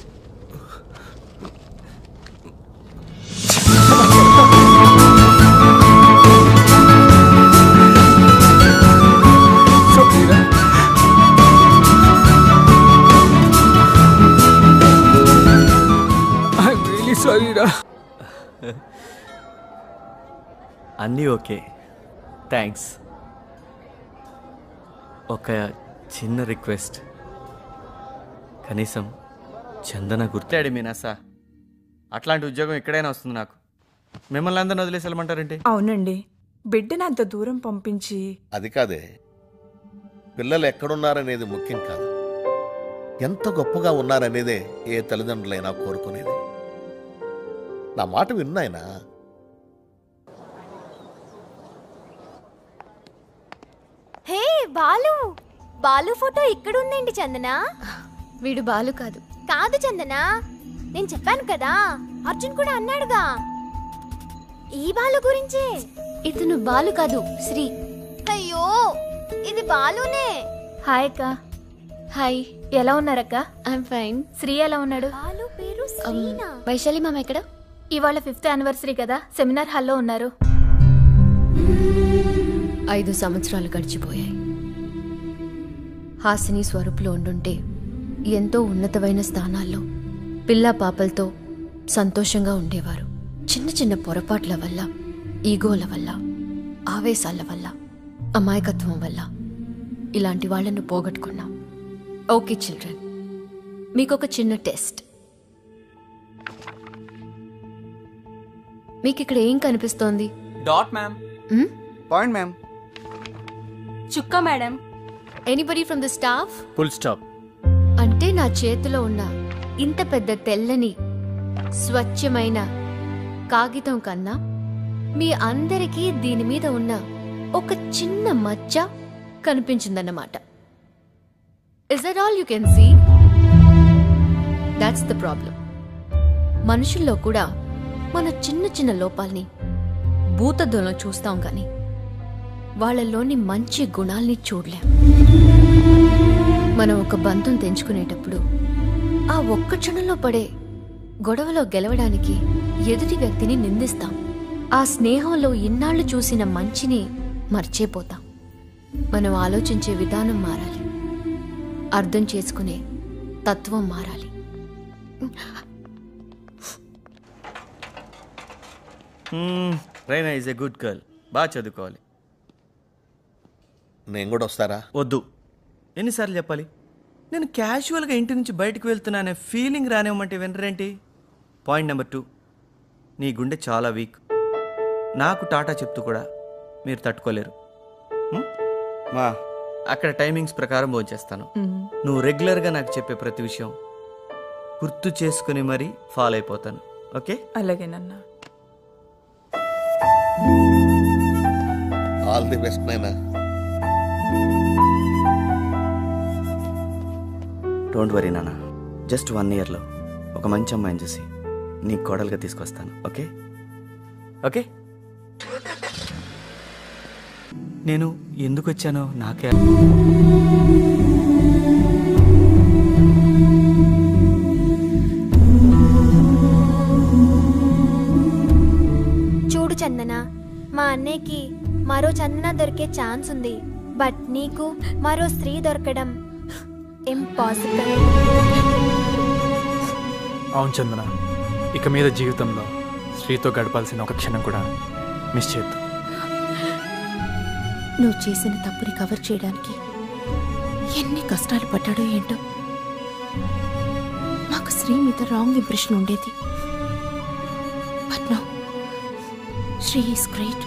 ఐఎమ్ రియలీ సారీ రా. అన్నీ ఓకే, థ్యాంక్స్. ఒక చిన్న రిక్వెస్ట్, కనీసం చందన గుర్తాడు మీనాసా. అట్లాంటి ఉద్యోగం ఎక్కడైనా వస్తుంది నాకు. మిమ్మల్ని అందరిని వదిలేసి వెళ్ళమంటారేంటి? అవునండి, బిడ్డను అంత దూరం పంపించి. అది కాదే, పిల్లలు ఎక్కడున్నారనేది ముఖ్యం కాదు, ఎంత గొప్పగా ఉన్నారనేదే ఏ తల్లిదండ్రులైనా కోరుకునేది. నా మాట విన్నాయనా? హే బాలు, బాలు ఫోటో ఇక్కడ ఉందేంటి చందన? వీడు బాలు కాదు. కాదు చందన, నేను చెప్పాను కదా, అర్జున్ కూడా అన్నాడుగా ఈ బాలు గురించే. ఇతను బాలు కాదు, శ్రీ. అయ్యో, ఇది బాలునే. హాయ్ అక్క. హాయ్, ఎలా ఉన్నారక్క? I'm fine. శ్రీ ఎలా ఉన్నాడు? బాలు పేరు శ్రీనా. వైశాలి మామ ఎక్కడ? ఇవాళ 5th యానివర్సరీ కదా, సెమినార్ హాల్లో ఉన్నారు. 5 సంవత్సరాలు గడిచిపోయాయి. హాసిని స్వరూపులో ఉండుంటే ఎంతో ఉన్నతమైన స్థానాల్లో పిల్లా పాపలతో సంతోషంగా ఉండేవారు. చిన్న చిన్న పొరపాట్ల వల్ల, ఈగోల వల్ల, ఆవేశాల వల్ల, అమాయకత్వం వల్ల ఇలాంటి వాళ్లను పోగొట్టుకున్నాం. ఓకే చిల్డ్రన్, మీకొక చిన్న టెస్ట్. మీకు ఇక్కడ ఏం కనిపిస్తోంది? Dot ma'am. Point ma'am. చుక్క madam. Anybody from the staff? Full stop. అంటే నా చేతిలో ఉన్న ఇంత పెద్ద తెల్లని స్వచ్ఛమైన కాగితం కన్నా మీ అందరికీ దీని మీద ఉన్న ఒక చిన్న మచ్చ కనిపించిందన్నమాట. Is that all you can see? That's the problem. మనుషుల్లో కూడా మన చిన్న చిన్న లోపాల్ని భూతద్దంలో చూస్తాం కానీ వాళ్ళలోని మంచి గుణాల్ని చూడలేం. మనం ఒక బంధం తెంచుకునేటప్పుడు ఆ ఒక్క క్షణంలో పడే గొడవలో గెలవడానికి ఎదుటి వ్యక్తిని నిందిస్తాం. ఆ స్నేహంలో ఇన్నాళ్లు చూసిన మంచిని మర్చిపోతాం. మనం ఆలోచించే విధానం మారాలి. అర్థం చేసుకునే తత్వం మారాలి. Raina is a good girl. బాగా చదువుకోవాలి. నేను కూడా వస్తారా? వద్దు. ఎన్నిసార్లు చెప్పాలి? నేను క్యాజువల్గా ఇంటి నుంచి బయటకు వెళ్తున్నానే ఫీలింగ్ రానివ్వమంటే వినరేంటి? పాయింట్ నెంబర్ 2, నీ గుండె చాలా వీక్. నాకు టాటా చెప్తూ కూడా మీరు తట్టుకోలేరు. మా అక్కడ టైమింగ్స్ ప్రకారం భోంచేస్తాను. నువ్వు రెగ్యులర్గా నాకు చెప్పే ప్రతి విషయం గుర్తు చేసుకుని మరీ ఫాలో అయిపోతాను. ఓకే? అలాగేనన్నా. ఆల్ ది బెస్ట్ నైనా. డోంట్ వరీ నాన్న. జస్ట్ 1 ఇయర్లో ఒక మంచి అమ్మాయిని చూసి నీకు కోడలుగా తీసుకొస్తాను. ఓకే? ఓకే? నేను ఎందుకు వచ్చానో నాకే చూడు చందన, మా అన్నయ్యకి మరో చందన దొరికే ఛాన్స్ ఉంది. బట్ నీకు మరో స్త్రీ దొరకడం ఇంపాసిబుల్. అవును చందన, ఇక మీద జీవితంలో స్త్రీతో గడపాల్సిన ఒక క్షణం కూడా మిస్ చేయొద్దు. నువ్వు చేసిన తప్పుని కవర్ చేయడానికి ఎన్ని కష్టాలు పడ్డాడో ఏంటో. నాకు శ్రీ మీద రాంగ్ ఇంప్రెషన్ ఉండేది. But now Sri is great.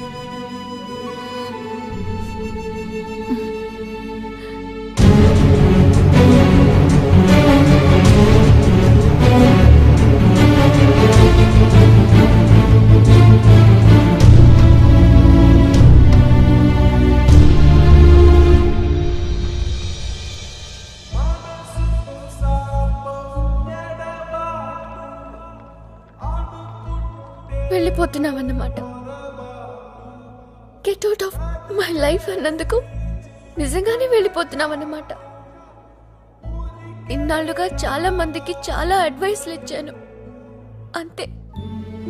వెళ్ళిపోతున్నావన్నమాట. Get out of my life అన్నందుకు నిజంగానే వెళ్ళిపోతున్నావన్నమాట. ఇన్నాళ్ళుగా చాలా మందికి చాలా అడ్వైస్లు ఇచ్చాను, అంతే.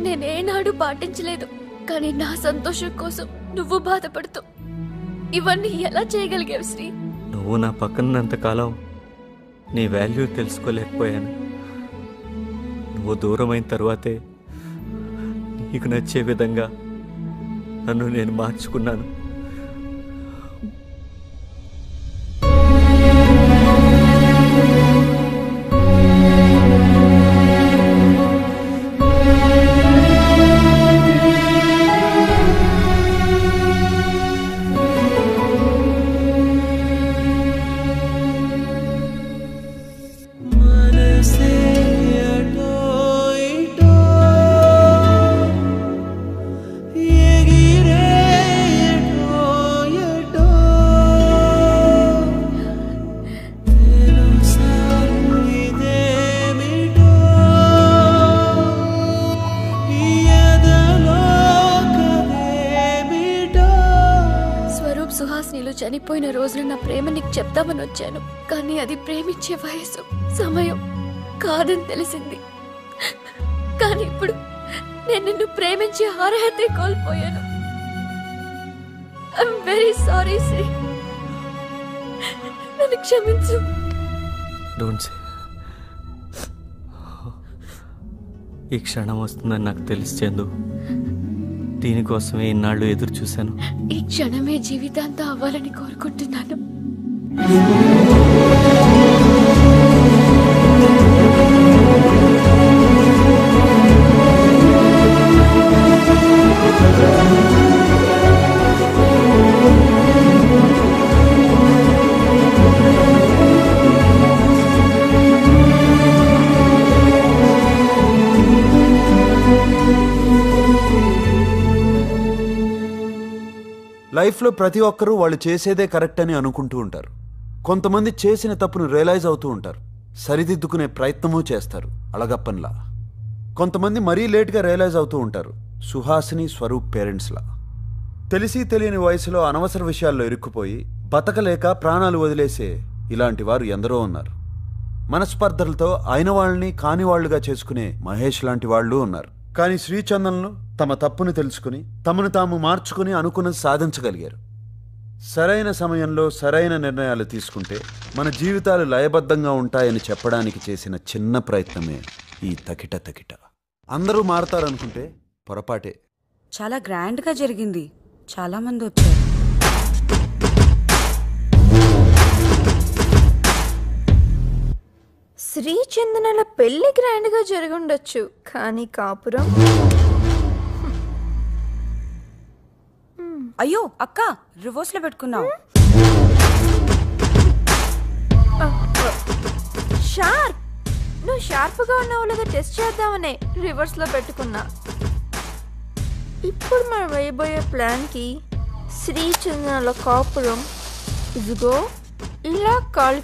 నేనేనాడు పాటించలేదు. కానీ నా సంతోషం కోసం నువ్వు బాధపడుతూ ఇవన్నీ ఎలా చేయగలిగావు శ్రీ? నువ్వు నా పక్కనంతకాలం నీ వాల్యూ తెలుసుకోలేకపోయాను. నువ్వు దూరమైన తర్వాతే నీకు నచ్చే విధంగా నన్ను నేను మార్చుకున్నాను. చనిపోయిన రోజున నా ప్రేమ నీకు చెప్తామని వచ్చాను. కానీ అది ప్రేమించే వయసు, సమయం కాదని తెలిసింది. కానీ ఇప్పుడు నేను నిన్ను ప్రేమించే అర్హతే కోల్పోయాను. ఐఎమ్ వెరీ సారీ శ్రీ, నన్ను క్షమించు. Don't say. ఈ క్షణం వస్తుందని నాకు తెలుసు చందు. దీనికోసమే ఇన్నాళ్ళు ఎదురు చూశాను. ఈ క్షణమే జీవితాంతం అవ్వాలని కోరుకుంటున్నాను. లైఫ్లో ప్రతి ఒక్కరూ వాళ్ళు చేసేదే కరెక్ట్ అని అనుకుంటూ ఉంటారు. కొంతమంది చేసిన తప్పును రియలైజ్ అవుతూ ఉంటారు, సరిదిద్దుకునే ప్రయత్నమూ చేస్తారు అళగప్పన్లా. కొంతమంది మరీ లేట్గా రియలైజ్ అవుతూ ఉంటారు, సుహాసిని, స్వరూప్ పేరెంట్స్లా. తెలిసి తెలియని వయసులో అనవసర విషయాల్లో ఇరుక్కుపోయి బతకలేక ప్రాణాలు వదిలేసే ఇలాంటి వారు ఎందరో ఉన్నారు. మనస్పర్ధలతో అయిన వాళ్ళని కాని వాళ్ళుగా చేసుకునే మహేష్ లాంటి వాళ్ళు ఉన్నారు. కానీ శ్రీచందన్లు తమ తప్పుని తెలుసుకుని తమను తాము మార్చుకుని అనుకున్నది సాధించగలిగారు. సరైన సమయంలో సరైన నిర్ణయాలు తీసుకుంటే మన జీవితాలు లయబద్ధంగా ఉంటాయని చెప్పడానికి చేసిన చిన్న ప్రయత్నమే ఈ తకిట తకిట. అందరూ మారతారనుకుంటే పొరపాటే. చాలా గ్రాండ్గా జరిగింది, చాలా మంది వచ్చారు. శ్రీచందనల పెళ్లి గ్రాండ్గా జరుగుండొచ్చు, కానీ కాపురం అయ్యో అక్క, రివర్స్ లో పెట్టుకున్నావు. షార్ప్, నువ్వు షార్ప్గా ఉన్నావు లేదా టెస్ట్ చేద్దామనే రివర్స్ లో పెట్టుకున్నా. ఇప్పుడు మనం వేయబోయే ప్లాన్కి శ్రీచందనల కాపురం ఇదిగో ఇలా కాల్